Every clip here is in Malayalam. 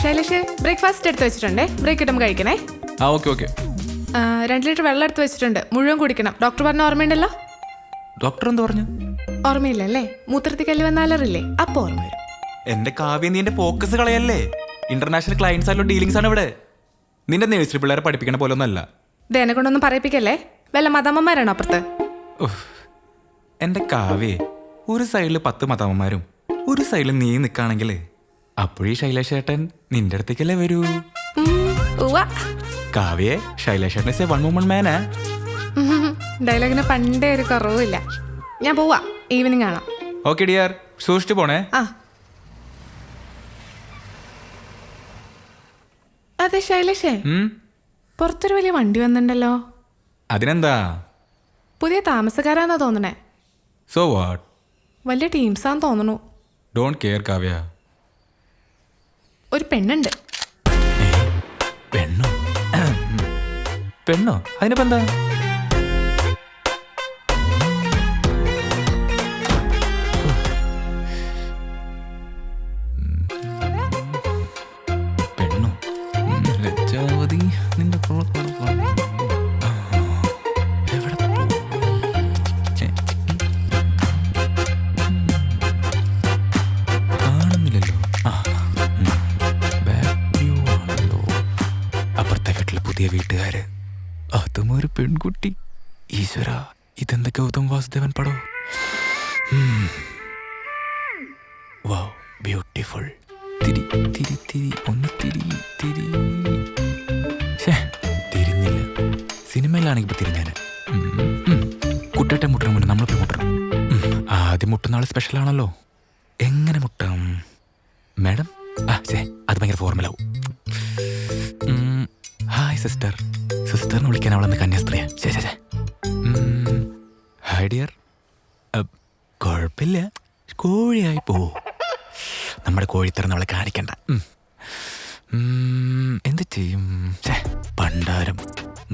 ശൈലേഷ് ബ്രേക്ക്ഫാസ്റ്റ് എടുത്ത് വെച്ചിട്ടുണ്ടേ, ബ്രേക്ക് കിട്ടുമ്പോൾ കഴിക്കണേ. ആ ഓക്കെ ഓക്കെ. 2 ലിറ്റർ വെള്ളം എടുത്ത് വെച്ചിട്ടുണ്ട്, മുഴുവൻ കുടിക്കണം. ഡോക്ടർ പറഞ്ഞ ഓർമ്മയുണ്ടല്ലോ? ഡോക്ടർ എന്ത് പറഞ്ഞു? ഓർമ്മയില്ലല്ലേ? മൂത്രത്തിൽ കല്ല് വന്നാലറില്ലേ, അപ്പോൾ ഓർമ്മ വരും. എന്റെ കാവ്യ, നീ എന്റെ ഫോക്കസ് കളയല്ലേ. ഇന്റർനാഷണൽ ക്ലയൻസ് ആയിട്ടുള്ള ഡീലിങ്സ് ആണ് ഇവിടെ. നിന്റെ നേഴ്സറി പിള്ളേരെ പഠിപ്പിക്കണ പോലെ ഒന്നല്ല. ഇത് എന്നെ കൊണ്ടൊന്നും പറയിപ്പിക്കല്ലേ. വല്ല മതമ്മമാരാണോ അപ്പുറത്ത്? എന്റെ കാവ്യേ, ഒരു സൈഡിൽ 10 മതമ്മമാരും ഒരു സൈഡിൽ നീ നിൽക്കുകയാണെങ്കിൽ അപ്പോഴീ ശൈലേഷ് ചേട്ടൻ നിന്റെ അടുത്തേക്കല്ലേ വരൂ. കാവ്യേ, ശൈലേഷ് ചേട്ടൻ ഇസ് എ വൺ വുമൺ മാനാ. ഡയലോഗിന് പണ്ടേ ഒരു കുറവുമില്ല. ഞാൻ പോവാ, ഈവനിങ് കാണാം. ഓക്കെ ഡിയർ, സൂക്ഷിച്ചു പോണേ. ആ അതെ ശൈലേഷേ, പുറത്തൊരു വലിയ വണ്ടി വന്നിട്ടുണ്ടല്ലോ. അതിനെന്താ? പുതിയ താമസക്കാരാന്നാ തോന്നണേ. So what? വലിയ ടീംസാന്ന് തോന്നണു. Don't care Kavya. ഒരു പെണ്ണുണ്ട്. പെണ്ണോ? പെണ്ണോ? അതിനിപ്പോ എന്താ? പെണ്ണോ? ലജ്ജാവതി നിന്റെ കാണുന്നില്ലല്ലോ. അപ്പുറത്തെ വീട്ടിലെ പുതിയ വീട്ടുകാര്, അതും ഒരു പെൺകുട്ടി. ഈശ്വര, ഇതെന്താ ഗൗതം വാസുദേവൻ പടോ? വാവ്, ബ്യൂട്ടിഫുൾ. തിരി തിരി തിരി, ഒന്ന് തിരി തിരി. തിരിഞ്ഞില്ല. സിനിമയിലാണെങ്കിൽ ഇപ്പൊ തിരിഞ്ഞാല്. കുട്ടേട്ടൻ മുട്ടണം മുന്നേ നമ്മളിപ്പോ മുട്ടണം. ആദ്യം മുട്ടുന്ന ആള് സ്പെഷ്യൽ ആണല്ലോ. എങ്ങനെ മുട്ടാം മാഡം? അത് ഭയങ്കര ഫോർമലാവും. Hi sister. സിസ്റ്ററിനെ വിളിക്കാൻ അവളെന്ന് കന്യാസ്ത്രീയാ. ശേ. Hi dear. കുഴപ്പമില്ല, കോഴിയായി പോവോ. നമ്മുടെ കോഴിത്തരം അവളെ കാണിക്കണ്ട. എന്ത് ചെയ്യും? പണ്ടാരം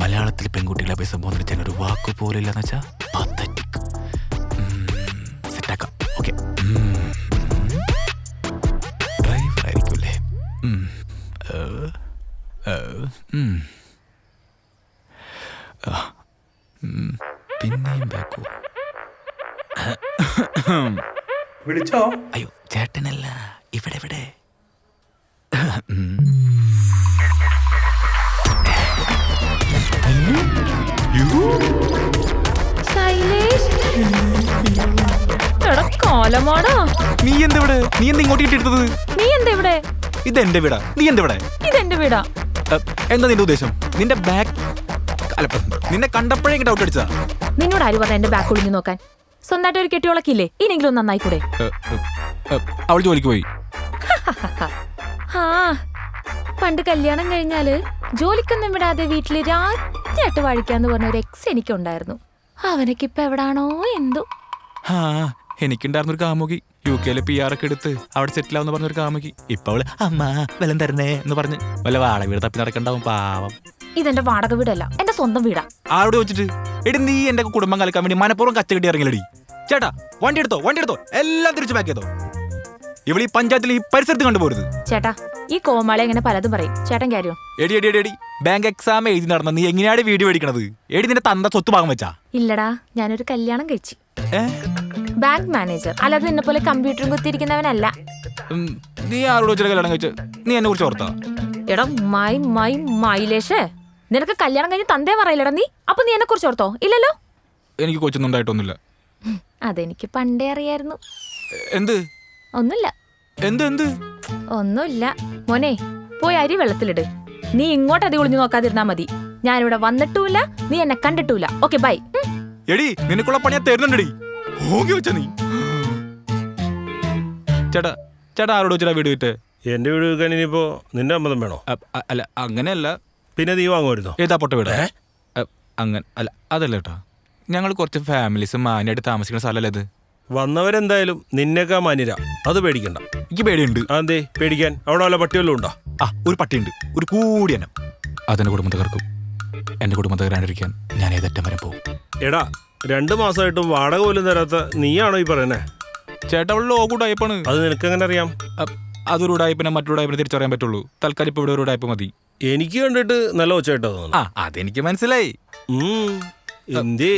മലയാളത്തിൽ പെൺകുട്ടികളെ അഭിസംബോധന ചെയ്യാൻ ഒരു വാക്ക് പോലില്ലെന്ന് വെച്ചാ പത്തറ്റിക്. സെറ്റാക്കാം. ഓക്കെ, ഡ്രൈവർ ആയിരിക്കുമല്ലേ? പിന്നെയും ബാക്കോ? വിളിച്ചോ? അയ്യോ ചേട്ടനല്ല, ഇവിടെ ഇവിടെ. നീ എന്തെവിടെ? നീ എന്താ ഇങ്ങോട്ട് ഇട്ടെടുത്തത്? നീ എന്താ ഇവിടെ? ഇതെന്റെ വീടാ. നീ എന്തെവിടെ? ഇതെന്റെ വീടാ. എന്താ നിന്റെ ഉദ്ദേശം? നിന്റെ ബാഗ് നിന്നെ കണ്ടപ്പോഴേ ഡൗട്ട് അടിച്ചതാ. നിന്നോട് ആര് പറഞ്ഞ എന്റെ ബാഗ് ഒളിഞ്ഞു നോക്കാൻ? സ്വന്തമായിട്ട് ഒരു കെട്ടിയോളക്കില്ലേ? ഇനിയെങ്കിലും നന്നായിക്കൂടെ? അവൾ ജോലിക്ക് പോയി. ആ, പണ്ട് കല്യാണം കഴിഞ്ഞാല് ജോലിക്കൊന്നും വിടാതെ വീട്ടില് രാത്രിയായിട്ട് വാഴിക്കാന്ന് പറഞ്ഞ ഒരു എക്സ് എനിക്കുണ്ടായിരുന്നു. അവനക്കിപ്പ എവിടാണോ എന്തോ. എനിക്കുണ്ടായിരുന്നൊരു കാമുകി, UK PR ഒക്കെ എടുത്ത് അവിടെ സെറ്റിൽ ആവുന്ന പറഞ്ഞൊരു കാമുകി. ഇപ്പൊ അവള് അമ്മ വെല്ലം തരണേ എന്ന് പറഞ്ഞ് വല്ല വാടക വീട് തപ്പി നടക്കണ്ടാവും. പാവം. ഇതെന്റെ വാടക വീടല്ല, എന്റെ സ്വന്തം വീടാ. ആരോട് വെച്ചിട്ട്? എടി, നീ എന്റെ കുടുംബം കളിക്കാൻ വേണ്ടി മനഃപൂർവ്വം കച്ച കെട്ടി ഇറങ്ങിലടി. ചേട്ടാ, വണ്ടി എടുത്തോ, എല്ലാം തിരിച്ചു പാക്ക് ചെയ്തോ. ഇവിടെ ഈ പഞ്ചായത്തിൽ ഈ പരിസരത്ത് കണ്ടുപോരുത്. ചേട്ടാ, ഈ കോമാളി എങ്ങനെ പലതും പറയും. ചേട്ടൻ കാര്യോ? എടി, ബാങ്ക് എക്സാം എഴുതി നടന്ന നീ എങ്ങനെയാണ് വീഡിയോ മേടിക്കണത്? എടി, നിന്റെ തന്ത സ്വത്ത് ഭാഗം വെച്ചാ? ഇല്ലടാ, ഞാനൊരു കല്യാണം കഴിച്ചു. ബാങ്ക് മാനേജർ, അല്ലാതെ നിന്നെ പോലെ കമ്പ്യൂട്ടറും കുത്തിയിരിക്കുന്നവനല്ല. നീ ആരോട് വെച്ചിട്ട് കല്യാണം കഴിച്ച? നീ എന്നെ കുറിച്ച് ഓർത്താ? എടാ മൈലേഷേ, നിനക്ക് കല്യാണം കഴിഞ്ഞ് തന്തേ പറയില്ലടാ നീ. അപ്പൊ നീ എന്നെ കുറിച്ച് ഓർത്തോ? ഇല്ലല്ലോ. എനിക്ക് കൊച്ചൊന്നും ഉണ്ടായിട്ടൊന്നുമില്ല. അതെനിക്ക് പണ്ടേ അറിയായിരുന്നു. എന്ത്? ഒന്നുമില്ല. എന്ത്? ഒന്നുമില്ല മോനെ, പോയി അരി വെള്ളത്തിലിട്. നീ ഇങ്ങോട്ട് അതി ഒളിഞ്ഞു നോക്കാതിരുന്നാ മതി. ഞാനിവിടെ വന്നിട്ടുമില്ല, നീ എന്നെ കണ്ടിട്ടുമില്ല. Okay, by. എടി, നിനക്കുള്ള പണിയാ തരുന്നുണ്ടടി. ഹോങ്കി വെച്ച നീ. ചേട്ടാ ആരോട് വെച്ചാ വീട് വിറ്റ്? എന്റെ വീട് വെക്കാൻ ഇനിയിപ്പോ നിന്റെ അമ്മതം വേണോ? അല്ല, അങ്ങനെയല്ല. പിന്നെ നീ വാങ്ങുമായിരുന്നോ? ഏതാ പൊട്ട വീട്? അങ്ങനെ അല്ല, അതല്ല കേട്ടോ. ഞങ്ങൾ കുറച്ച് ഫാമിലീസ് മാനായിട്ട് താമസിക്കുന്ന സ്ഥലമല്ലേ ഇത്. വന്നവരെന്തായാലും നിന്നേക്കാ മാന്യരാ, അത് പേടിക്കണ്ട. എനിക്ക് പേടിയുണ്ട്. അതെ, പേടിക്കാൻ? അവിടെ വല്ല പട്ടിവല്ലോ ഉണ്ടോ? ഒരു പട്ടിയുണ്ട്, ഒരു കൂടിയനം. അതെന്റെ കുടുംബം തകർക്കും. എന്റെ കുടുംബം തകരാണ്ടിരിക്കാൻ ഞാൻ ഏതറ്റം വരെ പോകും. എടാ, 2 മാസമായിട്ടും വാടക പോലും തരാത്ത നീയാണോ ഈ പറയുന്നേ? ചേട്ടാ, അവൾ ലോകൂട്ടായപ്പാണ്. അത് നിനക്കെങ്ങനെ അറിയാം? അതൊരു ഉടായ്പിനെ മറ്റൊരു ഉടായ്പിനെ തിരിച്ചറിയാൻ പറ്റുള്ളൂ. തൽക്കാലം ഇപ്പോൾ ഇവിടെ ഒരു ഉടായ്പ മതി. എനിക്ക് കണ്ടിട്ട് നല്ല ഒച്ചയായിട്ടാ തോന്നുന്നു. അതെനിക്ക് മനസ്സിലായി. എന്തേ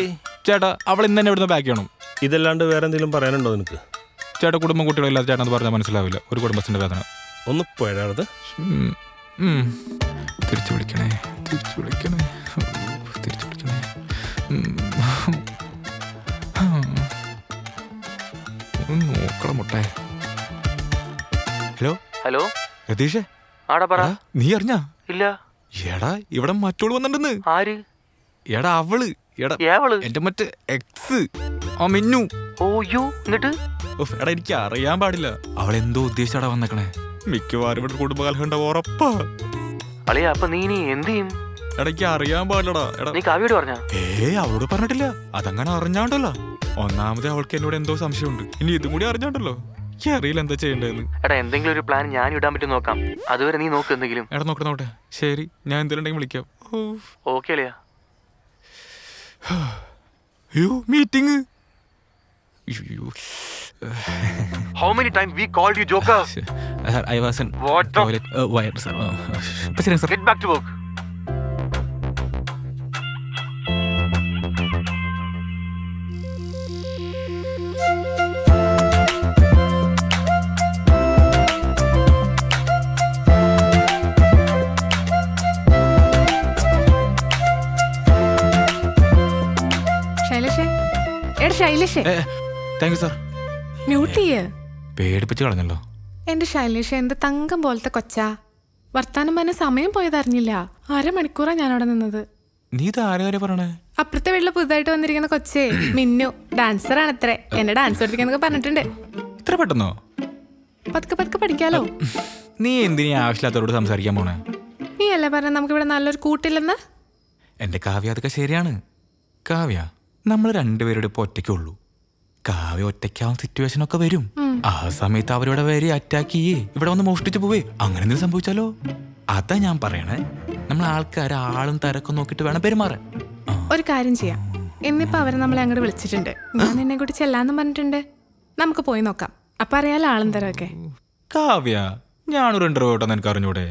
ചേട്ടാ അവൾ ഇന്ന് തന്നെ ഇവിടുന്ന് ബാക്ക് ചെയ്യണം. ഇതല്ലാണ്ട് വേറെ എന്തെങ്കിലും പറയാനുണ്ടോ നിനക്ക്? ചേട്ടാ കുടുംബം കുട്ടികളില്ലാതെ ചേട്ടൻ അത് പറഞ്ഞാൽ മനസ്സിലാവില്ല. ഒരു കുടുംബത്തിന്റെ വേദന. ഒന്ന് പോയത് തിരിച്ചു വിളിക്കണേ, തിരിച്ചു വിളിക്കണേ, തിരിച്ചു വിളിക്കണേ. നോക്കണം മുട്ടേ. ഹലോ ഹലോ രതീഷേ, ആടാ പറ. നീ അറിഞ്ഞാ? ഇല്ല. എടാ ഇവിടെ മറ്റോള് വന്നിട്ടുണ്ടെന്ന്. ആര്? എടാ അവള്. എടാ ഏവള്? എന്റെ മറ്റേ എക്സ് ആ മിന്നു. ഓ യു. എന്നിട്ട് എടാ എനിക്ക് അറിയാൻ പാടില്ല. അവളെന്തോ ഉദ്ദേശിച്ചാടാ വന്നേക്കണേ. മിക്കവാറും ഇവിടെ കുടുംബകാലം കണ്ട ഉറപ്പാ. അളിയാ അപ്പൊ നീ എന്ത് ചെയ്യും? എടാ എനിക്ക് അറിയാൻ പാടില്ലടാ. എടാ നീ കാവ്യോട് പറഞ്ഞ? അവളോട് പറഞ്ഞിട്ടില്ല. അതങ്ങനെ അറിഞ്ഞാണ്ടല്ലോ. ഒന്നാമത് അവൾക്ക് എന്നോട് എന്തോ സംശയമുണ്ട്. ഇനി ഇതും കൂടി അറിഞ്ഞാണ്ടല്ലോ. എനിക്ക് അറിയില്ല എന്താ ചെയ്യേണ്ടതെന്ന്. എടാ എന്തെങ്കിലും ഒരു പ്ലാൻ ഞാൻ ഇടാൻ പറ്റും നോക്കാം. അതുവരെ നീ നോക്ക് എന്തെങ്കിലും. എടാ നോക്കട്ടെ. ശരി, ഞാൻ എന്തെങ്കിലും ഉണ്ടെങ്കിൽ വിളിക്കാം. ഓക്കെ അളിയാ. അയ്യോ meeting. How many times we called you, Joker? I was in What the? toilet. Why, sir? Sir. Get back to work. ശൈലേഷേ, എടാ ശൈലേഷേ, താങ്ക് യു സാർ. മ്യൂട്ട് ചെയ്യ്. പേടിപ്പിച്ച് കളഞ്ഞല്ലോ. എന്റെ ശൈലേഷ എന്ത് തങ്കം പോലത്തെ കൊച്ചാ. വർത്താനം പറഞ്ഞ സമയം പോയതറിഞ്ഞില്ല. അരമണിക്കൂറാ ഞാൻ അവിടെ നിന്നത്. നീ ഇത് ആരെ പറയണേ? അപ്പുറത്തെ വീട്ടില് പുതുതായിട്ട് വന്നിരിക്കുന്ന കൊച്ചേ മിന്നു. ഡാൻസർ ആണത്രേ. എന്നെ ഡാൻസ് പഠിപ്പിക്കാന്നൊക്കെ പറഞ്ഞിട്ടുണ്ട്. ഇത്ര പെട്ടെന്നോ? പതുക്കെ പതുക്കെ പഠിക്കാലോ. നീ എന്തിനീ ആവശ്യമില്ലാത്തവരോട് സംസാരിക്കാൻ പോണേ? നീ അല്ലേ പറഞ്ഞ നമുക്ക് ഇവിടെ നല്ലൊരു കൂട്ടില്ലെന്ന്? എന്റെ കാവ്യ അതൊക്കെ ശരിയാണ്. കാവ്യ നമ്മൾ രണ്ടുപേരുടെ ഇപ്പൊ ഒറ്റയ്ക്കുള്ളൂ. കാവ്യ ഒറ്റയ്ക്കാവുന്ന സിറ്റുവേഷൻ ഒക്കെ വരും. ആ സമയത്ത് അവരോട് വരെ അറ്റാക്ക് ചെയ്യേ, ഇവിടെ വന്ന് മോഷ്ടിച്ചു പോവേ, അങ്ങനെ എന്തെങ്കിലും സംഭവിച്ചാലോ? അതാ ഞാൻ പറയണേ. നമ്മൾ ആൾക്കാരെ ആളും തരക്കും നോക്കിട്ട് വേണം പെരുമാറാൻ. ഒരു കാര്യം ചെയ്യാം. ഇന്നിപ്പോ അവരെ നമ്മളെ അങ്ങോട്ട് വിളിച്ചിട്ടുണ്ട്. ഞാൻ നിന്നെ കൂടി ചെല്ലാന്നും പറഞ്ഞിട്ടുണ്ട്. നമുക്ക് പോയി നോക്കാം. അപ്പൊ അറിയാലോ ആളും തരമൊക്കെ. കാവ്യ ഞാനൊരു ഇന്റർവ്യൂ ഇട്ടെന്ന് എനിക്ക് അറിഞ്ഞൂടെ?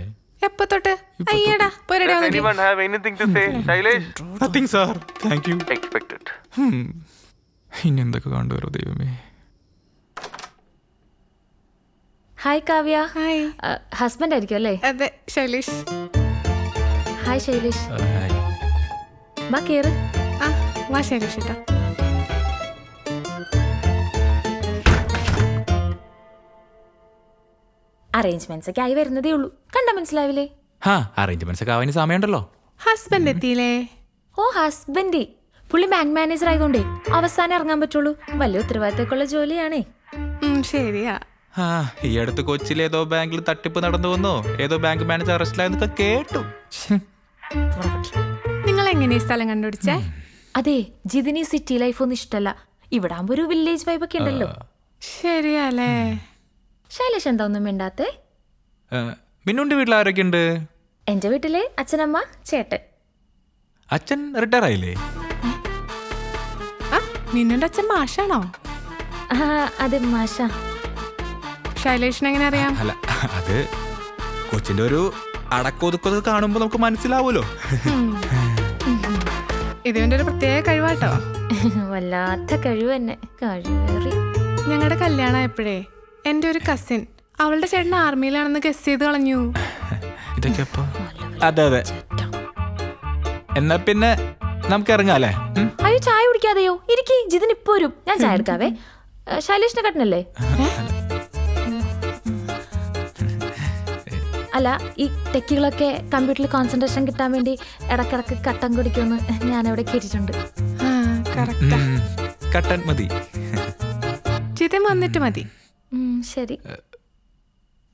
എപ്പോ തൊട്ട്? അയ്യടാ പോയി ready ആവാൻ നോക്ക്. Anyone have anything to say, Shailesh? Nothing, sir. Thank you. Expected. ഇനി എന്തൊക്കെ കണ്ടുവരോ ദൈവമേ. ഹായ് കാവ്യ. ഹായ്. ഹസ്ബൻഡ് ആയിരിക്കും അല്ലേ? അതെ ശൈലേഷ്. ഹായ് ശൈലേഷ്. Hi. വാ കേറ്. ആ വാ ശൈലേഷ് കേട്ടോ. അറേഞ്ച്മെന്റ്സ് ഒക്കെ ആയി വരുന്നതേ ഉള്ളൂ. കണ്ടാ മനസ്സിലാവില്ലേ? അറേഞ്ച്മെന്റ്സ് ഒക്കെ ആവാൻ സമയമുണ്ടല്ലോ. ഹസ്ബൻഡ് എത്തിയില്ലേ? ഓ ഹസ്ബൻഡ് പുള്ളി ബാങ്ക് മാനേജർ ആയതുകൊണ്ടേ അവസാനം ഇറങ്ങാൻ പറ്റുള്ളൂ. വലിയ ഉത്തരവാദിത്തമൊക്കെയുള്ള ജോലിയാണേ. ശരിയാ. ഈ അടുത്ത് കൊച്ചിയിൽ ഏതോ ബാങ്കിൽ തട്ടിപ്പ് നടന്നു വന്നോ, ഏതോ ബാങ്ക് മാനേജർ അറസ്റ്റിലായെന്നൊക്കെ കേട്ടു. നിങ്ങൾ എങ്ങനെ ഈ സ്ഥലം കണ്ടുപിടിച്ചേ? അതെ, ജിതിനി സിറ്റി ലൈഫ് ഒന്നും ഇഷ്ടല്ല. ഇവിടെ ആകുമ്പോ ഒരു വില്ലേജ് വൈബ് ഒക്കെ ഉണ്ടല്ലോ. ശരിയല്ലേ? ശൈലേഷ് എന്താ ഒന്നും മിണ്ടാത്തെ? മിന്നുന്റെ വീട്ടിൽ ആരൊക്കെ ഉണ്ട്? എന്റെ വീട്ടിലെ അച്ഛനമ്മ ചേട്ടൻ. അച്ഛൻ റിട്ടയർ ആയില്ലേ? മിന്നുന്റെ അച്ഛൻ മാഷാണോ? അതെ മാഷ. ശൈലേഷിനെ എങ്ങനെ അറിയാം? അല്ല അത് കൊച്ചിന്റെ ഒരു അടക്കൊതുക്കൊക്കെ കാണുമ്പോ നമുക്ക് മനസ്സിലാവൂലോ. ഇതിന്റെ ഒരു പ്രത്യേക കഴിവാട്ടോ. വല്ലാത്ത കഴിവ് തന്നെ. കഴിവേറി. ഞങ്ങളുടെ കല്യാണം എപ്പോഴേ എന്റെ ഒരു കസിൻ അവളുടെ ചേട്ടൻ ആർമിയിലാണെന്ന് ഗസ് ചെയ്ത് കളഞ്ഞു. ഇതൊക്കെ അപ്പൊ അതെ അതെ. എന്നാ പിന്നെ നമുക്ക് ഇറങ്ങാല്ലേ? അയ്യോ ചായ കുടിക്കാതെയോ? ഇരിക്കി, ജിതിൻ ഇപ്പൊ വരും. ഞാൻ ചായ എടുക്കാവേ. ശൈലേഷിനെ കട്ടനല്ലേ? അല്ല ഈ ടെക്കികളൊക്കെ കമ്പ്യൂട്ടറിൽ കോൺസെൻട്രേഷൻ കിട്ടാൻ വേണ്ടി ഇടക്കിടക്ക് കട്ടൻ കുടിക്കുമെന്ന് ഞാൻ അവിടെ കേട്ടിട്ടുണ്ട്. കട്ടൻ മതി. ജിതൻ വന്നിട്ട് മതി. ശരി.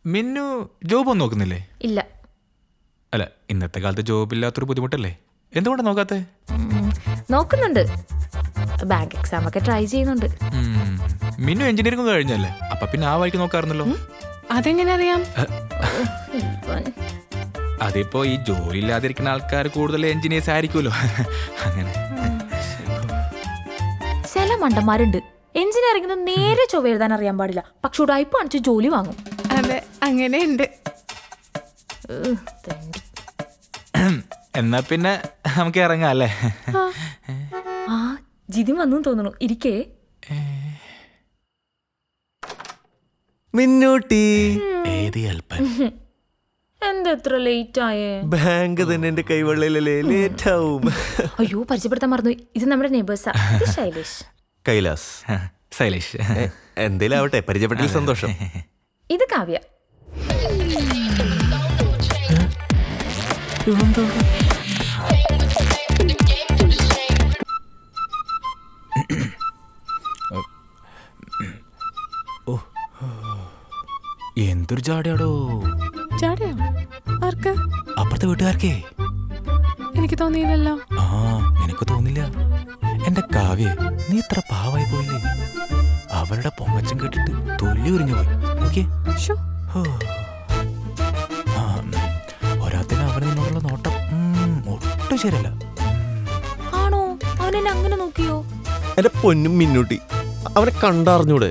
മിന്നു ജോബ് ഒന്നും നോക്കുന്നില്ലേ? ഇല്ല. അല്ല ഇന്നത്തെ കാലത്ത് ജോബ് ഇല്ലാത്തൊരു ബുദ്ധിമുട്ടല്ലേ? എന്തുകൊണ്ടാ നോക്കാത്തെ? നോക്കുന്നുണ്ട്. ബാങ്ക് എക്സാം ഒക്കെ ട്രൈ ചെയ്യുന്നുണ്ട്. മിന്നു എഞ്ചിനീയറിംഗ് കഴിഞ്ഞല്ലേ? അപ്പൊ പിന്നെ ആ വഴിക്ക് നോക്കാറുണ്ടല്ലോ. അതെങ്ങനെ അറിയാം? അതിപ്പോ ഈ ജോലി ഇല്ലാതിരിക്കുന്ന ആൾക്കാർ കൂടുതൽ എഞ്ചിനീയേഴ്സ് ആയിരിക്കുമല്ലോ. അങ്ങനെ ചില മണ്ടന്മാരുണ്ട് എഞ്ചിനീയറിംഗ് നേരെ ചൊവ്വ എഴുതാൻ അറിയാൻ പാടില്ല, പക്ഷെ ഉടായ്പ കാണിച്ച് ജോലി വാങ്ങും. അതെ അങ്ങനെയുണ്ട്. തെണ്ടി. എന്നാ പിന്നെ നമുക്ക് ഇറങ്ങാം അല്ലേ? ആ ജിതിൻ വന്നു തോന്നുന്നു. ഇരിക്കേ. മിന്നൂട്ടി ഏത് അല്പൻ എന്താ എത്ര ലേറ്റ് ആയേ? ബാങ്ക് തന്നെ എന്റെ കൈവെള്ളയിലല്ലേ, ലേറ്റ് ആവും. അയ്യോ പരിചയപ്പെടുത്താൻ മറന്നു. ഇത് നമ്മുടെ നെയ്ബേഴ്സാ. ഇത് ശൈലേഷ്. കൈലാസ്. ശൈലേഷ്. എന്തേലും ആവട്ടെ, പരിചയപ്പെട്ടതിൽ സന്തോഷം. ഇത് കാവ്യ. എന്തൊരു ജാടയാടോ. ചാടിയോ? ആർക്ക്? അപ്പുറത്തെ വീട്ടുകാർക്കേ. എനിക്ക് തോന്നിയില്ലല്ലോ. ആ നിനക്ക് തോന്നില്ല. എന്റെ കാവ്യ, നീ ഇത്ര പാവായി പോയില്ലേ? അവരുടെ പൊങ്ങച്ചം കേട്ടിട്ട് തൊല്ലി ഉരിഞ്ഞു പോയി. നോക്കിയേ. ശോ. ഒരാത്തിന് അവന് നിന്നുള്ള നോട്ടം ഒട്ടും ശരിയല്ല. ആണോ? അവനെന്നെ അങ്ങനെ നോക്കിയോ? എന്റെ പൊന്നും മിന്നൂട്ടി, അവനെ കണ്ടറിഞ്ഞൂടെ?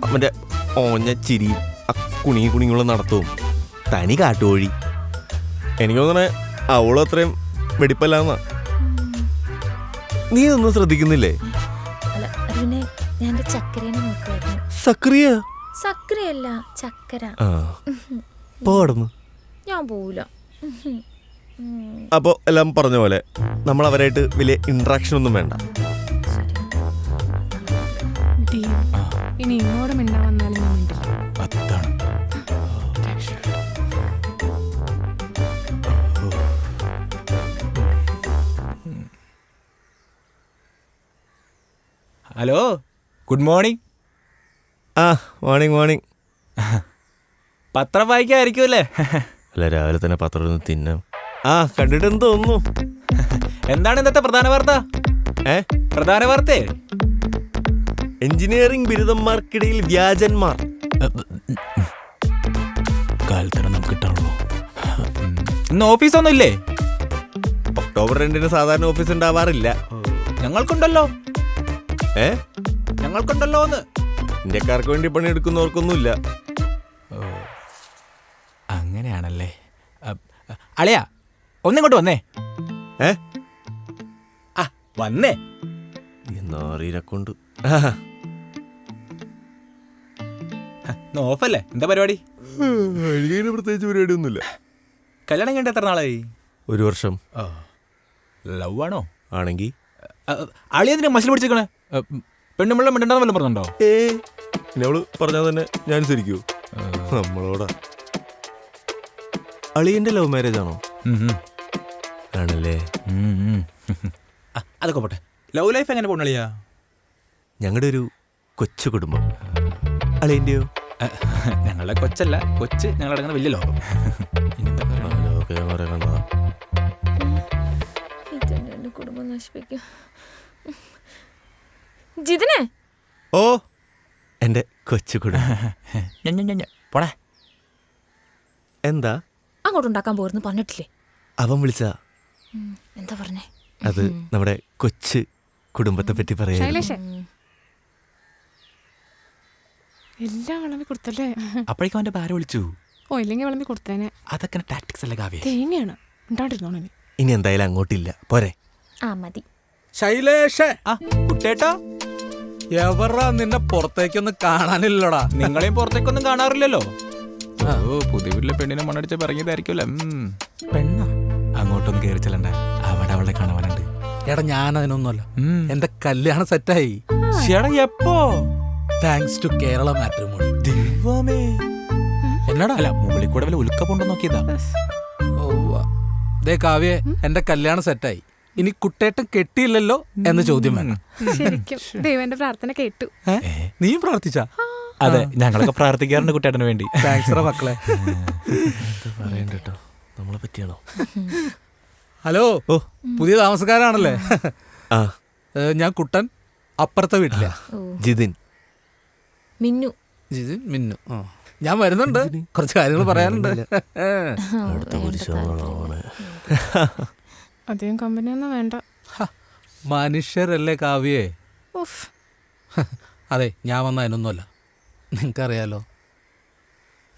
അവന്റെ ഓഞ്ഞ ചിരിയും കുണിയുള്ള നടത്തവും. തനി കാട്ടുകോഴി. എനിക്ക് തോന്നണേ അവളും അത്രയും വെടിപ്പല്ലാന്നാ. നീ ഒന്നും ശ്രദ്ധിക്കുന്നില്ലേ? അല്ല അത് പിന്നെ ഞാൻ ചക്കരേനെ നോക്കുമായിരുന്നു. സക്രിയ? സക്കരയല്ല, ചക്കര. ആ പോടുന്നു. ഞാൻ പോവില്ല. അപ്പോൾ എല്ലാം പറഞ്ഞ പോലെ നമ്മൾ അവരായിട്ട് വലിയ ഇൻട്രാക്ഷൻ ഒന്നും വേണ്ട. ഡീൽ. ഇനി ഇങ്ങോട്ട് മിണ്ടാൻ വന്നാലും ഞാൻ മിണ്ടില്ല. അതാണ്. Hello, good morning. ആ മോർണിംഗ് മോർണിംഗ്. പത്രം വായിക്കായിരിക്കുമല്ലേ? അല്ല, രാവിലെ തന്നെ പത്രം ഒന്ന് തിന്നാം. ആ കണ്ടിട്ടെന്ന് തോന്നുന്നു. എന്താണ് ഇന്നത്തെ പ്രധാന വാർത്ത? പ്രധാന വാർത്തേ എഞ്ചിനീയറിംഗ് ബിരുദന്മാർക്കിടയിൽ വ്യാജന്മാർ. കാലത്തരം നമുക്ക് കിട്ടാനുള്ളൂ. ഇന്ന് ഓഫീസൊന്നും ഇല്ലേ? ഒക്ടോബർ 2 സാധാരണ ഓഫീസ് ഉണ്ടാവാറില്ല. ഞങ്ങൾക്കുണ്ടല്ലോ. ഞങ്ങൾക്കുണ്ടല്ലോ എന്ന്. ഇന്ത്യക്കാർക്ക് വേണ്ടി പണിയെടുക്കുന്നവർക്കൊന്നുമില്ല. അങ്ങനെയാണല്ലേ. അളിയാ, ഒന്നിങ്ങോട്ട് വന്നേ. വന്നേ. നാറിനെ കൊണ്ട് ഓഫല്ലേ? എന്താ പരിപാടി? എനിക്ക് പ്രത്യേകിച്ച് പരിപാടിയൊന്നുമില്ല. കല്യാണം കഴിഞ്ഞിട്ട് എത്ര നാളായി? 1 വർഷം. ലവ് ആണോ? ആണെങ്കിൽ അളിയതിനെ മസിൽ പിടിച്ചേക്കണേ. പെണ്ണുമ്പിള്ള മിണ്ടണ്ടെന്ന് വല്ലതും പറഞ്ഞുണ്ടോ? അവള് പറഞ്ഞാൽ തന്നെ ഞാൻ അനുസരിക്കൂ. നമ്മളോടാ. അളിയന്റെ ലവ് മാരേജ് ആണോ? ആണല്ലേ. അതൊക്കെ പോട്ടെ. ലവ് ലൈഫ് എങ്ങനെ പോണളിയാ? ഞങ്ങളുടെ ഒരു കൊച്ചു കുടുംബം. അളിയന്റെയോ? ഞങ്ങളുടെ കൊച്ചല്ല, കൊച്ച് ഞങ്ങളടങ്ങുന്ന വലിയ ലോകം. കുടുംബം നശിപ്പിക്കും. ജിതിനെ. ഓ എന്റെ കൊച്ചു കുടുംബം. പോടാ. എന്താ അങ്ങോട്ടുണ്ടാക്കാൻ പോയിരുന്നു പറഞ്ഞിട്ടില്ലേ? അവൻ വിളിച്ച എന്താ പറഞ്ഞേ? അത് നമ്മുടെ കൊച്ചു കുടുംബത്തെ പറ്റി പറയാ. ശൈലേഷേ, എല്ലാം വിളമ്പി കൊടുത്തല്ലേ? അപ്പോഴേക്കും അവന്റെ ഭാര്യ വിളിച്ചു. ഓ ഇല്ലെങ്കിൽ വിളമ്പി കൊടുത്തേനെ. അതൊക്കെ ടാക്ടിക്സ് അല്ലേ കാവ്യ? തേങ്ങയാണ്. ഉണ്ടാണ്ടിരുന്നോണേ. ഇനി എന്തായാലും അങ്ങോട്ടില്ല, പോരെ? ആ മതി. ശൈലേഷേ, കുട്ടേട്ടാ, എവറാ നിന്നെ പുറത്തേക്കൊന്നും കാണാനില്ലടാ. നിങ്ങളെയും പുറത്തേക്കൊന്നും കാണാറില്ലല്ലോ. ഓ പുതിയ വീട്ടിലെ പെണ്ണിനെ മണ്ണടിച്ച് പറഞ്ഞതായിരിക്കുമല്ലോ. പെണ്ണ അങ്ങോട്ടൊന്നും കയറി ചെല്ലണ്ട, അവിടെ അവളെ കാണാനുണ്ട്. എടാ ഞാൻ അതിനൊന്നുമല്ല. എന്റെ കല്യാണം സെറ്റായി. എപ്പോ? Thanks to Kerala matrimony. ദൈവമേ. എന്നടാ? അല്ല, മുകളിൽ കൂടെ വല്ല ഉൽക്കപ്പുണ്ടോ നോക്കിയതാ. ദേ കാവ്യ, എന്റെ കല്യാണം സെറ്റായി. ഇനി കുട്ടേട്ടൻ കെട്ടിയില്ലല്ലോ എന്ന ചോദ്യം വേണം. ശരിക്കും ദൈവന്റെ പ്രാർത്ഥന കേട്ടു. നീ പ്രാർത്ഥിച്ചാ? അതെ, ഞങ്ങളൊക്കെ പ്രാർത്ഥിക്കാറുണ്ട് കുട്ടേട്ടന് വേണ്ടി. താങ്ക്സ് മക്കളെ. പറയണ്ടോ നമ്മളെ പറ്റിയാണോ? ഹലോ, പുതിയ താമസക്കാരാണല്ലേ? ആ ഞാൻ കുട്ടൻ, അപ്പുറത്തെ വീട്ടിലെ ജിതിൻ. മിന്നു. ജിതിൻ, മിന്നു. ഞാൻ വരുന്നുണ്ട്, കുറച്ച് കാര്യങ്ങൾ പറയാനുണ്ട്. അധികം കമ്പനിയൊന്നും വേണ്ട. മനുഷ്യരല്ലേ കാവ്യേ? ഉഫ്. അതെ, ഞാൻ വന്ന അതിനൊന്നുമല്ല. നിങ്ങൾക്കറിയാലോ,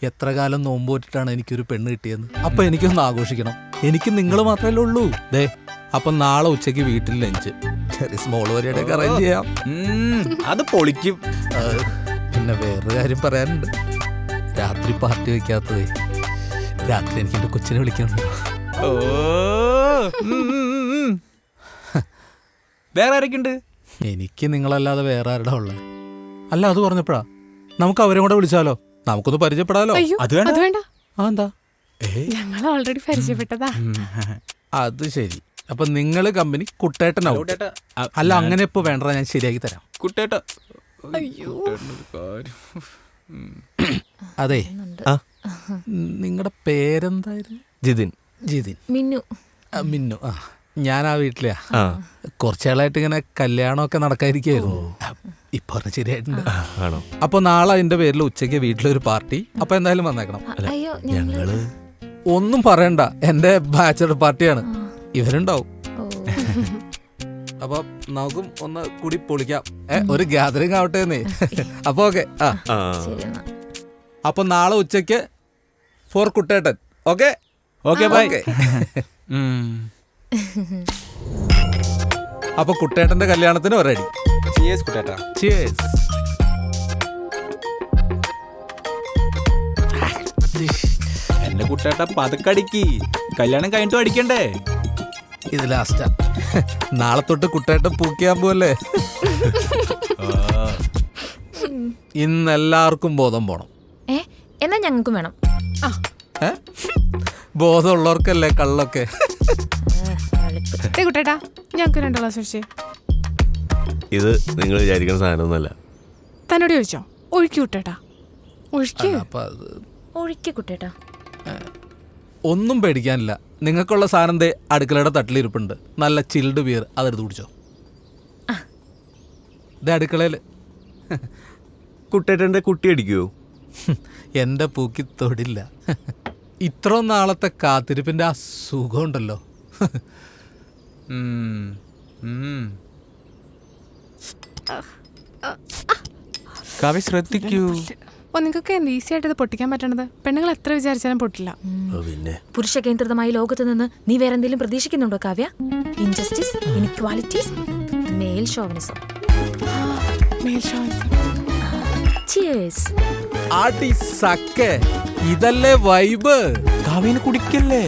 എത്ര കാലം നോമ്പ് പോറ്റിട്ടാണ് എനിക്കൊരു പെണ്ണ് കിട്ടിയെന്ന്. അപ്പൊ എനിക്കൊന്ന് ആഘോഷിക്കണം. എനിക്ക് നിങ്ങൾ മാത്രമല്ലേ ഉള്ളൂ. ദേ അപ്പൊ നാളെ ഉച്ചയ്ക്ക് വീട്ടിൽ ലഞ്ച്, ചെറിയ സ്മോൾ പരിപാടിയൊക്കെ അറേഞ്ച് ചെയ്യാം. അത് പൊളിക്കും. പിന്നെ വേറൊരു കാര്യം പറയാനുണ്ട്. രാത്രി പാർട്ടി വെക്കാത്തതേ, രാത്രി എനിക്ക് എൻ്റെ കൊച്ചിനെ വിളിക്കണം. വേറെ ആരൊക്കെയുണ്ട്? എനിക്ക് നിങ്ങളല്ലാതെ വേറെ ആരുടെ ഉള്ളത്? അല്ല, അത് പറഞ്ഞപ്പോഴാ നമുക്ക് അവരെ കൂടെ വിളിച്ചാലോ, നമുക്കൊന്ന് പരിചയപ്പെടാലോ. അയ്യോ അത് വേണ്ട. അത് വേണ്ട, ആ എന്താ? ഞങ്ങൾ ഓൾറെഡി പരിചയപ്പെട്ടതാ. അത് ശരി. അപ്പൊ നിങ്ങള് കമ്പനി, കുട്ടേട്ടനാവും. അല്ല, അങ്ങനെ ഇപ്പൊ വേണ്ട, ഞാൻ ശരിയാക്കി തരാം. കുട്ടേട്ട. അയ്യോ അതെ, ആ നിങ്ങളുടെ പേരെന്തായിരുന്നു? ജിതിൻ. ജിതിൻ. മിന്നു. മിന്നു. ആ, ഞാൻ ആ വീട്ടിലെയാ. ആ കുറച്ചാളായിട്ട് ഇങ്ങനെ കല്യാണമൊക്കെ നടക്കാതിരിക്കായിരുന്നു. ഇപ്പൊ പറഞ്ഞ ശരിയായിട്ടുണ്ട്. ആണോ? അപ്പൊ നാളെ അതിന്റെ പേരിൽ ഉച്ചയ്ക്ക് വീട്ടിലൊരു പാർട്ടി. അപ്പൊ എന്തായാലും വന്നേക്കണം. അയ്യോ ഞങ്ങള് ഒന്നും പറയണ്ട, എന്റെ ബാച്ചലർ പാർട്ടിയാണ്. ഇവരുണ്ടാവും. അപ്പൊ നമുക്കും ഒന്ന് കൂടി പൊളിക്കാം. ഒരു ഗ്യാതറിംഗ് ആവട്ടെ എന്നേ. അപ്പൊ ഓക്കെ. ആ, ആ ശരി എന്നാ. അപ്പൊ നാളെ ഉച്ചയ്ക്ക് four Kuttettan. Okay okay bye. അപ്പൊ കുട്ടേട്ടന്റെ കല്യാണത്തിന് ഒരടി. കുട്ടേട്ട. Cheers. എന്റെ കുട്ടേട്ട പതക്കടിക്ക്, കല്യാണം കഴിഞ്ഞിട്ടും അടിക്കണ്ടേ? ഇത് ലാസ്റ്റാ. നാളെ തൊട്ട് കുട്ടേട്ടൻ പൂക്കിയാൻ പോലെ. ഇന്ന് എല്ലാവർക്കും ബോധം പോണം. എന്നാ ഞങ്ങൾക്കും വേണം. ബോധമുള്ളവർക്കല്ലേ കള്ളൊക്കെ. കുട്ടേട്ടാ ഞങ്ങക്ക് 2 ഗ്ലാസ് ഒഴിച്ചേ. ഇത് നിങ്ങൾ വിചാരിക്കുന്ന സാധനമൊന്നുമല്ല. തന്നോട് ചോദിച്ചോ? ഒഴുക്കി കുട്ടേട്ടാ, ഒഴുക്കി. അപ്പൊ അത് ഒഴിക്ക കുട്ടേട്ടാ. ഒന്നും പേടിക്കാനില്ല. നിങ്ങൾക്കുള്ള സാധനം ദേ അടുക്കളയുടെ തട്ടിലിരിപ്പുണ്ട്. നല്ല ചിൽഡ് ബിയർ, അതെടുത്ത് കുടിച്ചോ. ദേ അടുക്കളയിൽ. കുട്ടേട്ടൻ്റെ കുട്ടി അടിക്കുവോ? എൻ്റെ പൂക്കി തൊടില്ല. ഇത്ര നാളത്തെ കാത്തിരിപ്പിൻ്റെ ആ സുഖമുണ്ടല്ലോ. കവി ശ്രദ്ധിക്കൂ. നിങ്ങൾക്ക് എന്ത് ഈസി ആയിട്ട് ഇത് പൊട്ടിക്കാൻ പറ്റണത്? പെണ്ണുങ്ങൾ എത്ര വിചാരിച്ചാലും പൊട്ടില്ല. പിന്നെ പുരുഷ കേന്ദ്രിതമായ ലോകത്ത് നിന്ന് നീ വേറെ എന്തെങ്കിലും പ്രതീക്ഷിക്കുന്നുണ്ടോ Kavya? Injustice, inequalities, male chauvinism. Cheers. ആടി സക്കെ, ഇതല്ലേ വൈബ്. കവിന് കുടിക്കല്ലേ?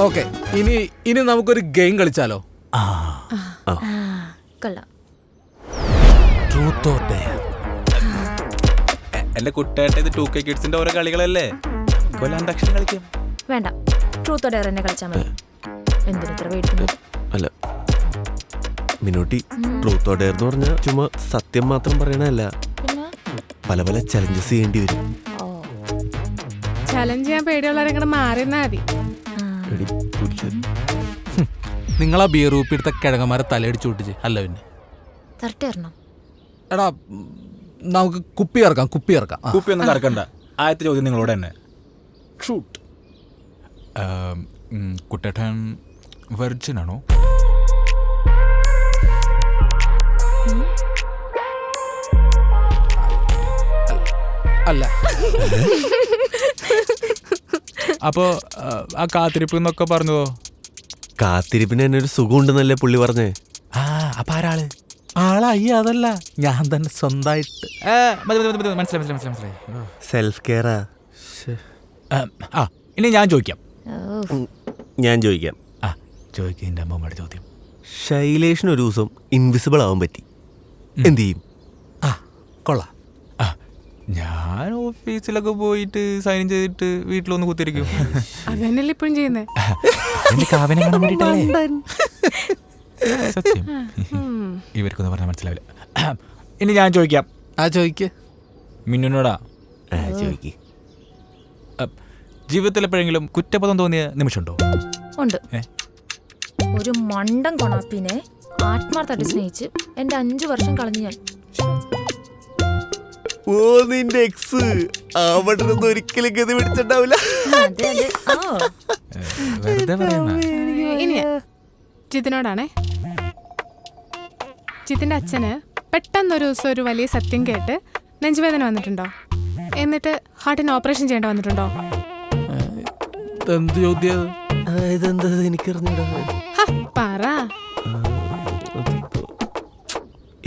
ഓക്കെ, ഇനി നമുക്കൊരു ഗെയിം കളിച്ചാലോ? കൊള്ളാം. Truth or dare. എന്റെ കുട്ടേട്ട ഇത് 2K കിഡ്സിന്റെ ഓരോ കളികളല്ലേ, കൊല്ലാണ്ട് അക്ഷരം കളിക്കാം. വേണ്ട, ട്രൂത്ത് ഓർ ഡെയർ എന്നെ കളിച്ചാൽ മതി. എന്തിനെത്ര പേടിക്കുന്നു? അല്ല മിനോട്ടി, ട്രൂത്ത് ഓർ ഡെയർ എന്ന് പറഞ്ഞാൽ ചുമ്മാ സത്യം മാത്രം പറയണല്ല, പിന്നെ പല പല ചലഞ്ചസ് ചെയ്യേണ്ടി വരും. ചലഞ്ച് ചെയ്യാൻ പേടിയുള്ളവരെ മാറിയെന്നാ മതി. എടി പുല്ല്. നിങ്ങളാ ബിയർ ഊപ്പിടുത്ത കിഴങ്ങന്മാരെ തലയടിച്ചു വിട്ടിച്ച്. അല്ല പിന്നെ തരട്ടേറണം. എടാ, നമുക്ക് കുപ്പി ഇറക്കാം. കുപ്പി ഒന്നും കറക്കണ്ട. ആദ്യത്തെ ചോദ്യം നിങ്ങളോട് തന്നെ. ഷൂട്ട്. കുട്ടേട്ടൻ വെർജിൻ ആണോ? അല്ല. അപ്പോ ആ കാത്തിരിപ്പ് എന്നൊക്കെ പറഞ്ഞതോ? കാത്തിരിപ്പിന് തന്നെ ഒരു സുഖം ഉണ്ടെന്നല്ലേ പുള്ളി പറഞ്ഞേ. അപ്പൊ ആരാള്? ആളായി അതല്ല, ഞാൻ തന്നെ സ്വന്തമായിട്ട്. മനസ്സിലായി. സെൽഫ് കെയറാ. ഇനി ഞാൻ ചോദിക്കാം. ഞാൻ ചോദിക്കാം. ചോദിക്കാം. എൻ്റെ അമ്മമ്മയുടെ ചോദ്യം. ശൈലേഷിന് ഒരു ദിവസം ഇൻവിസിബിൾ ആവാൻ പറ്റി, എന്ത് ചെയ്യും? കൊള്ളാം. ഞാൻ ഓഫീസിലൊക്കെ പോയിട്ട് സൈൻ ചെയ്തിട്ട് വീട്ടിലൊന്ന് കുത്തിരിക്കും. അത് തന്നെയല്ലേ ഇപ്പോഴും ചെയ്യുന്നേ. സത്യം. ഇവർക്കൊന്നും പറഞ്ഞാൽ മനസ്സിലാവില്ല. ഇനി ഞാൻ ചോദിക്കാം. ചോദിക്ക്. മിന്നുനോടാ. ചോദിക്ക്. ജീവിതത്തിൽ എപ്പോഴെങ്കിലും കുറ്റബോധം തോന്നിയ നിമിഷമുണ്ടോ? ഉണ്ട്. ഒരു മണ്ടൻ കൊണാപ്പിനെ ആത്മാർത്ഥമായിട്ട് സ്നേഹിച്ച് എന്റെ 5 വർഷം കളഞ്ഞു ഞാൻ. ഓ, നിന്റെ എക്സ് അവിടെ നിന്ന് ഒരിക്കലും ഗതി പിടിച്ചിട്ടുണ്ടാവില്ല. അതെ അതെ. വെറുതെ പറയുന്ന. ഇനി ജിതിനോടാണേ. ജിതിന്റെ അച്ഛന് പെട്ടെന്നൊരു ദിവസം ഒരു വലിയ സത്യം കേട്ട് നെഞ്ചുവേദന വന്നിട്ടുണ്ടോ? എന്നിട്ട് ഹാർട്ടിന് ഓപ്പറേഷൻ ചെയ്യേണ്ട വന്നിട്ടുണ്ടോ? എന്ത് ചോദ്യം? ഇതെന്താ എനിക്കറിഞ്ഞൂടാ. ഹ, പറ.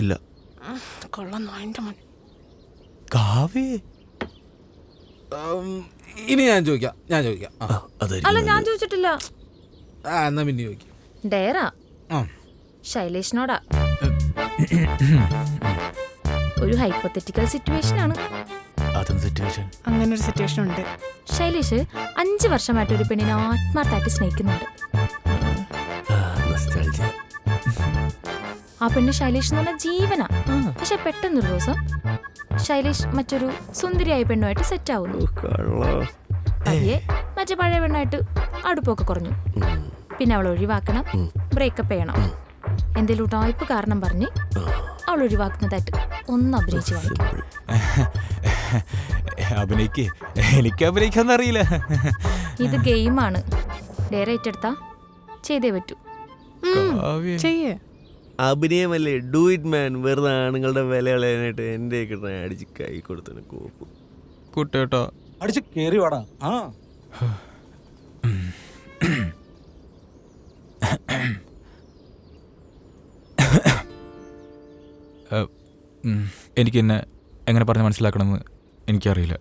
ഇല്ല. കൊള്ളാം, നായിൻ്റെ മോൻ. കാവ്യേ ഇനി ഞാൻ ചോദിക്കാം. അല്ല ഞാൻ ചോദിച്ചിട്ടില്ല. എന്നാ പിന്നെ ചോദിക്കാം. ഡയറാ ശൈലേഷിനോടാ. ഒരു ഹൈപ്പോത്തറ്റിക്കൽ സിറ്റുവേഷൻ ആണ്. അങ്ങനെ ഒരു സിറ്റുവേഷൻ ഉണ്ട്. ശൈലേഷ് 5 വർഷമായിട്ട് ഒരു പെണ്ണിനെ ആത്മാർത്ഥമായിട്ട് സ്നേഹിക്കുന്നുണ്ട്. ആ പെണ്ണ് ശൈലേഷ് എന്ന് പറഞ്ഞ ജീവനാ. പക്ഷെ പെട്ടെന്നൊരു ദിവസം ശൈലേഷ് മറ്റൊരു സുന്ദരിയായ പെണ്ണുമായിട്ട് സെറ്റ് ആവുന്നു. പതിയെ മറ്റേ പഴയ പെണ്ണായിട്ട് അടുപ്പൊക്കെ കുറഞ്ഞു. പിന്നെ അവൾ ഒഴിവാക്കണം, ബ്രേക്കപ്പ് ചെയ്യണം. എന്തേലും ടൈപ്പ് കാരണം പറഞ്ഞ് അവൾ ഒഴിവാക്കുന്നതായിട്ട് ഒന്ന് അഭിനയിച്ചു കാണിക്കും. എനിക്ക് അഭിനയിക്കാന്ന് അറിയില്ല. ഇത് ഗെയിമാണ്. ഡയറി ഏറ്റെടുത്താ ചെയ്തേ പറ്റൂ. ചെയ്യേ. അഭിനയമല്ലേ, ഡു ഇറ്റ് മാൻ. വെറുതെ ആണുങ്ങളുടെ വില കളയാനായിട്ട് എൻ്റെ കിട്ടണ അടിച്ച് കൈ കൊടുത്തന്നെ കോപ്പ്. കുട്ടേട്ടോ അടിച്ച് കേറി വാടാ. എനിക്ക് എന്നെ എങ്ങനെ പറഞ്ഞ് മനസ്സിലാക്കണമെന്ന് എനിക്കറിയില്ല.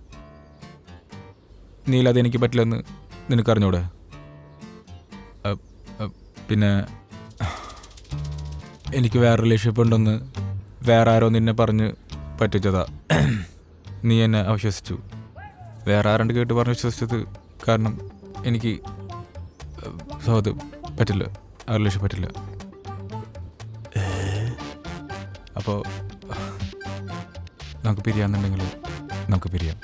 നീലത് എനിക്ക് പറ്റില്ലെന്ന് നിനക്കറിഞ്ഞൂടെ? പിന്നെ എനിക്ക് വേറെ റിലേഷൻഷിപ്പ് ഉണ്ടെന്ന് വേറെ ആരോ നിന്നെ പറഞ്ഞ് പറ്റിച്ചതാ. നീ എന്നെ അവിശ്വസിച്ചു. വേറെ ആരണ്ട് കേട്ട് പറഞ്ഞ് വിശ്വസിച്ചത് കാരണം എനിക്ക് അത് പറ്റില്ല, ആ റിലേഷൻ പറ്റില്ല. അപ്പോൾ നമുക്ക് പിരിയാന്നുണ്ടെങ്കിൽ നമുക്ക് പിരിയാം.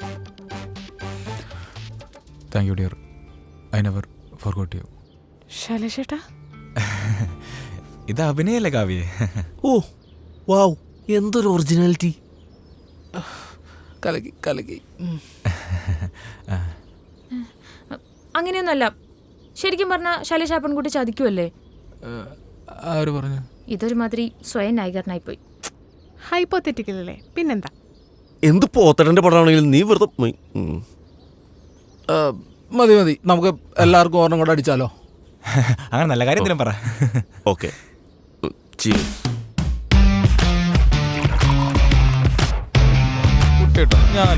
Thank you dear, I never forgot you. ശൈലേഷേട്ടാ, ഇത് അഭിനയല്ലേ കാവ്യേ? ഓ വാവ്, എന്തൊരു ഒറിജിനാലിറ്റി. കലക്കി. അങ്ങനെയൊന്നല്ല. ശരിക്കും പറഞ്ഞാൽ ശൈലേഷ് ആ പെൺകുട്ടി ചതിക്കുമല്ലേ? ആര് പറഞ്ഞു? ഇതൊരുമാതിരി സ്വയം നായികരനായിപ്പോയി. ഹൈപ്പോത്തറ്റിക്കൽ അല്ലേ, പിന്നെന്താ? എന്ത് പോത്തടന്റെ പടമാണെങ്കിലും നീ വെറുതെ മതി. നമുക്ക് എല്ലാവർക്കും ഓർണം കൂടെ അടിച്ചാലോ? അങ്ങനെ നല്ല കാര്യം എന്തിനും പറ. ഓക്കെ. കുട്ടേട്ടോ ഞാൻ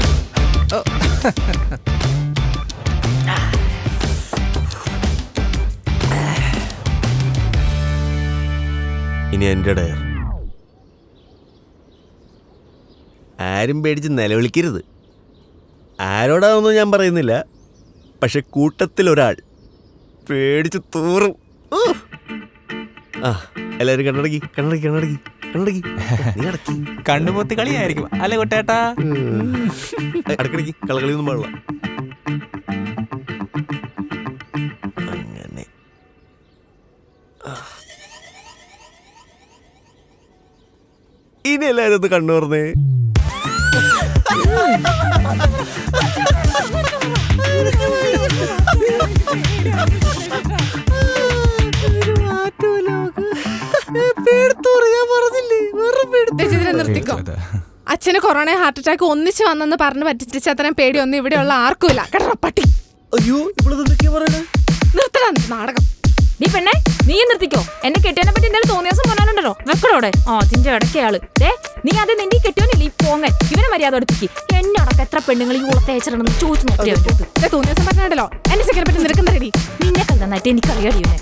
ഇനി എൻ്റെ ഡയർ. ആരും പേടിച്ച് നിലവിളിക്കരുത്. ആരോടാണെന്നും ഞാൻ പറയുന്നില്ല, പക്ഷെ കൂട്ടത്തിലൊരാൾ പേടിച്ച് തൂറും. ആ എല്ലാവരും കണ്ണടക്കി. കണ്ണുപൊത്തി കളിയായിരിക്കും അല്ലെ കുട്ടേട്ടാ? അടക്കടക്കി കളകളിയൊന്നും പാടില്ല. അങ്ങനെ ഇനി എല്ലാവരും ഒന്ന് കണ്ണു പറഞ്ഞേ. നിർത്തിക്കോ. അച്ഛന് കൊറോണ ഹാർട്ട് അറ്റാക്ക് ഒന്നിച്ച് വന്നെന്ന് പറഞ്ഞ് പറ്റിച്ച അത്രയും പേടിയൊന്നും ഇവിടെയുള്ള ആർക്കുമില്ല. കേട്ടോ പട്ടി. അയ്യോ, ഇവളെന്തൊക്കെയാ പറയണേ? നിർത്തടാ നാടകം. നീ പെണ്ണെ, നീ നിർത്തിക്കോ. എന്നെ കെട്ടിയതിനെ പറ്റി എന്തായാലും തോന്നിയാസം പറയാനുണ്ടല്ലോ. വെക്കടോടെ അതിന്റെ ഇടയ്ക്കയാള്. നീ അത് നിന്റെ കെട്ടിയോനില്ല ഈ പോങ്ങൻ. ഇവനെ മര്യാദ എടുപ്പിക്ക്. എന്നോടൊക്കെ എത്ര പെണ്ണുങ്ങൾ ഈ ഉളത്തേച്ചിടണമെന്ന് ചോദിച്ചു നോക്കിയാ തോന്നിയാസം പറഞ്ഞാണ്ടല്ലോ. എന്റെ ചെക്കനെ പറ്റി നിനക്കും റെഡി. നിന്നെ കല്ലെന്നായിട്ട് എനിക്കറിയാടിയോനെ.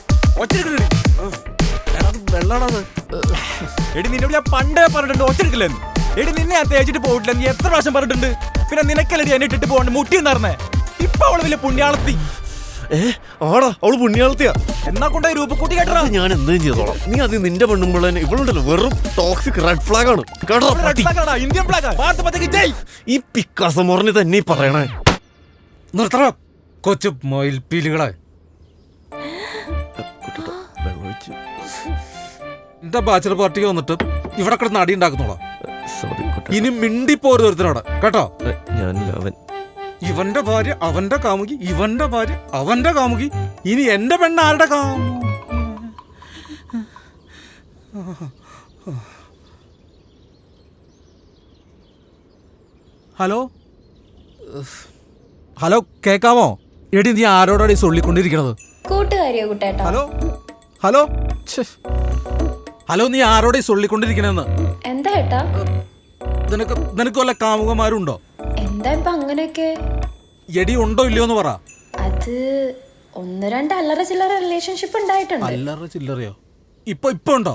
എടി നിന്നോട് ഞാൻ പണ്ടേ പറഞ്ഞിട്ടുണ്ട് ഒച്ചെടുക്കില്ലെന്ന്. എടി നിന്നെ ഞാൻ തേച്ചിട്ട് പോയിട്ടില്ലെന്ന് എത്ര പ്രാവശ്യം പറഞ്ഞിട്ടുണ്ട്. പിന്നെ നിനക്കല്ലടി എന്നെ ഇട്ടിട്ട് പോകണ്ട് മുട്ടി എന്നറിഞ്ഞേ. ഇപ്പൊ അവള് വലിയ പുണ്യാളത്തി. ആടാ, അവള് പുണ്യാളത്തിയാ. എന്നാ കൊണ്ടുപോയി രൂപക്കൂട്ടി കേട്ടോ. ഞാൻ എന്തും ചെയ്തോളാം. നീ അത് നിന്റെ പെണ്ണുമ്പോൾ ഇവളുണ്ടല്ലോ വെറും ടോക്സിക് റെഡ് ഫ്ലാഗ് ആണ്. Indian flag. ഈ പിക്കാസം മുറിഞ്ഞ് തന്നെ പറയണേ. നിർത്തറ കൊച്ചു മൊയിൽപ്പീലുകളെ. എന്റെ ബാച്ചലർ പാർട്ടിക്ക് വന്നിട്ട് ഇവിടെ കിടന്ന് അടി ഉണ്ടാക്കുന്നോളാം. ഇനി മിണ്ടിപ്പോരുത് ഒരുത്തനോട് കേട്ടോ. ഇവന്റെ ഭാര്യ അവന്റെ കാമുകി, ഇവന്റെ ഭാര്യ അവന്റെ കാമുകി. ഇനി എന്റെ പെണ്ണ് ആരുടെ ഹലോ ഹലോ കേക്കാമോ? എടി നീ ആരോടാണ് ഈ സൊള്ളിക്കൊണ്ടിരിക്കണത്? കൂട്ടുകാരിയോ കുട്ടേട്ടാ? ഹലോ ഹലോ ഛെ. ഹലോ നീ ആരോടെ സൊള്ളിക്കൊണ്ടിരിക്കണെന്ന്? എന്താ ഏട്ടാ? നിനക്ക് വല്ല കാമുകന്മാരുണ്ടോ? എന്താ ഇപ്പൊ അങ്ങനെയൊക്കെ? എടി ഉണ്ടോ ഇല്ലയോ എന്ന് പറ. അത് 1-2 അല്ലറ ചില്ലറ റിലേഷൻഷിപ്പ് ഉണ്ടായിട്ടുണ്ട്. അല്ലറ ചില്ലറയോ? ഇപ്പൊ ഉണ്ടോ?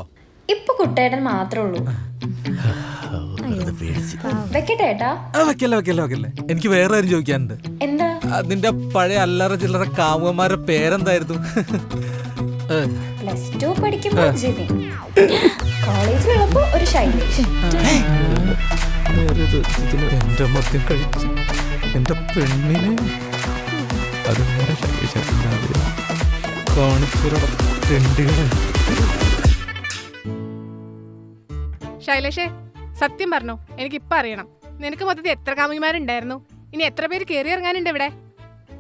ഇപ്പൊ കുട്ടേട്ടൻ മാത്രമേ ഉള്ളൂ. വെക്കട്ടെ ഏട്ടാ? വെക്കല്ലേ. എനിക്ക് വേറെ കാര്യം ചോദിക്കാനുണ്ട്. എന്താ? നിന്റെ പഴയ അല്ലറ ചില്ലറ കാമുകന്മാരുടെ പേരെന്തായിരുന്നു? +2 പഠിക്കുമ്പോ ജിനി, കോളേജിലുള്ളപ്പോ ഒരു ശൈലേഷ്. എന്റെ മദ്യം കഴിച്ച് എന്റെ പെണ്ണിനെ ശൈലേഷേ, സത്യം പറഞ്ഞോ, എനിക്കിപ്പം അറിയണം, നിനക്ക് മൊത്തത്തിൽ എത്ര കാമുകിമാരുണ്ടായിരുന്നു? ഇനി എത്ര പേര് കയറി ഇറങ്ങാനുണ്ട് ഇവിടെ?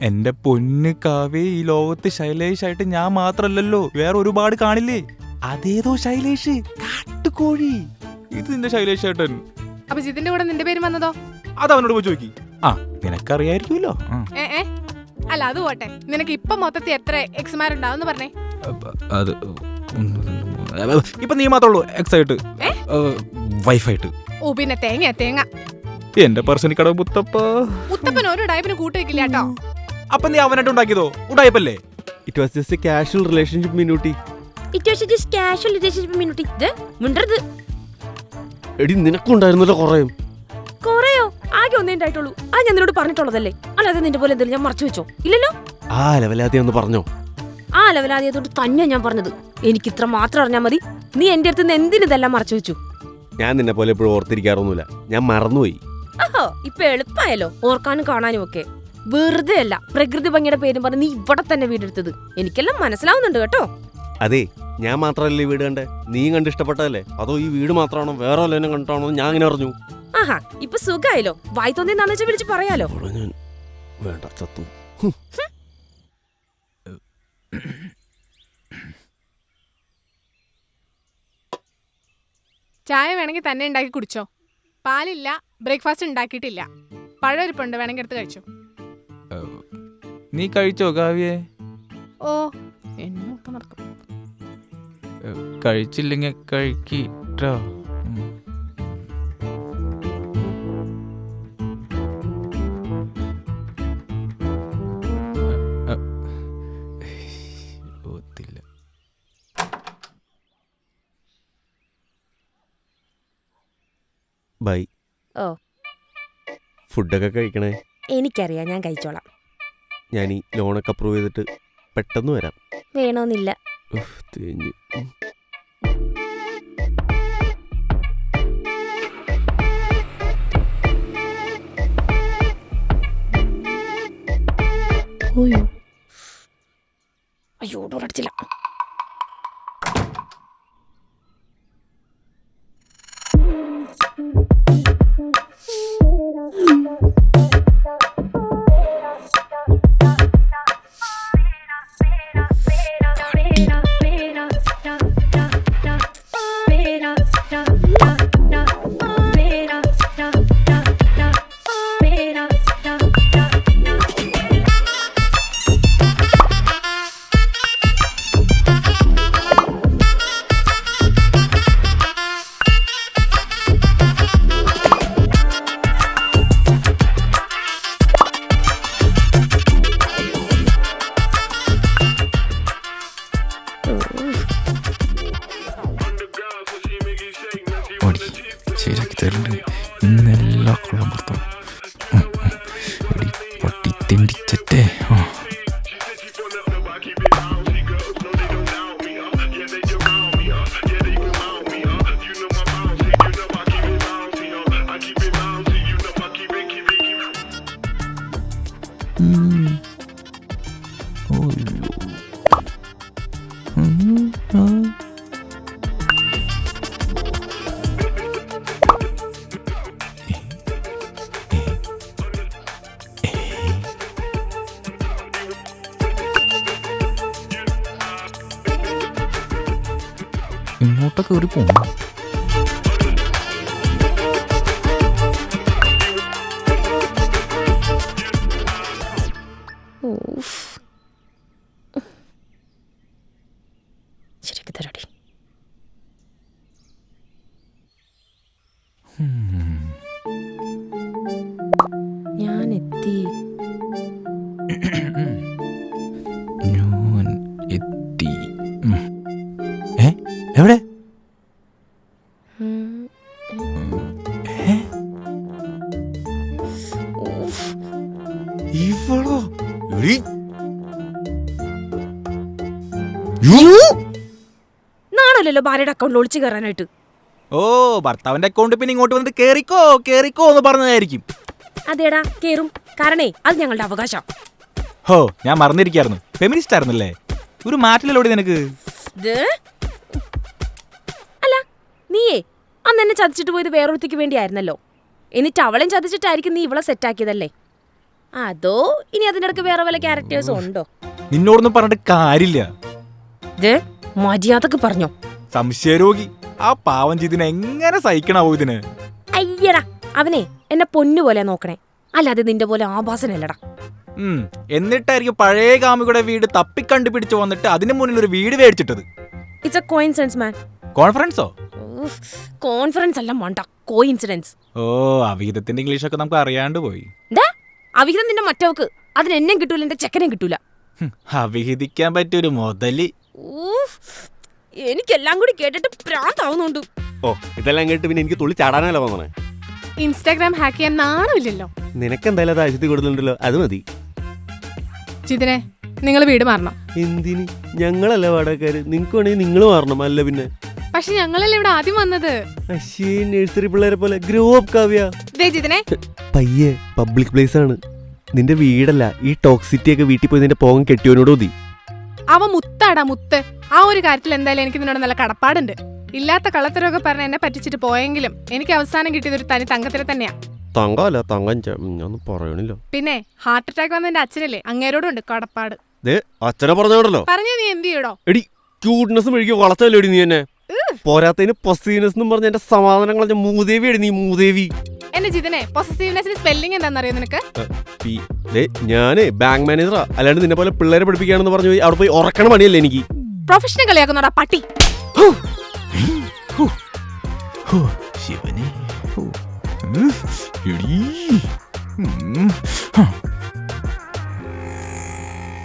എന്റെ പൊന്ന് കാവ്യ, ഈ ലോകത്ത് ശൈലേഷ് ആയിട്ട് ഞാൻ മാത്രല്ലല്ലോ, വേറെ ഒരുപാട് കാണില്ലേ? അതേതോ ശൈലേഷ്, കാട്ടുകോഴി. ഇത് നിന്റെ ശൈലേഷ് ഏട്ടൻ. അപ്പൊ ജിതിന്റെ കൂടെ നിന്റെ പേര് വന്നതോ? അത് അവനോട് പോയി ചോദിക്കി. ആ നിനക്കറിയായിരിക്കുമല്ലോ. അല്ല അത് പോട്ടെ, നിനക്ക് ഇപ്പൊ മൊത്തത്തിൽ എത്ര എക്സ്മാരുണ്ടാവും പറഞ്ഞേ? അത് ഇപ്പൊ നീ മാത്രമേ എക്സായിട്ട് വൈഫായിട്ട്. ഓ പിന്നെ തേങ്ങ എന്റെ പറശ്ശിനിക്കടവ് മുത്തപ്പൻ ഒരു ഡൈപ്പിന് കൂട്ടുവെക്കില്ല കേട്ടോ. അപ്പൊ നീ അവനായിട്ട് ഉണ്ടാക്കിയതോ? ഉടായിപ്പല്ലേ? It was just a casual relationship മിനുട്ടി. എടി നിനക്കുണ്ടായിരുന്നല്ലോ കൊറേയോ? ആകെ ഒന്നേ ഉണ്ടായിട്ടുള്ളൂ. അത് ഞാൻ നിന്നോട് പറഞ്ഞിട്ടുള്ളതല്ലേ, അല്ലാതെ നിന്റെ പോലെ എന്തെങ്കിലും ഞാൻ മറച്ചു വെച്ചോ? ഇല്ലല്ലോ. ആ ലെവലാതെ ഒന്ന് പറഞ്ഞോ. ആ ലെവലാതിയതുകൊണ്ട് തന്നെ ഞാൻ പറഞ്ഞത്. എനിക്ക് ഇത്ര മാത്രം അറിഞ്ഞാൽ മതി. നീ എന്റെ അടുത്ത് നിന്ന് എന്തിനിതെല്ലാം മറച്ചു വെച്ചു? ഞാൻ നിന്നെ പോലെ എപ്പോഴും ഓർത്തിരിക്കാറൊന്നുമില്ല, ഞാൻ മറന്നുപോയി. ഓഹോ, ഇപ്പൊ എളുപ്പമായല്ലോ ഓർക്കാനും കാണാനും ഒക്കെ. വെറുതെ അല്ല പ്രകൃതി ഭംഗിയുടെ പേരും പറഞ്ഞ് നീ ഇവിടെ തന്നെ വീടെടുത്തത്. എനിക്കെല്ലാം മനസ്സിലാവുന്നുണ്ട് കേട്ടോ. അതെ, ഞാൻ മാത്രമല്ലേ വീട് കണ്ടേ, നീ കണ്ട് ഇഷ്ടപ്പെട്ടതല്ലേ? അതോ ഈ വീട് മാത്രമാണോ വേറെ വല്ലതും കണ്ടിട്ടാണോ ഞാൻ അങ്ങനെ അറിഞ്ഞു? ആഹാ, ഇപ്പൊ സുഖായല്ലോ. വായി തോന്നി നന്നച്ച വിളിച്ച് പറയാലോ. ഞാൻ വേണ്ട ചത്തു. ചായ വേണമെങ്കിൽ തന്നെ ഉണ്ടാക്കി കുടിച്ചോ. പാലില്ല, ബ്രേക്ക്ഫാസ്റ്റ് ഉണ്ടാക്കിയിട്ടില്ല. പഴമരിപ്പുണ്ട്, വേണമെങ്കിൽ എടുത്ത് കഴിച്ചോ. നീ കഴിച്ചോ കാവ്യേ? ഓ എന്നൊക്കെ നടക്കും. കഴിച്ചില്ലെങ്കിൽ കഴിക്കട്ടോ. ബൈ. ഓ ഫുഡൊക്കെ കഴിക്കണേ. എനിക്കറിയാം, ഞാൻ കഴിച്ചോളാം. ഞാൻ ഈ ലോണൊക്കെ അപ്രൂവ് ചെയ്തിട്ട് പെട്ടെന്ന് വരാം. വേണമെന്നില്ല. തേഞ്ഞു. അയ്യോ ഡോറടിച്ചില്ല. ശരിയാക്കി തരുന്നുണ്ട്. ഇന്നെല്ലാ കൊള്ളാൻ പുറത്തും പട്ടി തെണ്ടിച്ചേ. ഇങ്ങോട്ടൊക്കെ ഒരു പോകും. ഇവളോ എടീ, നാണല്ലോ ഭാര്യയുടെ അക്കൗണ്ടിൽ ഒളിച്ചു കയറാനായിട്ട്. ഓ ഭർത്താവിന്റെ അക്കൗണ്ട് പിന്നെ ഇങ്ങോട്ട് വന്നിട്ട് കേറിക്കോ കേറിക്കോ എന്ന് പറഞ്ഞതായിരിക്കും. അതേടാ കേറും, കാരണേ അത് ഞങ്ങളുടെ അവകാശം. ഹോ ഞാൻ മറന്നിരിക്കായിരുന്നു, ഫെമിനിസ്റ്റ് ആയിരുന്നല്ലേ. ഒരു മാറ്റിലല്ലോടി നിനക്ക്. അല്ല നീയേ അന്ന് എന്നെ ചതിച്ചിട്ട് പോയത് വേറൊരുത്തിക്ക് വേണ്ടിയായിരുന്നല്ലോ. എന്നിട്ട് അവളെയും ചതിച്ചിട്ടായിരിക്കും നീ ഇവളെ സെറ്റാക്കിയതല്ലേ? അതോ ഇനി അതിൻ്റെ ഇടയ്ക്ക് വേറെ വല്ല ക്യാരക്ടേഴ്സും ഉണ്ടോ? നിന്നോടൊന്നും പറഞ്ഞിട്ട് കാര്യമില്ല. മര്യാദക്ക് പറഞ്ഞോ. സംശയരോഗി ആ പാവം ചെയ്തിനെ എങ്ങനെ സഹിക്കണാവോ ഇതിന്? അയ്യടാ അവനെ എന്നെ പൊന്നുപോലെ നോക്കണേ, അല്ലാതെ നിന്റെ പോലെ ആഭാസനല്ലടാ. എന്നിട്ടായിരിക്കും പഴയ കാമുകളുടെ വീട് തപ്പിക്കണ്ടുപിടിച്ച് വന്നിട്ട് അതിന് മുന്നിൽ ഒരു വീട് മേടിച്ചിട്ടത്. It's a coincidence man. കോൺഫറൻസോ? കോൺഫറൻസ് അല്ല മണ്ട, കോയിൻസിഡൻസ്. ഓ അവിഹിതത്തിന്റെ ഇംഗ്ലീഷൊക്കെ നമുക്ക് അറിയാണ്ട് പോയി. അവിഹിതം നിന്റെ മറ്റവക്ക്, അതിന് എന്നെ കിട്ടൂല, എന്റെ ചെക്കനെയും കിട്ടൂല. അവിഹിതിക്കാൻ പറ്റിയൊരു മുതല്. എനിക്കെല്ലാം കൂടി കേട്ടിട്ട് പ്രാന്താവുന്നുണ്ട്. ഓ ഇതെല്ലാം കേട്ട് പിന്നെ എനിക്ക് തുള്ളി ചാടാനല്ലോ തോന്നണേ. ഇൻസ്റ്റാഗ്രാം ഹാക്ക് ചെയ്യാൻ നാണമില്ലല്ലോ. നിനക്കെന്തായാലും അത് ആശുപത്രി കൊടുത്തിട്ടുണ്ടല്ലോ, അത് മതി. ജിതിനെ നിങ്ങൾ വീട് മാറണം. എന്തിന്? ഞങ്ങളല്ല വാടകക്കാര്, നിങ്ങക്ക് വേണമെങ്കിൽ നിങ്ങൾ മാറണം. അല്ല പിന്നെ പക്ഷെ ഞങ്ങളല്ലേ ഇവിടെ ആദ്യം വന്നത്. അശ്ശേ നഴ്സറി പിള്ളേരെ പോലെ ഗ്രോ അപ്പ് കാവ്യ. ജിതിനെ പയ്യെ പബ്ലിക് പ്ലേസ് ആണ്, നിന്റെ വീടല്ല. ഈ ടോക്സിറ്റി ഒക്കെ വീട്ടിൽ പോയി നിന്റെ പോകം കെട്ടിയോനോട് മതി. അവ മുത്താടാ മുത്ത്. ആ ഒരു കാര്യത്തിൽ എന്തായാലും എനിക്ക് നിന്നോട് നല്ല കടപ്പാടുണ്ട്. ഇല്ലാത്ത കള്ളത്തരമൊക്കെ പറഞ്ഞ് എന്നെ പറ്റിച്ചിട്ട് പോയെങ്കിലും എനിക്ക് അവസാനം കിട്ടിയത് ഒരു തനി തങ്കത്തിനെ തന്നെയാ. തങ്കല്ല തങ്കം പറയണില്ലോ. പിന്നെ ഹാർട്ട് അറ്റാക്ക് വന്ന എന്റെ അച്ഛനല്ലേ, അങ്ങേരോടുണ്ട് കടപ്പാട്. അച്ഛനെ പറഞ്ഞോടല്ലോ. പറഞ്ഞ നീ എന്ത് ചെയ്യടോ? എടി ക്യൂട്ട്നെസ് മെഴുകി വളർത്തല്ലോടി നീ എന്നെ. പോരാത്തതിന് പൊസീവ്നെസ് എന്നും പറഞ്ഞ എന്റെ സമാധാനങ്ങൾ മൂദേവി അടി നീ മൂദേവി. എന്നെ ജിതിനെ പൊസസീവ്നെസിന്റെ സ്പെല്ലിംഗ് എന്താണെന്നറിയോ നിനക്ക്? ഞാന് ബാങ്ക് മാനേജറാ, അല്ലാണ്ട് നിന്നെ പോലെ പിള്ളേരെ പഠിപ്പിക്കാണെന്ന് പറഞ്ഞു പോയി അവിടെ പോയി ഉറക്കണ പണിയല്ലേ എനിക്ക്. പ്രൊഫഷണൽ കളിയാക്കുന്നോടാ പട്ടി.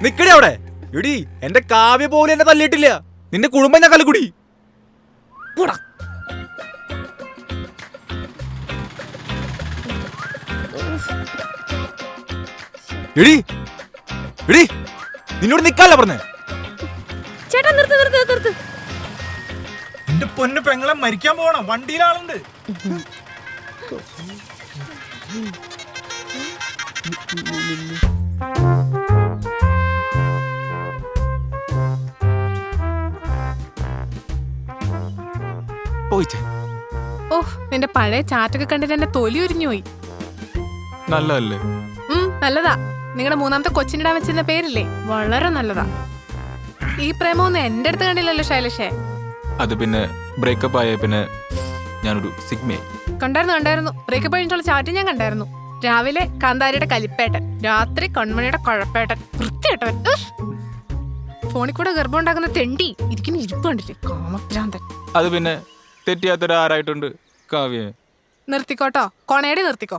നിക്കടി അവിടെ. എടി എന്റെ കാവ്യ പോലും എന്നെ തല്ലിയിട്ടില്ല, നിന്റെ കുടുംബം ഞാൻ കലക്കുടി. എടി എടി നിന്നോട് നിക്കാല്ല പറഞ്ഞേ. ചേട്ടാ നിർത്ത് നിർത്ത് നിർത്ത്. എന്റെ പൊന്നു പെങ്ങളെ മരിക്കാൻ പോകണം, വണ്ടിയിലാളുണ്ട്. പോയിച്ചേ. ഓഹ് നിന്റെ പഴയ ചാറ്റൊക്കെ കണ്ടിട്ട് എന്റെ തൊലി ഉരിഞ്ഞു പോയി. നല്ലതല്ലേ? നല്ലതാ. നിങ്ങളുടെ മൂന്നാമത്തെ കൊച്ചിനിടാൻ വെച്ചിരുന്ന പേരില്ലേ, വളരെ നല്ലതാ. ഈ പ്രേമൊന്നും എന്റെ അടുത്ത് കണ്ടില്ലല്ലോ ശൈലഷേ. അത് പിന്നെ ബ്രേക്കപ്പ് ആയ പിന്നെ ഞാനൊരു സിഗ്മയായി. കണ്ടായിരുന്നു. ബ്രേക്കപ്പ് കഴിഞ്ഞിട്ടുള്ള ചാറ്റ് ഞാൻ കണ്ടായിരുന്നു. രാവിലെ കാന്താരിയുടെ കലിപ്പേട്ടൻ, രാത്രി കൺമണിയുടെ കുഴപ്പേട്ടൻ, വൃത്തിയേട്ടവൻ. ഫോണിൽ കൂടെ ഗർഭം ഉണ്ടാക്കുന്ന തെണ്ടി ഇരിക്കുന്ന ഇരിപ്പ് കണ്ടില്ലേ, കാമഭ്രാന്തൻ. അത് പിന്നെ തെറ്റിയാത്തൊരു ആരായിട്ടുണ്ട് കാവ്യ. നിർത്തിക്കോട്ടോ, കൊണേടി നിർത്തിക്കോ.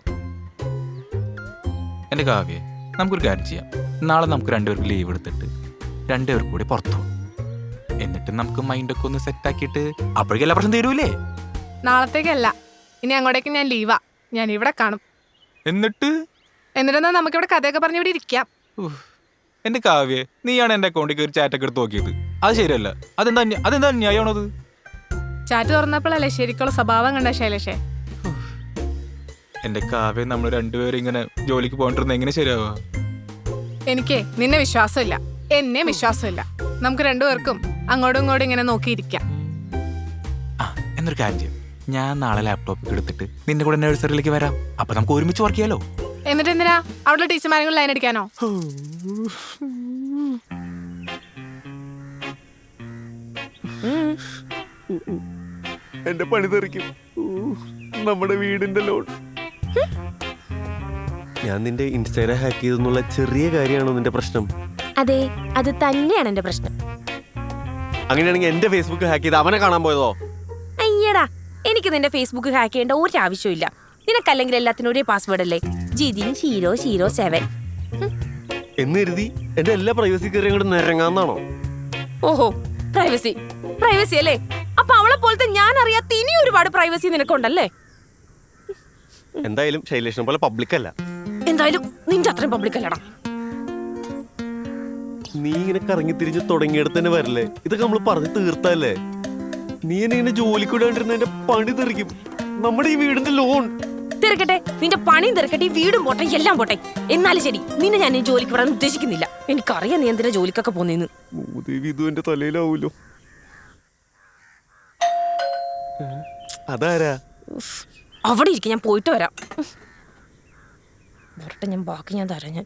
എന്റെ കാവ്യ, നമുക്കൊരു കാര്യം ചെയ്യാം. നാളെ നമുക്ക് രണ്ടുപേർക്ക് ലീവ് എടുത്തിട്ട് രണ്ടുപേർക്ക് കൂടി പുറത്തു പോകും. എന്നിട്ട് നമുക്ക് മൈൻഡൊക്കെ ഒന്ന് സെറ്റാക്കിയിട്ട് അപ്പോഴേക്കും എല്ലാ പ്രശ്നം തീരൂലേ? നാളത്തേക്കല്ല, ഇനി അങ്ങോട്ടേക്ക് ഞാൻ ലീവാ. ഞാൻ ഇവിടെ കാണും. എന്നിട്ടെന്നാ നമുക്കിവിടെ കഥയൊക്കെ പറഞ്ഞ് ഇവിടെ ഇരിക്കാം. എന്റെ കാവ്യ, നീയാണ് എന്റെ അക്കൗണ്ടിൽ കയറി ചാറ്റൊക്കെ എടുത്ത് നോക്കിയത്. അത് ശരിയല്ല. അതെന്താ ന്യായമാണത്? ചാറ്റ് തുറന്നപ്പോഴല്ലേ ശരിക്കുള്ള സ്വഭാവം കണ്ട ശൈലഷേ. എന്റെ കാവ്യ, നമ്മൾ രണ്ടുപേരും ഇങ്ങനെ ജോലിക്ക് പോയിട്ടിരുന്ന എങ്ങനെ ശരിയാവാ? എനിക്ക് നിന്നെ വിശ്വാസമില്ല, എന്നെ വിശ്വാസമില്ല. നമുക്ക് രണ്ടുപേർക്കും അങ്ങോട്ടും ഇങ്ങോട്ടും ഇങ്ങനെ നോക്കിയിരിക്കാം. എന്നൊരു കാര്യം ചെയ്യും, ഞാൻ നാളെ ലാപ്ടോപ്പ് എടുത്തിട്ട് നിന്റെ കൂടെ നഴ്സറിയിലേക്ക് വരാം. അപ്പൊ നമുക്ക് ഒരുമിച്ച് വർക്ക് ചെയ്യാലോ. എന്നിട്ട് എന്തിനാ അവിടെ ടീച്ചർമാരെ ലൈൻ അടിക്കാനോ? എന്റെ പണി തെറിക്കും. നമ്മുടെ വീടിന്റെ ലോൺ. ഞാൻ നിന്റെ ഇൻസ്റ്റഗ്രാം ഹാക്ക് ചെയ്തെന്നുള്ള ചെറിയ കാര്യമാണോ നിന്റെ പ്രശ്നം? അതെ, അത് തന്നെയാണ് എന്റെ പ്രശ്നം. അങ്ങനെയാണെങ്കിൽ എന്റെ ഫേസ്ബുക്ക് ഹാക്ക് ചെയ്ത് അവനെ കാണാൻ പോയതോ? അയ്യടാ, എനിക്ക് നിന്റെ ഫേസ്ബുക്ക് ഹാക്ക് ചെയ്യേണ്ട ഒരു ആവശ്യമില്ല. നിനക്കല്ലെങ്കിൽ എല്ലാത്തിനും ഒരേ പാസ്വേഡ് അല്ലേ, ജിതിൻ 007. എന്ന് കരുതി എന്റെ എല്ലാ പ്രൈവസി കയറി അങ്ങോട്ട് നിരങ്ങാന്നാണോ? ഓഹോ, പ്രൈവസി പ്രൈവസി അല്ലേ? അപ്പൊ അവളെ പോലത്തെ ഞാൻ അറിയാത്ത ഇനി ഒരുപാട് പ്രൈവസി നിനക്കുണ്ടല്ലേ? എന്തായാലും ശൈലേഷിനെ പോലെ പബ്ലിക് അല്ല. എന്തായാലും നിന്റെ അത്രയും പബ്ലിക് അല്ലടാ. നീ ഇങ്ങനെ കറങ്ങി തിരിഞ്ഞ് തുടങ്ങിയെടുത്ത് തന്നെ വരല്ലേ? ഇതൊക്കെ നമ്മൾ പറഞ്ഞ് തീർത്തല്ലേ? നീ എന്നെ ഇങ്ങനെ ജോലിക്ക് വിടാണ്ടിരുന്നതിന്റെ പണി തെറിക്കും. നമ്മുടെ ഈ വീടിന്റെ ലോൺ തിരക്കട്ടെ, നിന്റെ പണിയും തിരക്കട്ടെ, ഈ വീടും പോട്ടെ, എല്ലാം പോട്ടെ. എന്നാലും ശരി, നിന്നെ ഞാൻ ഈ ജോലിക്ക് വിടാൻ ഉദ്ദേശിക്കുന്നില്ല. എനിക്കറിയാം നീ എന്തിനാ ജോലിക്കൊക്കെ പോന്നേന്ന്. മൂദേവി ഇതും എന്റെ തലയിലാവൂലോ. അതാരാ? അവിടെ ഇരിക്കും, ഞാൻ പോയിട്ട് വരാം. വരട്ടെ, ഞാൻ ബാക്കി ഞാൻ തരാം. ഞാൻ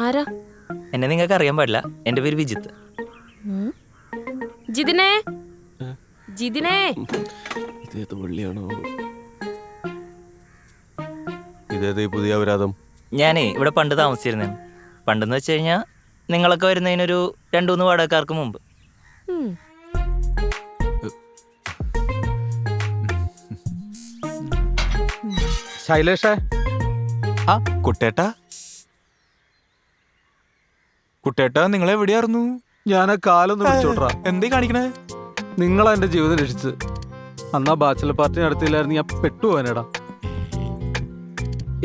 ആരാ? എന്നെ നിങ്ങൾക്ക് അറിയാൻ പാടില്ല. എൻ്റെ പേര് വിജിത്ത്. ജിതിനെ, ജിതിനെ. ഇതേത് വള്ളിയാണോ? ഇതേത് പുതിയ അപരാധം? ഞാനേ ഇവിടെ പണ്ട് താമസിച്ചിരുന്നതാണ്. പണ്ടെന്ന് വെച്ച് കഴിഞ്ഞാൽ നിങ്ങളൊക്കെ വരുന്നതിനൊരു 2-3 വാടകക്കാർക്ക് മുമ്പ്. ശൈലേഷേ, ആ കുട്ടേട്ടാ, കുട്ടേട്ടാ നിങ്ങൾ എവിടെയായിരുന്നു? ഞാൻ ആ കാലൊന്ന് വിളിച്ചോട്രാ. എന്തേ കാണിക്കണേ? നിങ്ങളാ എന്റെ ജീവിതം രക്ഷിച്ച്. അന്നാ ബാച്ചലർ പാർട്ടി നടത്തിയില്ലായിരുന്നു, ഞാൻ പെട്ടുപോവാനേടാ.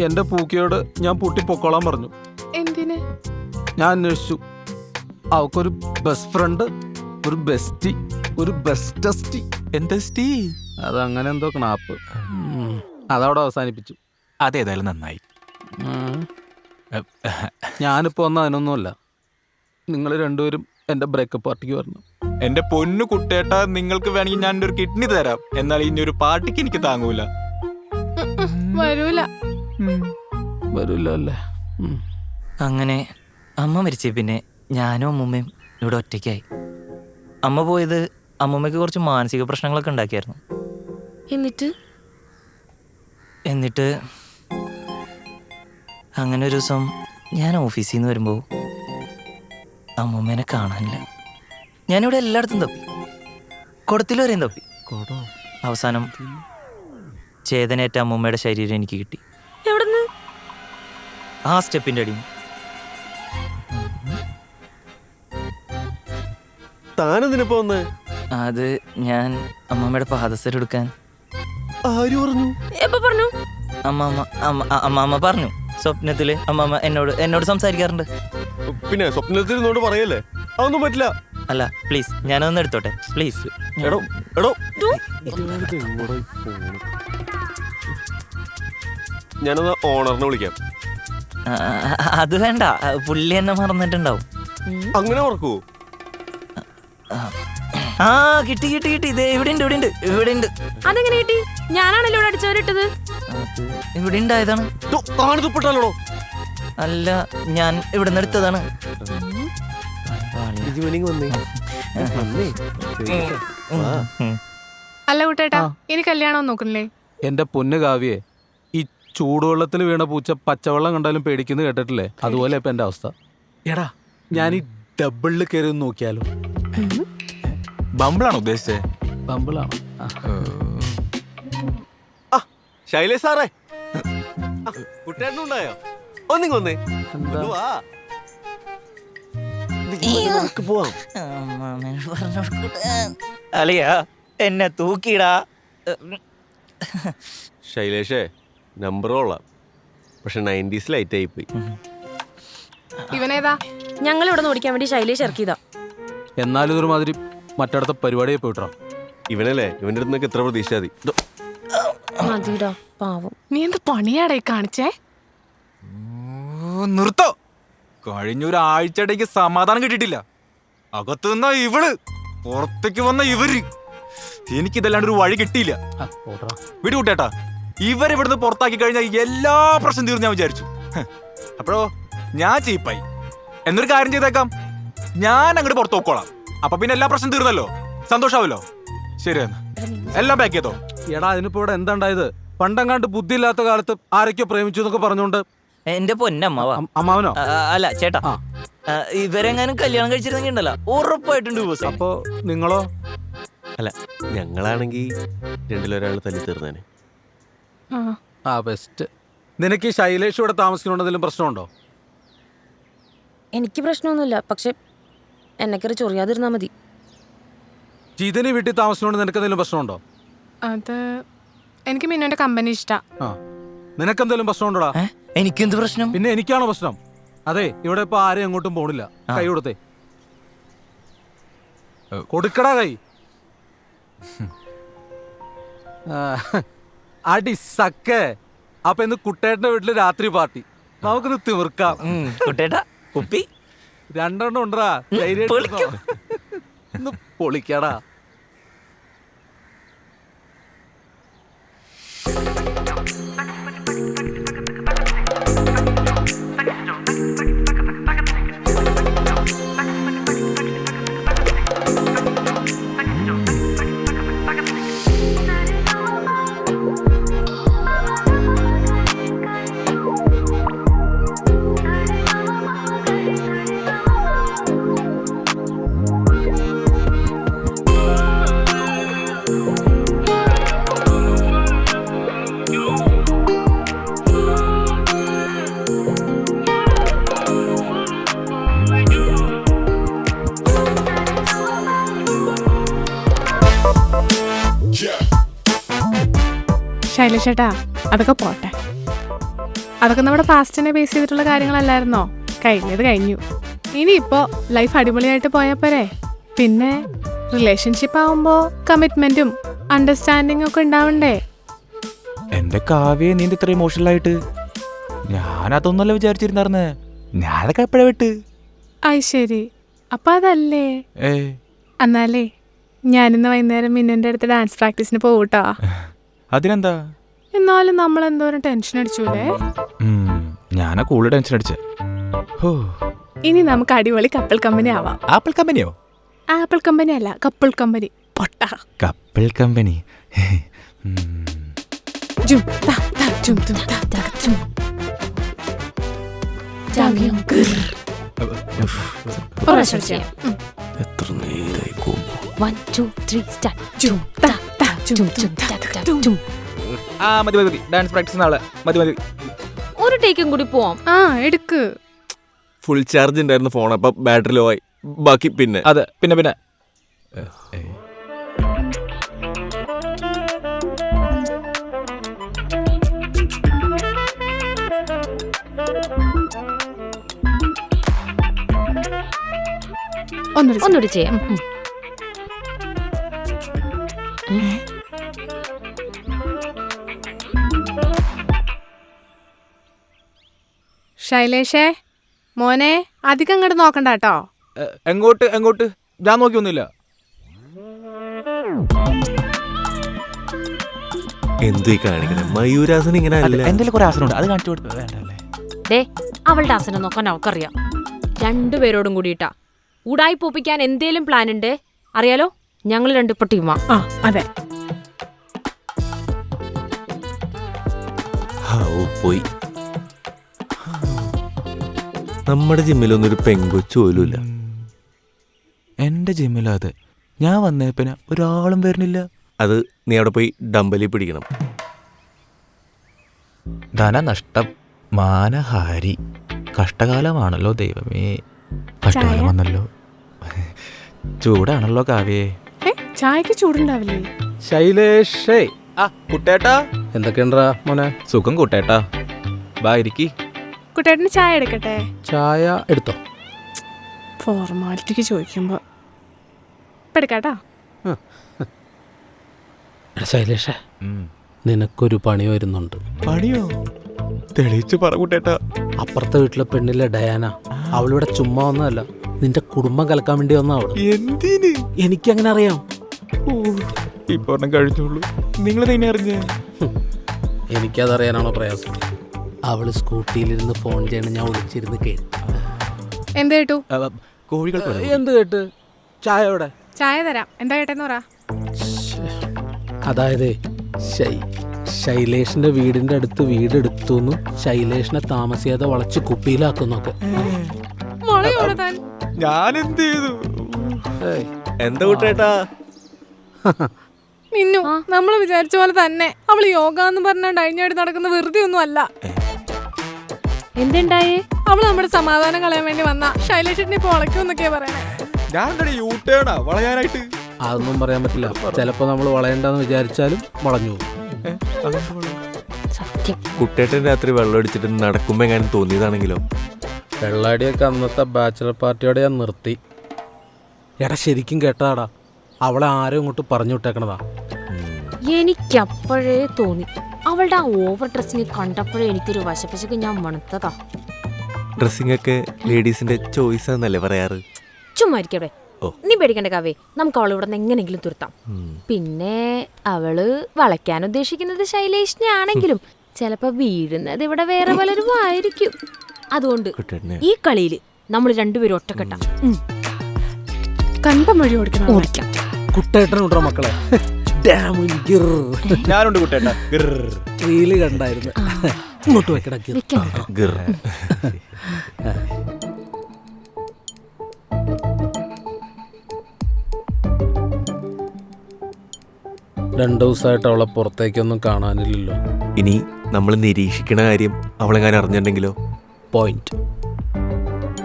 എന്റെ പൂക്കിയോട് ഞാൻ പൂട്ടി പൊക്കോളാൻ പറഞ്ഞു. എന്തിന്? ഞാൻ അന്വേഷിച്ചു. അവക്കൊരു ബെസ്റ്റ് ഫ്രണ്ട്, ഒരു ബെസ്റ്റി, ഒരു ബെസ്റ്റസ്റ്റി. എന്താ സ്റ്റീ? അതങ്ങനെ എന്തോ ക്നാപ്പ്. അതവിടെ അവസാനിപ്പിച്ചു. അതേതായാലും നന്നായി. ഞാനിപ്പോ വന്ന അതിനൊന്നുമല്ല. നിങ്ങൾ രണ്ടുപേരും എന്റെ ബ്രേക്കപ്പ് പാർട്ടിക്ക് വരണം. എന്റെ പൊന്നു കുട്ടേട്ടാ, നിങ്ങൾക്ക് വേണമെങ്കിൽ ഞാൻ ഒരു കിഡ്നി തരാം. എന്നാൽ ഇനി ഒരു പാർട്ടിക്ക് എനിക്ക് താങ്ങൂല. വരൂല. വരൂല അല്ലേ? അങ്ങനെ അമ്മ മരിച്ചേ പിന്നെ ഞാനും അമ്മൂമ്മയും ഇവിടെ ഒറ്റയ്ക്കായി. അമ്മ പോയത് അമ്മൂമ്മയ്ക്ക് കുറച്ച് മാനസിക പ്രശ്നങ്ങളൊക്കെ ഉണ്ടാക്കിയായിരുന്നു. എന്നിട്ട് അങ്ങനെ ഒരു ദിവസം ഞാൻ ഓഫീസിൽ നിന്ന് വരുമ്പോൾ അമ്മൂമ്മേനെ കാണാനില്ല. ഞാനിവിടെ എല്ലായിടത്തും തപ്പി, കുടത്തിൽ വരെയും തപ്പി. അവസാനം ചേതനേറ്റ അമ്മൂമ്മയുടെ ശരീരം എനിക്ക് കിട്ടി. എവിടുന്ന്? ആ സ്റ്റെപ്പിൻ്റെ അടിയിൽ. താനെന്തിനിപ്പോ വന്നേ? അത് ഞാൻ അമ്മമ്മയുടെ പാദസരം എടുക്കാൻ. ആര് പറഞ്ഞു? എപ്പോ പറഞ്ഞു? അമ്മാമ്മ പറഞ്ഞു. സ്വപ്നത്തില് അമ്മാമ്മ എന്നോട് സംസാരിക്കാറുണ്ട്. പിന്നെ സ്വപ്നത്തിൽ നിന്നോട് പറയല്ലേ? അതൊന്നും പറ്റില്ല. അല്ല പ്ലീസ്, ഞാനൊന്ന് എടുത്തോട്ടെ പ്ലീസ്. എടോ എടോ, ഞാനൊന്ന് ഓണറിനെ വിളിക്കാം. അത് വേണ്ട, പുള്ളി എന്നെ മറന്നിട്ടുണ്ടാവും. അങ്ങനെ മറക്കുവോ? ആ കിട്ടി കിട്ടി കിട്ടി. ഇത് ഇവിടെ ഉണ്ട്. അതെങ്ങനെ കിട്ടി? ഞാനാണല്ലോ ഇവിടെ അടിച്ചവരിട്ടത്. അത് ഇവിടെ ഉണ്ടായതാണ്. താണിതുപ്പെട്ടാലോടോ? അല്ല, ഞാൻ ഇവിടെ നിന്ന് എടുത്തതാണ്. അല്ല കുട്ടേട്ടാ, ഇനി കല്യാണം നോക്കണില്ലേ? എന്റെ പൊന്ന് കാവ്യേ, ഈ ചൂടുവെള്ളത്തിൽ വീണ പൂച്ച പച്ചവെള്ളം കണ്ടാലും പേടിക്കുന്നു കേട്ടിട്ടില്ലേ? അതുപോലെ ഇപ്പൊ എന്റെ അവസ്ഥ. എടാ, ഞാൻ ഈ ഡബിളിൽ കയറി ഒന്ന് നോക്കിയാലോ? ബമ്പിളാണ് ഉദ്ദേശിച്ചേ? ബമ്പിളാണ്. ശൈലേഷ് സാറേ, കുട്ടേട്ടനുണ്ടായോ? ഒന്നിങ്ങൊന്നേ. പോവാം. അളിയാ, എന്നെ തൂക്കിടാ. ശൈലേഷേ, നമ്പർ കൊള്ളാം, പക്ഷെ 90s ലൈറ്റ് ആയിപ്പോയി. ഇവനേതാ? ഞങ്ങൾ ഇവിടെ നിന്ന് ഓടിക്കാൻ വേണ്ടി ശൈലേഷ് ഇറക്കിയതാ. എന്നാലും ഇതൊരുമാതിരി മറ്റടുത്ത പരിപാടിയെ പോയിട്ടോ. ഇവനല്ലേ, ഇവന്റെ അടുത്ത് എത്ര പ്രതീക്ഷ മതി. മതിടാ, പാവം. നീ എന്ത് പണിയാടേ കാണിച്ചേ? നിർത്തോ. കഴിഞ്ഞ ഒരാഴ്ചയിടയ്ക്ക് സമാധാനം കിട്ടിയിട്ടില്ല. അകത്ത് നിന്ന ഇവള്, പുറത്തേക്ക് വന്ന ഇവര്. എനിക്കിതല്ലാണ്ട് ഒരു വഴി കിട്ടിയില്ല. വീട് കൂട്ടേട്ടാ, ഇവരിവിടുന്ന് പുറത്താക്കി കഴിഞ്ഞാൽ എല്ലാ പ്രശ്നം തീർന്നു ഞാൻ വിചാരിച്ചു. അപ്പോഴോ ഞാൻ ചീപ്പായി. എന്നൊരു കാര്യം ചെയ്തേക്കാം, ഞാൻ അങ്ങോട്ട് പുറത്ത് നോക്കോളാം. അപ്പൊ പിന്നെ എല്ലാ പ്രശ്നം തീർന്നല്ലോ, സന്തോഷാവല്ലോ. ശരി, എന്നാ എല്ലാം പാക്ക് ചെയ്തോ. എടാ, അതിനിപ്പോ ഇവിടെ എന്താ ഉണ്ടായത്? പണ്ടങ്ങാണ്ട് ബുദ്ധിയില്ലാത്ത കാലത്ത് ആരൊക്കെയോ പ്രേമിച്ചു എന്നൊക്കെ പറഞ്ഞോണ്ട്. എന്റെ പൊന്നമ്മാവാ. അമ്മാവനോ? അല്ല ചേട്ടാ, ഇവരെങ്ങാനും കല്യാണം കഴിച്ചിരുന്നെങ്കിൽ ഉണ്ടല്ലോ ഉറപ്പായിട്ടും ഡിവോഴ്സ്. അപ്പോ നിങ്ങളോ? അല്ല, ഞങ്ങളാണെങ്കിൽ രണ്ടിലൊരാൾ തല്ലി തീർന്നേനെ. ആ ബെസ്റ്റ്. നിനക്ക് ഈ ശൈലേഷ് ഇവിടെ താമസിക്കണമെന്നതിലും പ്രശ്നമുണ്ടോ? എനിക്ക് പ്രശ്നമൊന്നുമില്ല, പക്ഷെ എന്നെ കയറി ചൊറിയാതിരുന്നാ മതി. ജിതിന് വീട്ടിൽ താമസിക്കണമെന്ന് നിനക്ക് എന്തെങ്കിലും പ്രശ്നമുണ്ടോ? അത് എനിക്ക് മിന്നുവിന്റെ കമ്പനി ഇഷ്ടാ. ആ നിനക്കെന്തെങ്കിലും പ്രശ്നം ഉണ്ടോടാ? എനിക്കെന്ത് പ്രശ്നം? പിന്നെ എനിക്കാണോ പ്രശ്നം? അതെ, ഇവിടെ ഇപ്പൊ ആരും എങ്ങോട്ടും പോണില്ല. കൈ കൊടുത്തേ, കൊടുക്കടാ കൈ. അടി സക്കേ. അപ്പൊ ഇന്ന് കുട്ടേട്ടന്റെ വീട്ടില് രാത്രി പാർട്ടി. നമുക്കിത് തീർക്കാം. കുട്ടേട്ടാ കുപ്പി 2 എണ്ണം ഉണ്ടടാ. ഇന്ന് പൊളിക്കടാ. ശൈലേഷേട്ടാ, അതൊക്കെ പോട്ടെ. അതൊക്കെ നമ്മുടെ പാസ്റ്റിനെ ബേസ് ചെയ്തിട്ടുള്ള കാര്യങ്ങളല്ലായിരുന്നോ? കഴിഞ്ഞത് കഴിഞ്ഞു. ഇനിയിപ്പോ ലൈഫ് അടിപൊളിയായിട്ട് പോയാ പോരെ. പിന്നെ റിലേഷൻഷിപ്പ് ആവുമ്പോ കമ്മിറ്റ്മെന്റും അണ്ടർസ്റ്റാൻഡിങ് ഒക്കെ ഉണ്ടാവണ്ടേ? എന്റെ കാവ്യ നീ ഇത്ര ഇമോഷണൽ ആയിട്ട്? ഞാനതൊന്നല്ല വിചാരിച്ചിരുന്നാർന്ന്. ഞാനൊക്കെ എപ്പോഴാ വിട്ട്? അത് ശരി. അപ്പൊ അതല്ലേ. എന്നാലേ ഞാനിന്ന് വൈകുന്നേരം മിന്നുന്റെ അടുത്ത് ഡാൻസ് പ്രാക്ടീസിന് പോകൂട്ടോ. അതിനെന്താ? എന്നാലും നമ്മൾ എന്തോരം ടെൻഷൻ അടിച്ചൂലേ. ഞാനാ കൂടുതൽ ടെൻഷൻ അടിച്ചേ. ഇനി നമുക്ക് അടിപൊളി കപ്പിൾ കമ്പനി ആവാം. ആപ്പിൾ കമ്പനിയോ? ആപ്പിൾ കമ്പനി അല്ല, കപ്പിൾ കമ്പനി. പൊട്ട കപ്പിൾ കമ്പനി. ജും താ താ ജും ജും താ താ ജും. പ്രാവശ്യം ചെയ്യാം. എത്ര നേരായി പോകും. 1 2 3 സ്റ്റാർട്ട്. ജും താ താ ജും ജും താ താ ജും. മതി ഡാൻസ് പ്രാക്ടീസ് നാളെ. മതി. ഒരു ടേക്കും കൂടി പോവാം. ആ എടുക്ക്. ഫുൾ ചാർജ് ഉണ്ടായിരുന്ന ഫോൺ, അപ്പൊ ബാറ്ററി ലോ ആയി. ബാക്കി പിന്നെ അതെ പിന്നെ ഒന്നുകൂടി ചെയ്യാം. ശൈലേഷേ മോനെ, അധികം അങ്ങോട്ട് നോക്കണ്ട കേട്ടോ. എങ്ങോട്ട്? ഞാൻ നോക്കിയൊന്നുമില്ല. എന്തു കാണിക്കണേ? മയൂരാസൻ ഇങ്ങനെ അല്ല. എന്തെങ്കിലും കുറെ ആസനമുണ്ട്, അത് കാണിച്ചു കൊടുത്തു. വേണ്ടല്ലേ? അവളുടെ ആസനം നോക്കാൻ അവൾക്കറിയാം. 2 പേരോടും കൂടിയിട്ടാ. ഉടായി പോപ്പിക്കാൻ എന്തേലും പ്ലാൻ ഉണ്ട് അറിയാലോ. ഞങ്ങൾ 2 ഇപ്പൊ ടീമാ. ആ അതെ. പോയി. നമ്മുടെ ജിമ്മിലൊന്നും ഒരു പെങ്കൊച്ചു പോലുമില്ല. എന്റെ ജിമ്മിലോ? അതെ, ഞാൻ വന്നേപ്പിന് ഒരാളും വരുന്നില്ല. അത് നീ അവിടെ പോയി ഡമ്പലി പിടിക്കണം. ധനനഷ്ടം, മാനഹാരി. കഷ്ടകാലമാണല്ലോ ദൈവമേ. കഷ്ടകാലം വന്നല്ലോ. ചൂടാണല്ലോ കാവ്യേ. ചായക്ക് ചൂടുണ്ടാവില്ലേ? ശൈലേഷേ. കുട്ടേട്ടാ. എന്തൊക്കെയുണ്ടാ മോനെ? സുഖം കുട്ടേട്ടാ. ബാ ഇരിക്കി. കുട്ടേട്ടന് ചായ എടുക്കട്ടെ? ചായ എടുത്തോ. ഫോർമാലിറ്റിക്ക് ചോദിക്കുമ്പോ എടുക്കാട്ടോ. ശൈലേഷേ, നിനക്കൊരു പണി വരുന്നുണ്ട്. പണിയോ? തെളിയിച്ചു പറ കുട്ടേട്ടാ. അപ്പുറത്തെ വീട്ടിലെ പെണ്ണിലെ ഡയാന, അവളിവിടെ ചുമ്മാ വന്നതല്ല, നിന്റെ കുടുംബം കലക്കാൻ വേണ്ടി വന്ന അവള്. എന്തിന്? എനിക്കങ്ങനെ അറിയാം. ഇപ്പൊ കഴിഞ്ഞുള്ളൂ. നിങ്ങൾ തന്നെ അറിഞ്ഞ? എനിക്കതറിയാനാണോ പ്രയാസം? അവള് സ്കൂട്ടിയിലിരുന്ന് ഫോൺ ചെയ്യണം, ഞാൻ ഒളിച്ചിരുന്ന് കേട്ടു. എന്ത് കേട്ടു? കോഴികൾ എന്ത് കേട്ട്? ചായ എവിടെ? ചായ തരാം. എന്താ കേട്ടെന്ന് പറ. അതായത് ശൈലേഷിന്റെ വീടിന്റെ അടുത്ത് വീടെടുത്തുന്നു, ശൈലേഷിനെ താമസിയാതെ വളച്ച് കുപ്പിയിലാക്കുന്നൊക്കെ. ഞാൻ എന്ത് ചെയ്തു? എന്താ കുട്ടേട്ടാ? മിന്നു, നമ്മൾ വിചാരിച്ച പോലെ തന്നെ അവള് യോഗ എന്ന് പറഞ്ഞാൽ അഴിഞ്ഞാടി നടക്കുന്ന വെറുതെ ഒന്നും അല്ല. എന്തുണ്ടായേ? അവള് നമ്മുടെ സമാധാനം കളയാൻ വേണ്ടി വന്ന ശൈലേഷിനെ ഇപ്പൊ വളയ്ക്കും എന്നൊക്കെയാ പറയണേ. ഞാൻ യൂട്ടേണാ വളയാനായിട്ട്. അതൊന്നും പറയാൻ പറ്റില്ല. ചിലപ്പോൾ നമ്മൾ വളയണ്ടെന്ന് വിചാരിച്ചാലും വളഞ്ഞു പോകും. സത്യം. കുട്ടേട്ടൻ രാത്രി വെള്ളം അടിച്ചിട്ട് നടക്കുമ്പോ എങ്ങാനും തോന്നിയതാണെങ്കിലോ? വെള്ളാടിയൊക്കെ അന്നത്തെ ബാച്ചിലർ പാർട്ടിയോടെ ഞാൻ നിർത്തി. എടാ ശരിക്കും കേട്ടതാടാ, അവളെ ആരും ഇങ്ങോട്ട് പറഞ്ഞു വിട്ടേക്കണതാ. എനിക്കപ്പോഴേ തോന്നി, അവളുടെ ആ ഓവർ ഡ്രസ്സിങ് കണ്ടപ്പോഴേ എനിക്കൊരു വശപ്പശക്ക് ഞാൻ മണത്തതാ. ഡ്രസ്സിംഗ് ഒക്കെ ലേഡീസിന്റെ ചോയ്സ് ആണെന്നല്ലേ പറയാറ്? ചുമ്മാ ഇരിക്കവിടെ. നീ പേടിക്കണ്ട കാവ്യേ, നമുക്ക് അവൾ ഇവിടെ നിന്ന് എങ്ങനെങ്കിലും തുരുത്താം. പിന്നെ അവള് വളയ്ക്കാൻ ഉദ്ദേശിക്കുന്നത് ശൈലേഷിനെ ആണെങ്കിലും ചിലപ്പോ വീഴുന്നത് ഇവിടെ വേറെ പലരും ആയിരിക്കും. അതുകൊണ്ട് ഈ കളിയില് നമ്മൾ രണ്ടുപേരും ഒറ്റക്കെട്ടാം. കണ്ടം വഴി ഓടിക്കണം. ഓടിക്കാം. കുട്ടേട്ടനുണ്ടോ മക്കളെ? ഞാനുണ്ട് കുട്ടേട്ടാ. റീല് കണ്ടായിരുന്നു. ഇങ്ങോട്ട് വെക്കട. ഗിർ. 2 ദിവസമായിട്ട് അവളെ പുറത്തേക്കൊന്നും കാണാനില്ലല്ലോ. ഇനി നമ്മൾ നിരീക്ഷിക്കണ കാര്യം അവളെങ്ങാനും അറിഞ്ഞിട്ടുണ്ടെങ്കിലോ? പോയിന്റ്.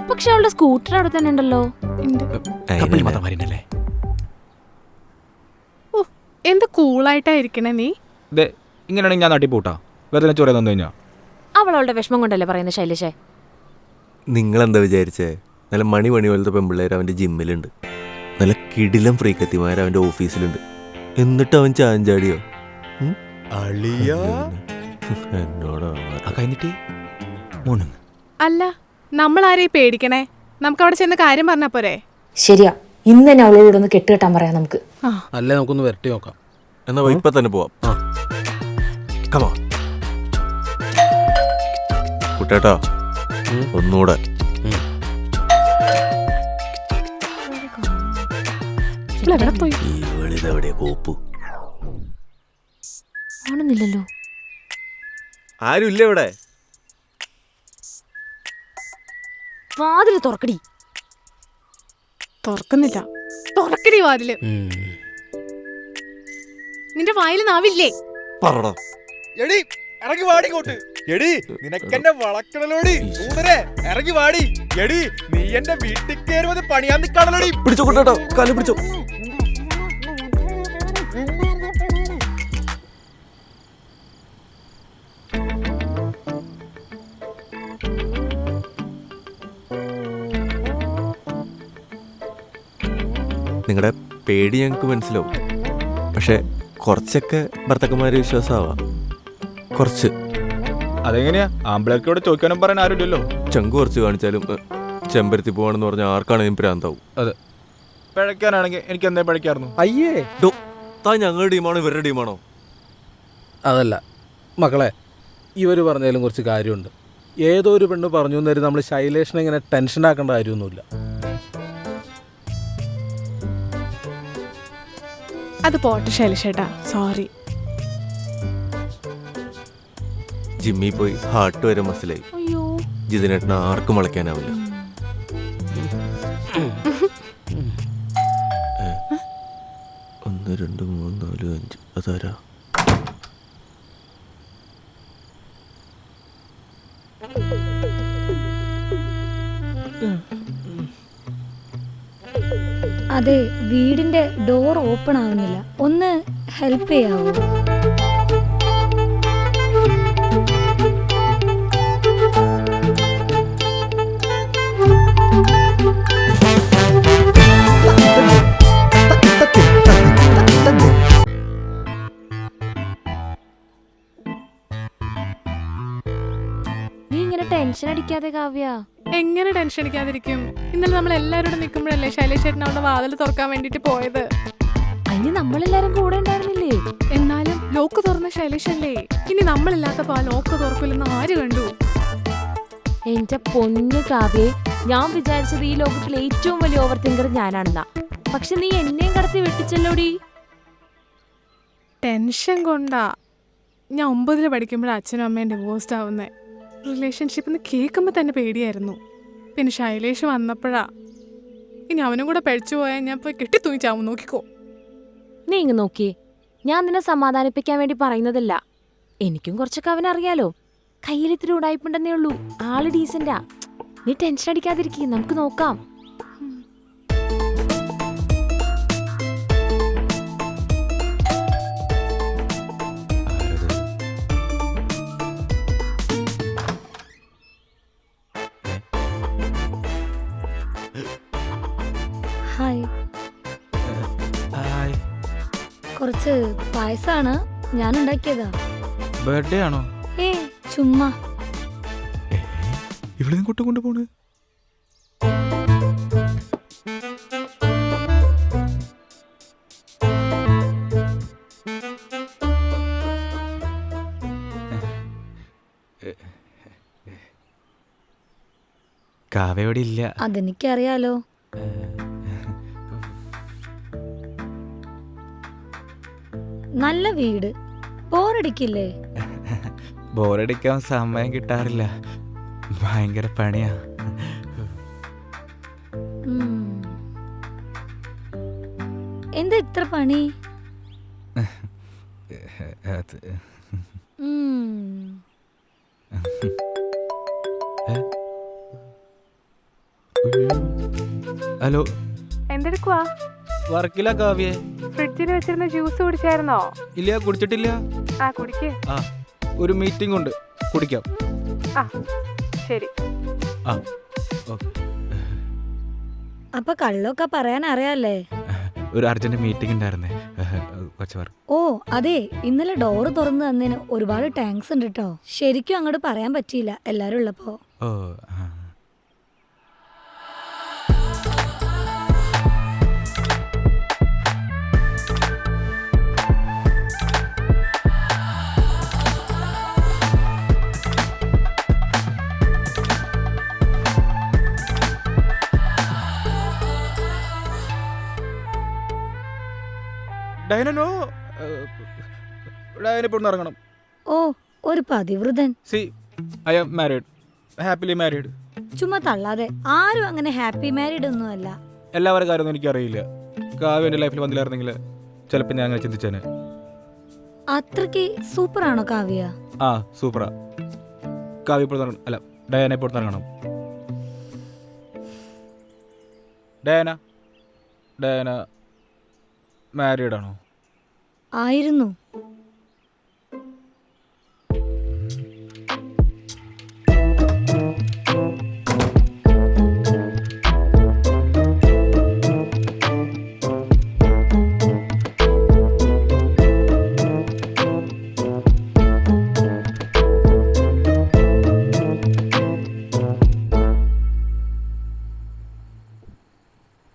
പക്ഷെ അവളുടെ സ്കൂട്ടർ അവിടെ തന്നെ ഉണ്ടല്ലോ. എന്ത് കൂളായിട്ടായിരിക്കണേ നീ. ഇങ്ങനെയാണെങ്കിൽ ഞാൻ നാട്ടിൽ പോട്ടാ. വെറുതെ ചോര തന്നു കഴിഞ്ഞാ അവളുടെ വിഷമം കൊണ്ടല്ലേ പറയുന്നത് ശൈലേഷേ. നിങ്ങളെന്താ വിചാരിച്ചേ? നല്ല മണി പോലത്തെ പെമ്പിള്ളേർ അവൻ്റെ ജിമ്മിലുണ്ട്. നല്ല കിടിലം ഫ്രീക്കത്തിമാർ അവൻ്റെ ഓഫീസിലുണ്ട്. എന്നിട്ട് അവൻ ചാഞ്ചാടിയോ? അല്ല, നമ്മൾ ആരെയും പേടിക്കണേ? നമുക്ക് അവിടെ ചെന്ന് കാര്യം പറഞ്ഞാ പോരെ? ശരിയാ, ഇന്ന് തന്നെ അവളോട് ഒന്ന് കെട്ടുകെട്ടാൻ പറയാം നമുക്ക്. അല്ലേ നമുക്കൊന്ന് വരട്ടി നോക്കാം. എന്നാ ഇപ്പൊ തന്നെ പോവാം. കമാ കുട്ടേട്ടാ, ഒന്നൂടെ. ഇവളിതെവിടെ പോപ്പു? ആണെന്നില്ലല്ലോ. ആരും ഇല്ല ഇവിടെ. വാതില് തുറക്കടി. തുറക്കുന്നില്ല. തുറക്കടി വാതില്. നിന്റെ വായിൽ നാവില്ലേ? പറടാ. എടി ഇറങ്ങി വാടി കോട്ട്. എടി നിനക്കെന്നെ വളക്കണലോടി. ഇറങ്ങി വാടി. എടി നീ എന്റെ വീട്ടിൽ കയറുന്നത് പണിയാൻ നിൽക്കാണല്ലോടി. പിടിച്ചോ കുട്ടേട്ടാ, കാല് പിടിച്ചോ. നിങ്ങളുടെ പേടി ഞങ്ങൾക്ക് മനസ്സിലാവും. പക്ഷെ കുറച്ചൊക്കെ ഭർത്താക്കന്മാരെ വിശ്വാസമാവാം. കുറച്ച്. അതെങ്ങനെയാ? ആമ്പിളേർക്കോട് ചോദിക്കാനും പറയാൻ ആരുമില്ലല്ലോ. ചങ്ക് കുറച്ച് കാണിച്ചാലും ചെമ്പരത്തി പോവാണെന്ന് പറഞ്ഞാൽ ആർക്കാണെങ്കിലും പ്രാന്താവും. അതെ, പിഴയ്ക്കാനാണെങ്കിൽ എനിക്ക് എന്താ പിഴയ്ക്കായിരുന്നു? അയ്യേ, താൻ ഞങ്ങളുടെ ടീമാണോ ഇവരുടെ ടീമാണോ? അതല്ല മക്കളെ, ഇവർ പറഞ്ഞാലും കുറച്ച് കാര്യമുണ്ട്. ഏതോ ഒരു പെണ്ണ് പറഞ്ഞു തരും നമ്മൾ ശൈലേഷിനെ ഇങ്ങനെ ടെൻഷനാക്കേണ്ട കാര്യമൊന്നുമില്ല. അത് പോട്ടെ ശൈലേഷേട്ടാ, സോറി. ജിമ്മി പോയി ഹാർട്ട് വരെ മനസ്സിലായി. ജിതിനേട്ടന് ആർക്കും വളയ്ക്കാനാവില്ല. 1 2 3 4 5 അതാരാ? അതെ, വീടിന്റെ ഡോർ ഓപ്പൺ ആവുന്നില്ല. ഒന്ന് ഹെൽപ്പ് ചെയ്യാവോ? നീ ഇങ്ങനെ ടെൻഷൻ അടിക്കാതെ കാവ്യ. എങ്ങനെ ടെൻഷൻ അടിക്കാതിരിക്കും? ഇന്നലെ നമ്മൾ എല്ലാവരോടും നിൽക്കുമ്പോഴല്ലേ ശൈലേഷേട്ടൻ അവളുടെ വാതിൽ തുറക്കാൻ വേണ്ടിട്ട് പോയത്. അതിന് നമ്മളെല്ലാരും കൂടെ ഉണ്ടായിരുന്നില്ലേ? എന്നാലും ലോക്ക് തുറന്ന ശൈലേഷല്ലേ. ഇനി നമ്മളില്ലാത്തപ്പോ ആ ലോക്ക് തുറക്കില്ലെന്ന് ആര് കണ്ടു? എന്റെ പൊന്നു കാവ്യേ, ഞാൻ വിചാരിച്ചത് ഈ ലോകത്തിലെ ഏറ്റവും വലിയ ഓവർ തിങ്കർ ഞാനാണെന്നാ. പക്ഷെ നീ എന്നെയും കടത്തി വെട്ടിച്ചല്ലോടി. ടെൻഷൻ കൊണ്ടാ. ഞാൻ 9ൽ പഠിക്കുമ്പോഴാണ് അച്ഛനും അമ്മയും ഡിവോഴ്സ്ഡ് ആവുന്നേ. റിലേഷൻഷിപ്പ് കേൾക്കുമ്പോൾ തന്നെ പേടിയായിരുന്നു. പിന്നെ ശൈലേഷ് വന്നപ്പോഴാ. ഇനി അവനും കൂടെ പഴിച്ചു പോയാൽ ഞാൻ പോയി കെട്ടി തൂങ്ങിച്ചാവും. നോക്കിക്കോ. നീ ഇങ്ങ് നോക്കിയേ, ഞാൻ നിന്നെ സമാധാനിപ്പിക്കാൻ വേണ്ടി പറയുന്നതല്ല. എനിക്കും കുറച്ചൊക്കെ അവനറിയാലോ. കയ്യിലിത്തിരി ഉടായിപ്പുണ്ടെന്നേ ഉള്ളൂ. ആള് ഡീസന്റാ. നീ ടെൻഷൻ അടിക്കാതിരിക്കും, നമുക്ക് നോക്കാം. കുറച്ച് പായസാണ്, ഞാൻ ഉണ്ടാക്കിയതാ. ബർത്ത്ഡേ ആണോ? ഏ ചുമ്മാ. ഇവിടെ കൂട്ടം കൊണ്ടുപോണ്. കാവയോടെ ഇല്ല. അതെനിക്കറിയാലോ. നല്ല വീട്, ബോറടിക്കില്ലേ? ബോറടിക്കാൻ സമയം കിട്ടാറില്ല, ഭയങ്കര പണിയാ. എന്താ ഇത്ര പണി? അത് ഹലോ, എന്തെടുക്കുവാ? വർക്കില്ല കാവ്യേ. ഫ്രിഡ്ജിൽ വെച്ചിരുന്ന ജ്യൂസ് കുടിച്ചായിരുന്നോ? ഇല്ല, കുടിച്ചിട്ടില്ല. ആ കുടിക്ക്. ആ, ഒരു മീറ്റിംഗ് ഉണ്ട്, കുടിക്കാം. ആ ശരി. ആ ഓക്കെ. അപ്പൊ കള്ളൊക്കെ പറയാൻ അറിയാല്ലേ? ഒരു അർജന്റ് മീറ്റിംഗ് ഉണ്ടായിരുന്നേ, കുറച്ച് വർക്ക്. ഓ അതെ, ഇന്നലെ ഡോറ് തുറന്നു തന്നതിന് ഒരുപാട് താങ്ക്സ് ഉണ്ട് കേട്ടോ. ശരിക്കും അങ്ങോട്ട് പറയാൻ പറ്റിയില്ല എല്ലാരും ഉള്ളപ്പോ. ഓ ഡയനോ, ഡയന ഇപ്പോൾ ഇറങ്ങണം. ഓ ഒരു പതിവ്രതൻ. See I am married, happily married. ചുമ്മാ തള്ളാതെ, ആരും അങ്ങനെ ഹാപ്പി മാരീഡ് ഒന്നും അല്ല. എല്ലാവരുടെ കാര്യമൊന്നും എനിക്കറിയില്ല. കാവ്യ എൻ്റെ ലൈഫിൽ വന്നില്ലായിരുന്നെങ്കിൽ ചിലപ്പോൾ ഞാൻ അങ്ങനെ ചിന്തിച്ചേനെ. അത്രയ്ക്ക് സൂപ്പറാണോ കാവ്യ? ആ സൂപ്പറാ. കാവ്യ ഇപ്പോൾ അല്ല, ഡയാന ഇപ്പോൾ ഇറങ്ങണം. ഡയാന മാരീഡ് ആണോ? ആയിരുന്നു.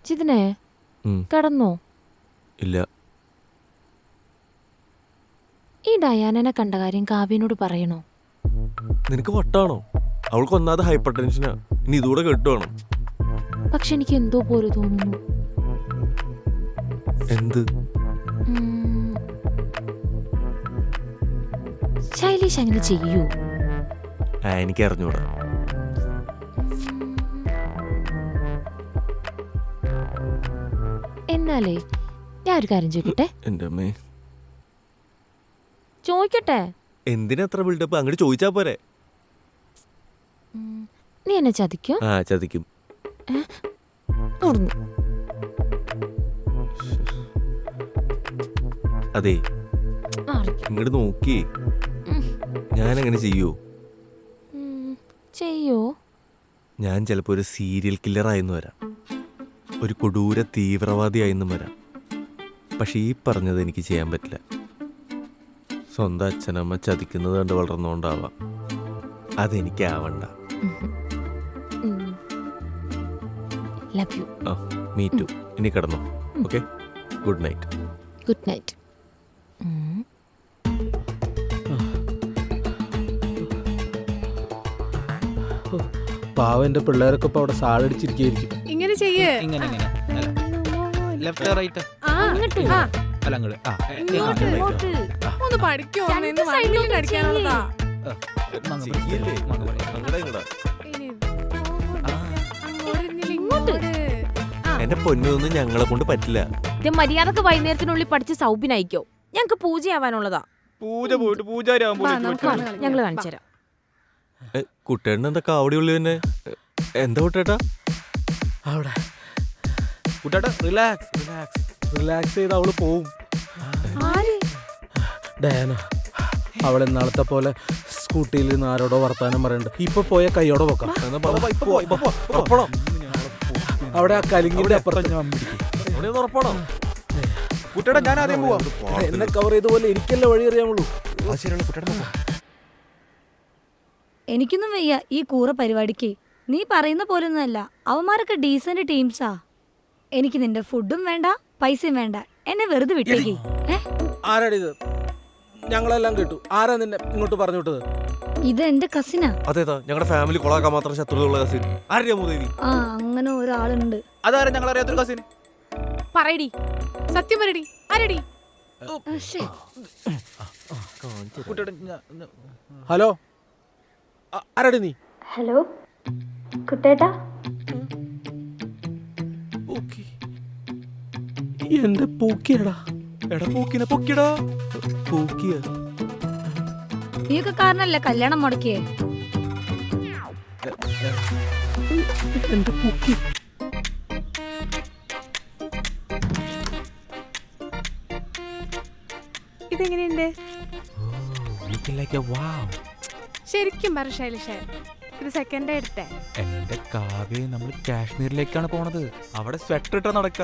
ചിതനെ കടന്നോ? ഇല്ല. ഈ ഡയാനനെ കണ്ട കാര്യം കാവ്യനോട് പറയണോ? നിനക്ക് വട്ടാണോ? അവൾക്ക് ഒന്നാമത് ഹൈപ്പർ ടെൻഷനാ, ഇനി ഇതുകൂടെ കെട്ടുവാണോ? പക്ഷെ എനിക്ക് എന്തോ പോലെ തോന്നുന്നു. എന്ത്? ശൈലേഷ് അങ്ങനെ ചെയ്യൂ? എനിക്ക് അറിഞ്ഞൂടാ. എന്നാലേ ഞാൻ ഒരു കാര്യം ചോദിക്കട്ടെ? എന്റെ അമ്മേ, ചോദിക്കട്ടെ? എന്തിനാ അത്ര ബിൽഡപ്പ്? അങ്ങോട്ട് ചോദിച്ചാ പോരെ. നീ എന്നെ ചതിക്കോ? ആ ചതിക്കും. അതെ, ഇങ്ങോട്ട് നോക്കി. ഞാൻ അങ്ങനെ ചെയ്യോ? ഞാൻ ചിലപ്പോ ഒരു സീരിയൽ കില്ലർ ആയെന്ന് വരാം, ഒരു കൊടൂര തീവ്രവാദിയായെന്നും വരാം. പക്ഷെ ഈ പറഞ്ഞത് എനിക്ക് ചെയ്യാൻ പറ്റില്ല. സ്വന്തം അച്ഛനമ്മ ചതിക്കുന്നത് കണ്ട് വളർന്നുകൊണ്ടാവാം. അതെനിക്കാവണ്ട. Me too. ഇനി കിടന്നോ. Okay, good night. Good night. പാവന്റെ പിള്ളേരൊക്കെ ഇപ്പൊ അവിടെ സാളടിച്ചിരിക്കും. ഇങ്ങനെ ചെയ്യേ. ഇങ്ങനെ ലെഫ്റ്റ് റൈറ്റ് അല്ല അങ്ങോട്ട്. ഒന്ന് പഠിക്കോ? അടിക്കാനുള്ളതാ. എന്റെ പൊന്നൊന്നും ഞങ്ങളെ കൊണ്ട് പറ്റില്ല. മര്യാദക്ക് വൈകുന്നേരത്തിനുള്ളിൽ പഠിച്ച് സൗബിനായിക്കോ. ഞങ്ങക്ക് പൂജയാവാനുള്ളതാ. പൂജ പോയിട്ട് ഞങ്ങള് കാണിച്ചുതരാം. കുട്ടേട്ടൻ എന്താ കാവടിയുള്ളു തന്നെ? എന്താ കുട്ടേട്ടാ? അവിടെ കുട്ടേട്ടാ റിലാക്സ് ചെയ്ത് അവള് പോവും. ഡയാന അവളെ നാളത്തെ പോലെ സ്കൂട്ടിയിൽ നിന്ന് ആരോടോ വർത്താനം പറയണ്ട്. ഇപ്പൊ പോയ കൈയോടെ വെക്കാം. അവിടെ ആ കലിങ്ങിന്റെ അപ്പുറത്ത് ഞാൻ പിടിക്കും. കുട്ടേട്ടാ ഞാൻ ആദ്യം പോവാ. എന്നെ കവർ ചെയ്ത പോലെ എനിക്കല്ലേ വഴി അറിയാമുള്ളൂ. ശരിയാണ് കുട്ടേട്ടാ. എനിക്കൊന്നും വയ്യ ഈ കൂറ പരിപാടിക്ക്. നീ പറയുന്ന പോലൊന്നുമല്ല, അവന്മാരൊക്കെ ഡീസന്റ് ടീംസാ. എനിക്ക് നിന്റെ ഫുഡും വേണ്ട പൈസയും വേണ്ട, എന്നെ വെറുതെ വിട്ടേക്ക്. ആരാടി ഇത്? ഞങ്ങളെല്ലാം കേട്ടു. ആരാ നിന്നെ ഇങ്ങോട്ട് പറഞ്ഞു വിട്ടത്? ഇത് എന്റെ കസിനാ. അതേതാ ഞങ്ങളുടെ ഫാമിലി കൊളാക്കാൻ മാത്രം ശത്രുതയുള്ള കസിൻ ആരെയാ മൂദേവി? ആ അങ്ങനെ ഒരാളുണ്ട്. അതാരും ഞങ്ങൾ അറിയാത്തൊരു കസിൻ. പറയടി, സത്യം പറയടി, ആരടി? ഹലോ, ആരാടി നീ? ഹലോ കുട്ടേട്ടാ. എന്റെ പൂക്കിയടാ. എടാ പൂക്കിനെ പൊക്കിടാ. പൂക്കിയ നീയൊക്കെ കാരണല്ലേ കല്യാണം മുടക്കിയേ. എന്റെ പൂക്കി. ഇതെങ്ങനെയുണ്ട്? ശരിക്കും പറ ശൈലഷേ, ഇത് സെക്കൻഡ് എടുത്തേ. എന്റെ കാവ്യ നമ്മൾ കാശ്മീരിലേക്കാണ് പോണത്. അവിടെ സ്വെറ്റർ ഇട്ടാ നടക്ക.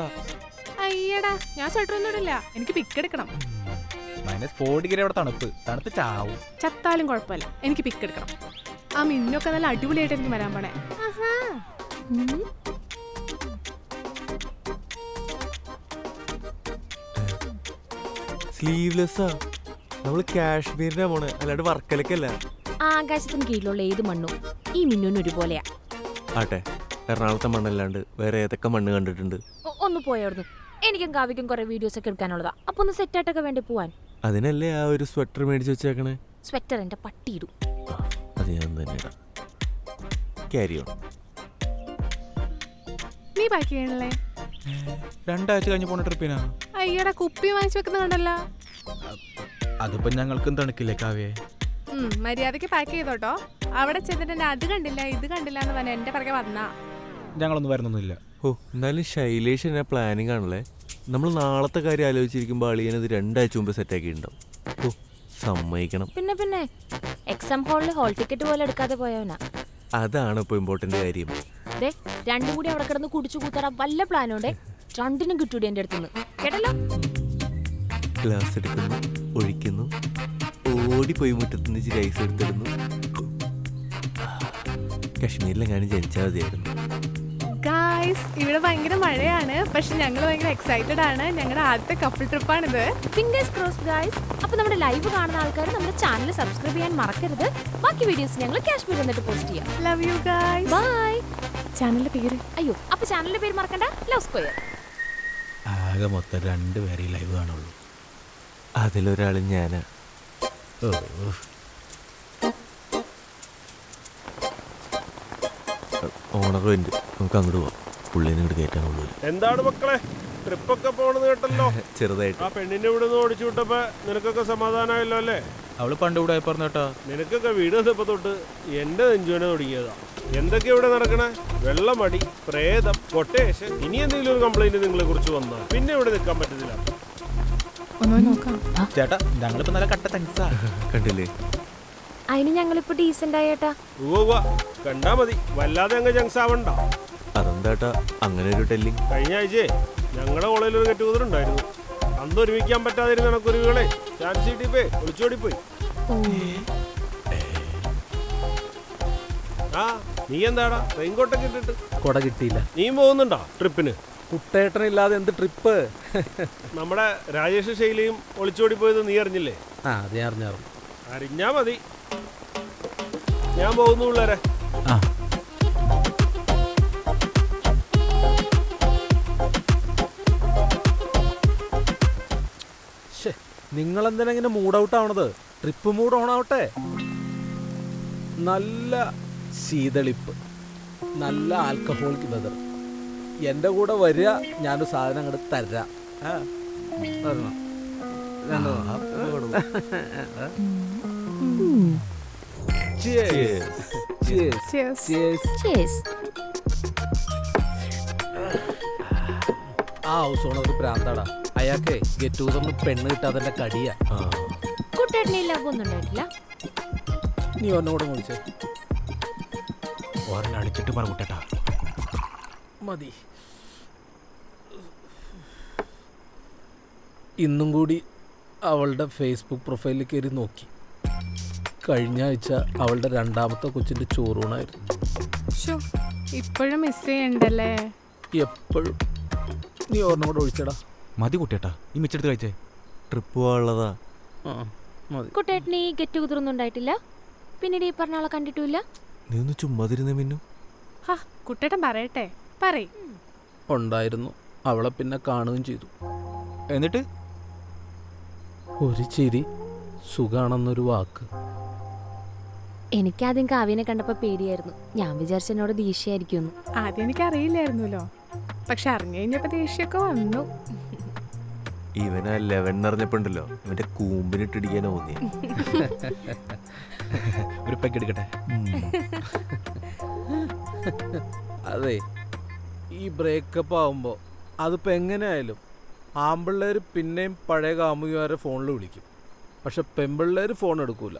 അയ്യടാ, ഞാൻ സ്വെറ്റർ ഒന്നും ഇടില്ല. എനിക്ക് പിക്ക് എടുക്കണം. -40 ഡിഗ്രി അവിടെ തണുത്ത് ചാവും. ചത്താലും കുഴപ്പമില്ല, എനിക്ക് പിക്ക് എടുക്കണം. ആ മിന്നൊക്കെ നല്ല അടിപൊളിയായിട്ട് എനിക്ക് വരാൻ പോണേ. സ്ലീവ്ലെസ്സാ. നമ്മള് കാശ്മീരിനാ പോണേ, അല്ലാണ്ട് വർക്കലക്കല്ല. ആകാശത്തിന് കീഴിലുള്ള ഏത് മണ്ണും ഈ മിന്നൂന് ഒരുപോലെയാ. ആട്ടെ, എറണാകുളത്തെ മണ്ണല്ലാണ്ട് വേറെ ഏതൊക്കെ മണ്ണ് കണ്ടിട്ടുണ്ട്? ഒന്ന് പോയവിടുന്ന്. എനിക്കും കാവ്യക്കും കുറെ വീഡിയോസ് ഒക്കെ എടുക്കാനുള്ളതാ. അപ്പൊ ഒന്ന് സെറ്റ് ആയിട്ടൊക്കെ വേണ്ടി പോവാൻ. അതിനല്ലേ ആ ഒരു സ്വെറ്റർ മേടിച്ച് വെച്ചേക്കണേ? സ്വെറ്റർ എന്റെ പട്ടിയിടും. അത് ഞാൻ തന്നെ ഇടാം. Carry on. നീ പാക്ക് ചെയ്യണല്ലേ? 2 ആഴ്ച കഴിഞ്ഞ് പോണ ട്രിപ്പിനാ. അയ്യടാ, കുപ്പി വാങ്ങിച്ചു വെക്കുന്ന കണ്ടല്ലോ. അതിപ്പോ ഞങ്ങൾക്കും തണുക്കില്ലേ കാവ്യേ? മര്യാദക്ക് പാക്ക് ചെയ്തോട്ടോ. അവിടെ ചെന്നിട്ട് അത് കണ്ടില്ല ഇത് കണ്ടില്ല എന്ന് പറഞ്ഞ എന്റെ പിറകെ വന്നാ ഞങ്ങളൊന്നും വരുന്നൊന്നുമില്ല. ഓ, എന്നാലും ശൈലേഷ് എന്നെ പ്ലാനിങ് ആണല്ലേ. നമ്മൾ നാളത്തെ കാര്യം ആലോചിച്ചിരിക്കുമ്പോൾ അളിയനത് 2 ആഴ്ച മുമ്പ് സെറ്റാക്കിയിട്ടുണ്ടാവും. ഓ, സമ്മതിക്കണം. പിന്നെ എക്സാം ഹാളിൽ ഹോൾ ടിക്കറ്റ് പോലെ എടുക്കാതെ പോയവനാ. അതാണ് ഇപ്പോൾ ഇമ്പോർട്ടന്റ് കാര്യം. രണ്ടും കൂടി അവിടെ കിടന്ന് കുടിച്ചു കൂത്തറ വല്ല പ്ലാനോടെ രണ്ടിനും കിട്ടൂടി എന്റെ അടുത്തുനിന്ന്. കേട്ടല്ലോ? ഗ്ലാസ് എടുക്കുന്നു, ഒഴിക്കുന്നു, ഓടിപ്പോയി മുറ്റത്തുനിന്ന് ഇച്ചിരി ഐസ് എടുത്തിടുന്നു. കാശ്മീരിലെങ്ങാനും ജനിച്ചാൽ മതിയായിരുന്നു. ഗായ്സ്, ഇവിടെ ഭയങ്കര മഴയാണ്, പക്ഷെ ഞങ്ങൾ ഭയങ്കര എക്സൈറ്റഡ് ആണ്. ഞങ്ങളുടെ ആദ്യത്തെ കപ്പിൾ ട്രിപ്പാണിത്. Fingers crossed guys. അപ്പൊ നമ്മുടെ ലൈവ് കാണുന്ന ആൾക്കാർ നമ്മുടെ ചാനൽ സബ്സ്ക്രൈബ് ചെയ്യാൻ മറക്കരുത്. ബാക്കി വീഡിയോസ് ഞങ്ങൾ കാശ്മീർ എന്നിട്ട് പോസ്റ്റ് ചെയ്യാം. Love you guys. ബൈ. ചാനലിന്റെ പേര്? അയ്യോ, അപ്പൊ ചാനലിന്റെ പേര് മറക്കണ്ട. Love square. ആകെ മൊത്തം 2 പേരെ ലൈവ് കാണുള്ളൂ. അതിലൊരാൾ ഞാനാ. ഓണറും ഉണ്ട്, നമുക്ക് അങ്ങോട്ട് പോവാം. പുള്ളിനെ ഇങ്ങോട്ട് കയറ്റാൻ കൊള്ളൂല. എന്താണ് മക്കളെ, ട്രിപ്പൊക്കെ പോണെന്ന് കേട്ടല്ലോ. ചെറുതായിട്ട്. ആ പെണ്ണിന്റെ ഇവിടെ നിന്ന് ഓടിച്ചു വിട്ടപ്പോ നിനക്കൊക്കെ സമാധാനമായല്ലോ അല്ലേ? അവള് പണ്ട് ഇവിടെ പറഞ്ഞേട്ടാ. നിനക്കൊക്കെ വീട് വന്നപ്പോ തൊട്ട് എന്റെ നെഞ്ചുവിനെ തുടങ്ങിയതാ. എന്തൊക്കെയാ ഇവിടെ നടക്കണേ? വെള്ളമടി, പ്രേതം, കൊട്ടേഷൻ. ഇനി എന്തെങ്കിലും ഒരു കംപ്ലൈന്റ് നിങ്ങളെ കുറിച്ച് വന്നാൽ പിന്നെ ഇവിടെ നിൽക്കാൻ പറ്റത്തില്ല. ചേട്ടാ, ഞങ്ങളിപ്പോ നല്ല കട്ട തങ്സാ. കണ്ടില്ലേ? അതിന് ഞങ്ങളിപ്പോ ഡീസന്റ് ആയേട്ടാ. കണ്ടാ മതി, വല്ലാതെ അങ്ങ് ജങ്സ് ആവണ്ട. അതെന്താട്ടാ അങ്ങനെ ഒരു ടെല്ലിങ്? കഴിഞ്ഞ ആഴ്ചയെ ഞങ്ങളുടെ കോളേജിൽ ഒരു കെട്ടുകൂതറുണ്ടായിരുന്നു. അന്ന് ഒരുമിക്കാൻ പറ്റാതിരുന്ന കണക്കുരുകളെ ചാൻസ് കിട്ടിപ്പോ ഒളിച്ചോടിപ്പോയി. ആ, നീ എന്താടാ റെയിൻകോട്ടൊക്കെ ഇട്ടിട്ട്? കൊട കിട്ടിയില്ല. നീ പോകുന്നുണ്ടോ ട്രിപ്പിന്? കുട്ടേട്ടനില്ലാതെ എന്ത് ട്രിപ്പ്? നമ്മുടെ രാജേഷ് ശൈലിയും ഒളിച്ചോടിപ്പോയത് നീ അറിഞ്ഞില്ലേ? ആ, അത് ഞാൻ അറിഞ്ഞായിരുന്നു. അറിഞ്ഞാ മതി. ഞാൻ പോകുന്നു പിള്ളേരെ. നിങ്ങളെന്തിനാ ഇങ്ങനെ മൂഡ് ഔട്ട് ആവണത്? ട്രിപ്പ് മൂഡ് ഓൺ ആവട്ടെ. നല്ല ശീതളിപ്പ്, നല്ല ആൽക്കഹോളിക് വെതർ. എൻ്റെ കൂടെ വരിക, ഞാനൊരു സാധനം അങ്ങോട്ട് തരാം. തരണം. ആ ഹൗസ് ഓണർ ഒരു പ്രാന്താടാ. അയാൾക്ക് ഗെറ്റ് ടുഗദറിന് പെണ്ണ് കിട്ടാതെ കടിയാ. കുട്ടേട്ടനെ ലവ് ഒന്നും ഉണ്ടായിട്ടില്ല. നീ ഒന്നുകൂടെ വിളിച്ചേ. ഒരെണ്ണം അടിച്ചിട്ട് പറ കുട്ടേട്ടാ. മതി. ഇന്നും കൂടി അവളുടെ ഫേസ്ബുക്ക് പ്രൊഫൈലിൽ കയറി നോക്കി. കഴിഞ്ഞ ആഴ്ച അവളുടെ രണ്ടാമത്തെ കൊച്ചിൻ്റെ ചോറൂണായിരുന്നു. ഇപ്പോഴും മിസ് ചെയ്യണ്ടല്ലേ? എപ്പോഴും. നീ ഓർമ്മ കൂടെ ഒഴിച്ചടാ. മതി കുട്ടേട്ടാ, ഈ മിച്ചെടുത്ത് കഴിച്ചേ. ട്രിപ്പ് പോകാനുള്ളതാ. മതി. കുട്ടേട്ടന് ഈ ഗെറ്റ് ടുഗദർ ഉണ്ടായിട്ടില്ല? പിന്നീട് ഈ പറഞ്ഞ ആളെ കണ്ടിട്ടില്ല? നീ ഒന്ന് ചുമ്മാതിരുന്നേ മിന്നു. കുട്ടേട്ടൻ പറയട്ടെ, പറയ്. ഉണ്ടായിരുന്നു. അവളെ പിന്നെ കാണുകയും ചെയ്തു. എന്നിട്ട് ഒരു ചിരി, സുഖാണെന്നൊരു വാക്ക്. എനിക്കാദ്യം കാവ്യനെ കണ്ടപ്പോ പേടിയായിരുന്നു. ഞാൻ വിചാരിച്ച എന്നോട് ദേഷ്യായിരിക്കും. ആദ്യം എനിക്ക് അറിയില്ലായിരുന്നല്ലോ, പക്ഷെ അറിഞ്ഞു കഴിഞ്ഞപ്പോ ദേഷ്യമൊക്കെ വന്നു. ഇവനാ 11 അറിഞ്ഞപ്പോണ്ടല്ലോ ഇവന്റെ കൂമ്പിനിട്ടിടിക്കാൻ തോന്നിയ. ഒരു പെഗ് എടുക്കട്ടെ. അതെ, ഈ ബ്രേക്കപ്പ് ആവുമ്പോ അതിപ്പോ എങ്ങനെയായാലും ആമ്പിള്ളേർ പിന്നെയും പഴയ കാമുകിമാരെ ഫോണിൽ വിളിക്കും. പക്ഷെ പെമ്പിള്ളേർ ഫോൺ എടുക്കൂല.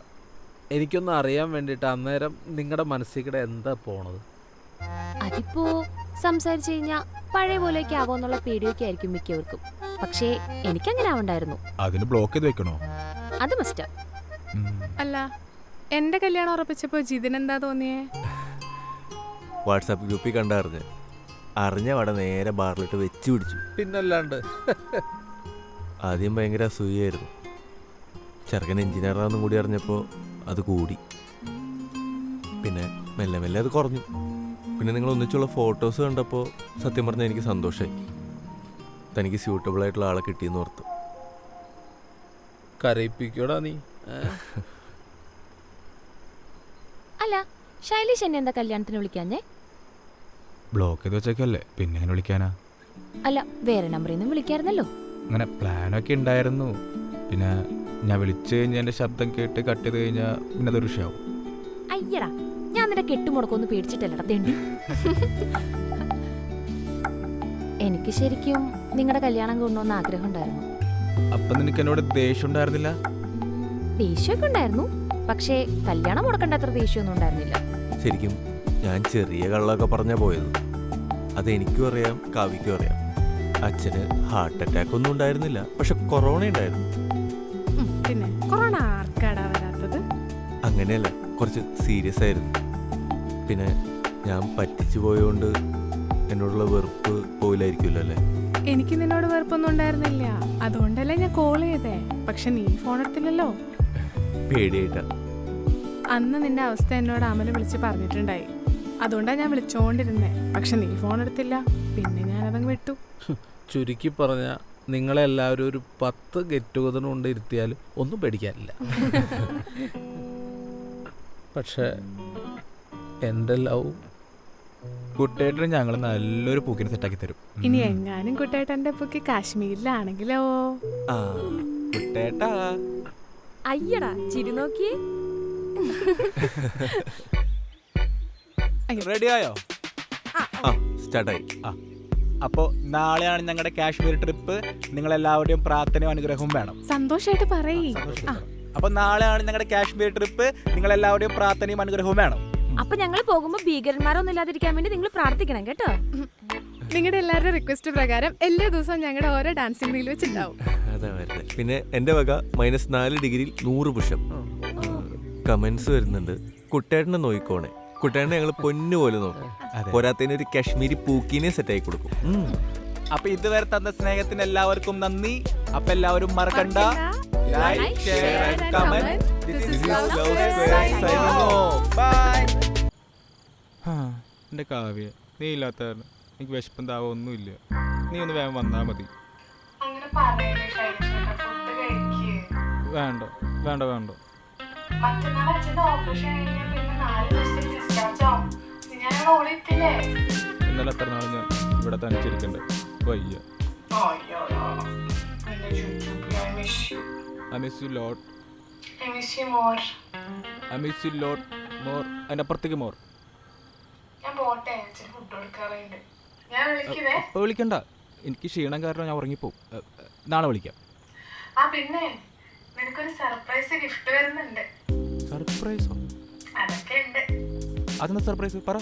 എനിക്കൊന്ന് അറിയാൻ വേണ്ടിയിട്ട് അന്നേരം നിങ്ങളുടെ മനസ്സിൽ എന്താ പോണത്? അതിപ്പോ സംസാരിച്ചു കഴിഞ്ഞാ പഴയ പോലെയൊക്കെ ആവോന്നുള്ള പേടിയൊക്കെ ആയിരിക്കും മിക്കവർക്കും. പക്ഷേ എനിക്കങ്ങനെ ആവണ്ടായിരുന്നു. അതിന് ബ്ലോക്ക് ചെയ്ത് വെക്കണോ? അത് മസ്റ്റാ. അല്ല, എന്റെ കല്യാണം ഉറപ്പിച്ചപ്പോ ജിതിനെന്താ തോന്നിയേ? വാട്സാപ്പ് ഗ്രൂപ്പിൽ അറിഞ്ഞ വട നേരെ ബാറിലിട്ട് വെച്ച് പിടിച്ചു. പിന്നല്ലാണ്ട്. ആദ്യം ഭയങ്കര അസൂയായിരുന്നു. ചെറുക്കൻ എഞ്ചിനീയറാണെന്നും കൂടി അറിഞ്ഞപ്പോൾ അത് കൂടി. പിന്നെ മെല്ലെ മെല്ലെ അത് കുറഞ്ഞു. പിന്നെ നിങ്ങൾ ഒന്നിച്ചുള്ള ഫോട്ടോസ് കണ്ടപ്പോൾ സത്യം പറഞ്ഞാൽ എനിക്ക് സന്തോഷമായി. തനിക്ക് സ്യൂട്ടബിൾ ആയിട്ടുള്ള ആളെ കിട്ടിയെന്ന് ഓർത്തു. കരയിപ്പിക്കൂടാ നീ. അല്ല, ശൈലേഷ് എന്നെ എന്താ കല്യാണത്തിന് വിളിക്കാഞ്ഞേ? ബ്ലോക്ക് ചെയ്ത് വെച്ചേക്കല്ലേ, പിന്നെ എങ്ങനെ വിളിക്കാനാ? അല്ല, വേറെ നമ്പറിൽ നിന്നും വിളിക്കായിരുന്നല്ലോ. അങ്ങനെ പ്ലാനൊക്കെ ഉണ്ടായിരുന്നു. പിന്നെ ഞാൻ വിളിച്ചു കഴിഞ്ഞാൽ എൻ്റെ ശബ്ദം കേട്ട് കട്ട് ചെയ്ത് കഴിഞ്ഞാൽ പിന്നെ അതൊരു വിഷയമാവും. അയ്യടാ, ഞാൻ നിന്റെ കെട്ടുമുടക്കൊന്ന് പേടിച്ചിട്ടല്ലടാ തെണ്ടി. എനിക്ക് ശരിക്കും നിങ്ങളുടെ കല്യാണം കൊണ്ടുവന്ന ആഗ്രഹം ഉണ്ടായിരുന്നു. അപ്പൊ നിനക്ക് എന്നോട് ദേഷ്യം ഉണ്ടായിരുന്നില്ല? ദേഷ്യമൊക്കെ ഉണ്ടായിരുന്നു, പക്ഷേ കല്യാണം മുടക്കേണ്ട അത്ര ദേഷ്യമൊന്നും ഉണ്ടായിരുന്നില്ല. ശരിക്കും ഞാൻ ചെറിയ കള്ളൊക്കെ പറഞ്ഞാ പോയത്. അതെനിക്കും അറിയാം, കാവ്യക്കും അറിയാം. അച്ഛന് ഹാർട്ട് അറ്റാക്ക് ഒന്നും ഉണ്ടായിരുന്നില്ല, പക്ഷെ കൊറോണ ഉണ്ടായിരുന്നു. പിന്നെ കൊറോണ ആർക്കാടാ വരാത്തത്? അങ്ങനെയല്ല, കുറച്ച് സീരിയസ് ആയിരുന്നു. പിന്നെ ഞാൻ പറ്റിച്ചു പോയോണ്ട് എന്നോടുള്ള വെറുപ്പ് പോയില്ലായിരിക്കുമല്ലോ അല്ലേ? എനിക്ക് നിന്നോട് വെറുപ്പൊന്നും ഉണ്ടായിരുന്നില്ല, അതുകൊണ്ടല്ലേ ഞാൻ കോൾ ചെയ്തേ. പക്ഷെ നീ ഫോൺ എടുത്തില്ലല്ലോ. പേടിയായിട്ടാ. അന്ന് നിന്റെ അവസ്ഥ എന്നോട് അമല വിളിച്ച് പറഞ്ഞിട്ടുണ്ടായി. അതുകൊണ്ടാ ഞാൻ വിളിച്ചോണ്ടിരുന്നേ. പക്ഷെ നീ ഫോൺ എടുത്തില്ല, പിന്നെ ഞാനതങ്ങ് വിട്ടു. ചുരുക്കി പറഞ്ഞ നിങ്ങളെല്ലാവരും ഒരു 10 ഗെറ്റ് ടുഗദർ കൊണ്ട് ഇരുത്തിയാലും ഒന്നും പേടിക്കാനില്ല. പക്ഷെ എൻ്റെ ലവ് കുട്ടേട്ടന് ഞങ്ങൾ നല്ലൊരു പൂക്കിനെ സെറ്റാക്കി തരും. ഇനി എങ്ങാനും കുട്ടേട്ടന്റെ പൂക്ക് കാശ്മീരിലാണെങ്കിലോ? കുട്ടേട്ടാ. അയ്യടാ, ചിരി നോക്കിയേ. റെഡിയായോ? സ്റ്റാർട്ടായി. അപ്പോ നാളെയാണ് ഞങ്ങളുടെ കാശ്മീർ ട്രിപ്പ്. നിങ്ങളെല്ലാവരുടെയും പ്രാർത്ഥനയും അനുഗ്രഹവും വേണം. സന്തോഷായിട്ട് പറയ്. അപ്പൊ നാളെയാണ് ഞങ്ങളുടെ കാശ്മീർ ട്രിപ്പ്. നിങ്ങളെല്ലാവരുടെയും പ്രാർത്ഥനയും അനുഗ്രഹവും വേണം. അപ്പൊ ഞങ്ങൾ പോകുമ്പോ ഭീകരന്മാരൊന്നും ഇല്ലാതിരിക്കാൻ വേണ്ടി നിങ്ങൾ പ്രാർത്ഥിക്കണം കേട്ടോ. നിങ്ങളുടെ എല്ലാവരുടെ റിക്വസ്റ്റ് പ്രകാരം എല്ലാ ദിവസവും ഞങ്ങളുടെ ഓരോ ഡാൻസിംഗ് റീൽ വെച്ചിട്ടുണ്ടാവും. അതാ വരുന്നത്. പിന്നെ എൻ്റെ വക -4 ഡിഗ്രിയിൽ 100 പുഷപ്പ്. കമന്റ്സ് വരുന്നുണ്ട്. കുട്ടേട്ടനെ നോയിക്കോണേ. കുട്ടേട്ടനെ ഞങ്ങൾ പൊന്നു പോലെ നോക്കും. പോരാത്തതിന് ഒരു കാശ്മീരി പൂക്കിനെ സെറ്റായി കൊടുക്കും. അപ്പൊ ഇതുവരെ തന്ന സ്നേഹത്തിന് എല്ലാവർക്കും നന്ദി. അപ്പൊ എല്ലാവരും മറക്കണ്ട, like, share and comment. This is love square signing off. Bye. എന്റെ കാവ്യ, നീ ഇല്ലാത്ത എനിക്ക് വിശപ്പും താവോ ഒന്നുമില്ല. നീ ഒന്ന് വേഗം വന്നാ മതി. വേണ്ട വേണ്ട വേണ്ട. ഇന്നലെ എത്ര നാൾ ഞാൻ ഇവിടെ തനിച്ചിരിക്കണ്ടേ? വയ്യ. I miss you lot. I miss you more. I miss you lot more. അതിന്റെ അപ്പുറത്തേക്ക് മോർ. ഞാൻ പോട്ടെ, ഫുഡ് കൊടുക്കാറുണ്ട്. ഞാൻ വിളിക്കുന്നേ. ഇപ്പോൾ വിളിക്കണ്ട, എനിക്ക് ക്ഷീണം കാരണം ഞാൻ ഉറങ്ങിപ്പോവും. നാളെ വിളിക്കാം. പിന്നെ നിനക്കൊരു സർപ്രൈസ് ഗിഫ്റ്റ് വരുന്നുണ്ട്. സർപ്രൈസോ? അതൊക്കെ ഉണ്ട്. അതെന്താ സർപ്രൈസ്? പറ.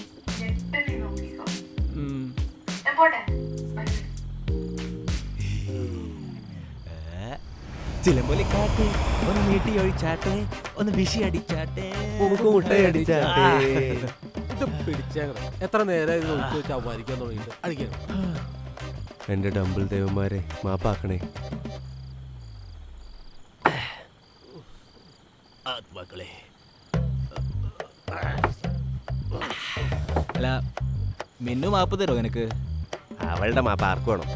ഞാൻ പോട്ടെ. ചിലമ്പൊലിക്കാട്ടെ ഒന്ന് നീട്ടി ഒഴിച്ചാട്ടെ ഒന്ന് വിഷി അടിച്ചാട്ടെ ഇത് പിടിച്ചേക്കണം. എത്ര നേരം ഇത് നോക്കി വെച്ച് അവമാനിക്കാൻ തുടങ്ങിയിട്ട് അടിക്കണം. എൻ്റെ ഡംബിൾ ദേവന്മാരെ മാപ്പാക്കണേ. ആത്മാക്കളെ. അല്ല മിന്നു മാപ്പ് തരോ നിനക്ക്? അവളുടെ മാപ്പ് ആർക്ക് വേണം?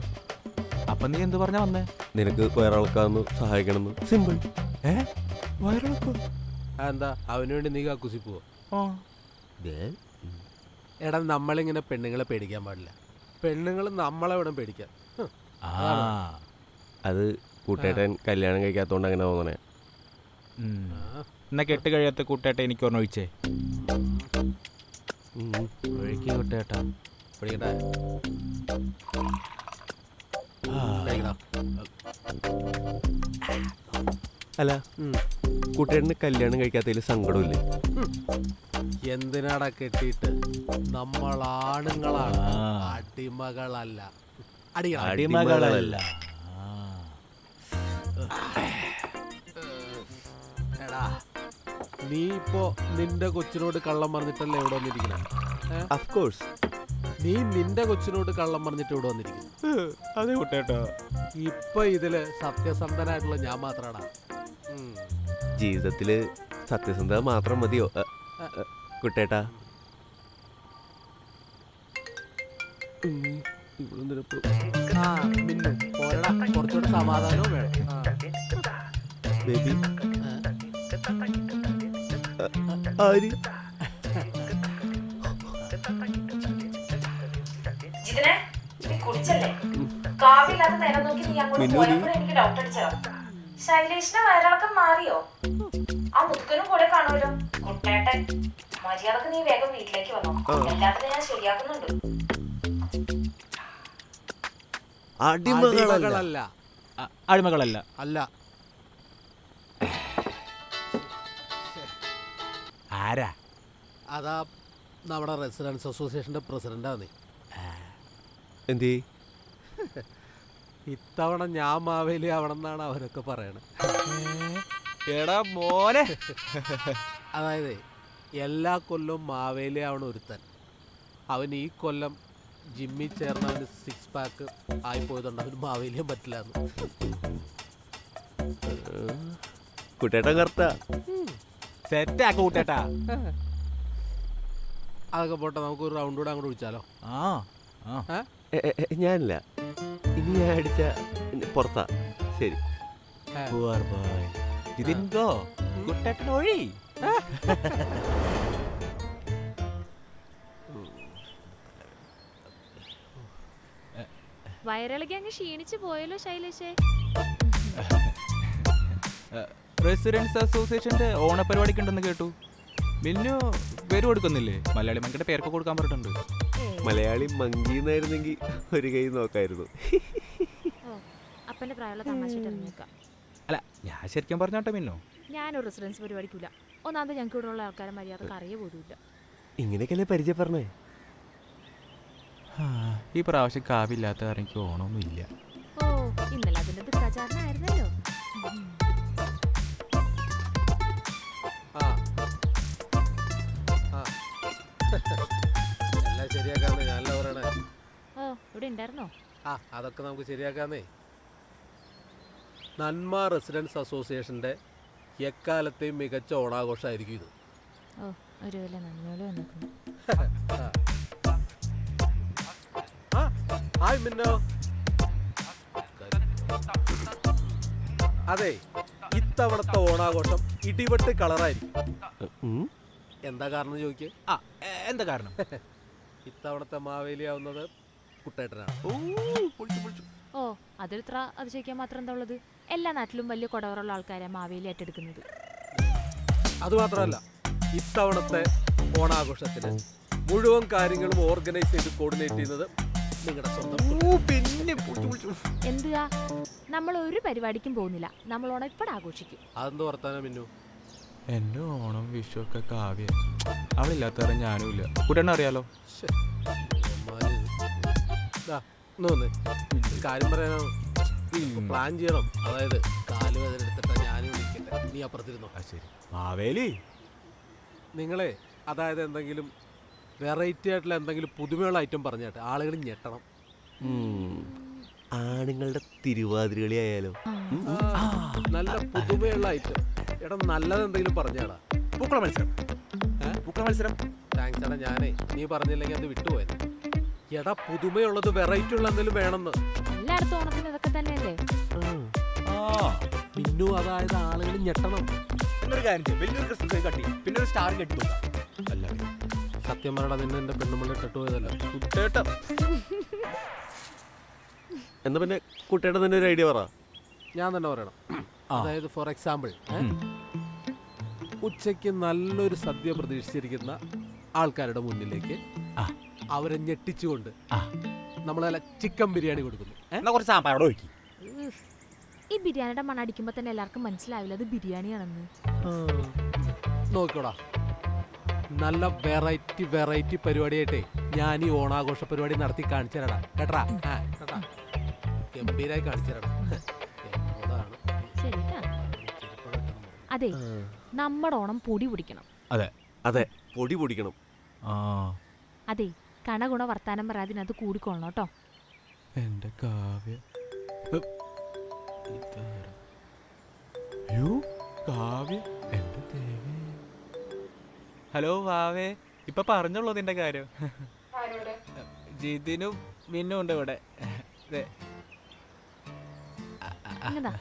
അപ്പൊ നീ എന്ത് പറഞ്ഞാ വന്നേ? നിനക്ക് വയറിളക്കാന്ന് സഹായിക്കണമെന്ന്. സിമ്പിൾ. വയറിളക്കോ? എന്താ അവന് വേണ്ടി നീ കക്കുസി പോവോ? എടാ നമ്മളിങ്ങനെ പെണ്ണുങ്ങളെ പേടിക്കാൻ പാടില്ല. പെണ്ണുങ്ങൾ നമ്മളെ വേണം പേടിക്കാൻ. അത് കൂട്ടേട്ടൻ കല്യാണം കഴിക്കാത്തോണ്ട് അങ്ങനെ തോന്നണേ. എന്നാ കെട്ട് കഴിയാത്ത കൂട്ടേട്ട എനിക്ക് ഓർമ്മ ഒഴിച്ചേ. ഒഴുക്കി കൂട്ടേട്ടാ പിടിക്കട്ടെ. അല്ല കൂട്ടേട്ടന് കല്യാണം കഴിക്കാത്തതിൽ സങ്കടമില്ലേ? എന്തിനാടാ കെട്ടിയിട്ട്? നമ്മൾ ആണുങ്ങളാണ്, അടിമകളല്ല. അടിമകളല്ല. എടാ നീ ഇപ്പോ നിന്റെ കൊച്ചിനോട് കള്ളം പറഞ്ഞിട്ടല്ലേ ഇവിടെ വന്നിരിക്കണേ? നീ നിന്റെ കൊച്ചിനോട് കള്ളം പറഞ്ഞിട്ട് ഇവിടെ വന്നിരിക്കുന്നു. അതെ കുട്ടേട്ടാ. ഇപ്പൊ ഇതില് സത്യസന്ധനായിട്ടുള്ള ഞാൻ മാത്രാടാ. ജീവിതത്തില് സത്യസന്ധത മാത്രം മതിയോ കുട്ടേട്ടാ? കുറച്ചുകൂടെ സമാധാനവും വേണം. ബേബി ആര്? ശൈലേഷിന്റെ വയറിളക്കം മാറിയോ? ആ മുത്തുക്കനും കൂടെ കാണുമല്ലോ. കുട്ടേട്ടൻ മര്യാദക്ക് നീ വേഗം വീട്ടിലേക്ക് വന്നോ. എല്ലാത്തിനും ഞാൻ ശരിയാക്കുന്നുണ്ട്. അടിമകളല്ല. അടിമകളല്ല. അല്ല. ആരാ? അതാ നമ്മുടെ റെസിഡൻസ് അസോസിയേഷന്റെ പ്രസിഡന്റാണ്. എന്തേ? ഇത്തവണ ഞാൻ മാവേലി ആവണമെന്നാണ് അവരൊക്കെ പറയണത്. എടാ മോനെ. അതായത് എല്ലാ കൊല്ലവും മാവേലി ആവണ ഒരുത്തൻ അവൻ ഈ കൊല്ലം ജിമ്മിൽ ചേർന്ന് അവന് 6 പാക്ക് ആയി പോയതുകൊണ്ട് അവന് മാവേലിയും പറ്റില്ലാന്ന്. കുട്ടേട്ടൻ കറക്റ്റാ. സെറ്റാ കൂട്ടേട്ടാ. അതൊക്കെ പോട്ടെ, നമുക്ക് ഒരു റൗണ്ട് കൂടെ അങ്ങോട്ട് വിളിച്ചാലോ? ഞാനില്ല, ഇനി ഞാൻ അടിച്ച പുറത്താ. ശരി. ഇതിൻകോ കുട്ടേട്ടൻ ഒഴി. വയറിളകി അങ്ങ് ക്ഷീണിച്ചു പോയല്ലോ ശൈലേഷേ. റെസിഡൻസ് അസോസിയേഷന്റെ ഓണപരിപാടിക്ക് ഉണ്ടെന്ന് കേട്ടു. മിന്നു പേര് കൊടുക്കുന്നില്ലേ? മലയാളി മങ്കിയുടെ പേരൊക്കെ കൊടുക്കാൻ പറഞ്ഞിട്ടുണ്ട്. മലയാളി മങ്കിന്നായിരുന്നെങ്കിൽ ഒരു കൈ നോക്കായിരുന്നു. അപ്പന്റെ പ്രായമുള്ള തമാശ ഇറങ്ങിയേക്കാം. അല്ല ഞാൻ ശരിക്കും പറഞ്ഞോട്ടെ മിന്നു, ഞാനൊരു റെസിഡൻസ് പരിപാടിക്കൂല. ഒന്നാമത് ഞങ്ങൾക്ക് ഇവിടെ ഉള്ള ആൾക്കാരെ മര്യാദക്ക് അറിയ പോലുമില്ല. ഇങ്ങനെയൊക്കെയല്ലേ പരിചയപ്പെടണേ. ഈ പ്രാവശ്യം കാവില്ലാത്ത കാരണം എനിക്ക് ഓണമൊന്നും ഇല്ല. ഓ ഇന്നലെ അതിന്റെ ദുഃഖാചാരണമായിരുന്നല്ലോ. എല്ലാം ശരിയാക്കാന്നേ ഞാനല്ല പറയണേ. ഓ ഇവിടെ ഉണ്ടായിരുന്നോ? അതൊക്കെ നമുക്ക് ശരിയാക്കാന്നേ. നന്മ റെസിഡൻസ് അസോസിയേഷന്റെ എക്കാലത്തെയും മികച്ച ഓണാഘോഷമായിരിക്കും ഇത്. ഓ ഒരു വില നന്ദിയോടെ വന്നിട്ടുണ്ട്. ഹായ് മിന്നോ. അതെ, ഇത്തവണത്തെ ഓണാഘോഷം ഇടിവെട്ട് കളറായിരിക്കും. എന്താ കാരണം ചോദിക്കേ? എന്താ കാരണം? ഇത്തവണത്തെ മാവേലി ആവുന്നത് കുട്ടേട്ടനാണ്. ഓ അതിലിത്ര അതിശയിക്കാൻ മാത്രം എന്താ ഉള്ളത്? എല്ലാ നാട്ടിലും വലിയ കൊടവറുള്ള ആൾക്കാരെ മാവേലി ഏറ്റെടുക്കുന്നത്. അതുമാത്രമല്ല, ഇത്തവണത്തെ ഓണാഘോഷത്തിന് മുഴുവൻ കാര്യങ്ങളും ഓർഗനൈസ് ചെയ്ത് കോർഡിനേറ്റ് ചെയ്യുന്നത് നിങ്ങളുടെ സ്വന്തം. എന്തുവാ, നമ്മൾ ഒരു പരിപാടിക്കും പോകുന്നില്ല. നമ്മൾ ഓണം ഇപ്പോഴും ആഘോഷിക്കും. അതെന്ത് വർത്താനം മിന്നു? എന്റെ ഓണം വിഷു ഒക്കെ കാവ്യ. അവളില്ലാത്ത ഞാനും ഇല്ല. കൂട്ടേണ്ണ അറിയാലോ. കാര്യം പറയാനോ പ്ലാൻ ചെയ്യണം. അതായത് കാലുവേദന പറയല്ലേ, നീ അപ്പുറത്തിരുന്നോ. ശരി. മാവേലി നിങ്ങളെ അതായത് എന്തെങ്കിലും വെറൈറ്റി ആയിട്ടുള്ള എന്തെങ്കിലും പുതുമയുള്ള ഐറ്റം പറഞ്ഞാട്ടെ, ആളുകൾ ഞെട്ടണം. ആണുങ്ങളുടെ തിരുവാതിരകളി ആയാലോ? നല്ല പുതുമയുള്ള ഐറ്റം. എടാ നല്ലത് എന്തെങ്കിലും പറഞ്ഞാടാ. പൂക്കള മത്സരം. പൂക്കള മത്സരം. താങ്ക്സ് എടാ, ഞാനേ നീ പറഞ്ഞില്ലെങ്കിൽ അത് വിട്ടുപോയത്. എടാ പുതുമയുള്ളത് വെറൈറ്റി ഉള്ള എന്തെങ്കിലും വേണമെന്ന്. എല്ലായിടത്തും ഓണത്തിന് ഇതൊക്കെ തന്നെയല്ലേ. പിന്നു അതായത് ആളുകൾ ഞെട്ടണം. എന്നൊരു കാര്യം ചെയ്യും, വലിയൊരു ക്രിസ്മസ് കട്ടി പിന്നെ ഒരു സ്റ്റാർ കെട്ടി. അല്ല സത്യം പറയടാ, നിന്നെ എന്റെ പെണ്ണുമ്പിള്ള ഇട്ടിട്ടുപോയതല്ല. കുട്ടേട്ടം. എന്നാ പിന്നെ കുട്ടിയുടെ തന്നെ ഒരു ഐഡിയ പറ. ഞാൻ തന്നെ പറയണം. അതായത് ഫോർ എക്സാമ്പിൾ, ഉച്ചയ്ക്ക് നല്ലൊരു സദ്യ പ്രതീക്ഷിച്ചിരിക്കുന്ന ആൾക്കാരുടെ മുന്നിലേക്ക് അവരെ ഞെട്ടിച്ചുകൊണ്ട് നമ്മളല്ല ചിക്കൻ ബിരിയാണി കൊടുക്കുന്നു. എന്നാ കുറച്ച് സാമ്പാറോടെ ഒഴിക്കി. ഈ ബിരിയാണിയുടെ മണടിക്കുമ്പോ തന്നെ എല്ലാവർക്കും മനസ്സിലാവില്ല അത് ബിരിയാണിയാണെന്ന്. നോക്കോടാ, നല്ല വെറൈറ്റി പരിപാടിയായിട്ടേ ഞാൻ ഈ ഓണാഘോഷ പരിപാടി നടത്തി കാണിച്ചു തരടാ. കേട്ടാ കേട്ടാ, ഗംഭീരായി കാണിച്ചു തരടാ. ശരി. അതെ, നമ്മുടെ ഓണം പൊടി പിടിക്കണം. അതെ, പൊടി പൊടിക്കണം. അതെ, കണഗുണ വർത്താനം പറയാതിനകത്ത് കൂടിക്കൊള്ളണം കേട്ടോ. എന്റെ കാവ്യ. ഹലോ വാവേ, ഇപ്പൊ പറഞ്ഞോളൂ നിന്റെ കാര്യം. ജിതിനും മിന്നും ഉണ്ട് ഇവിടെ. ഇങ്ങതാ.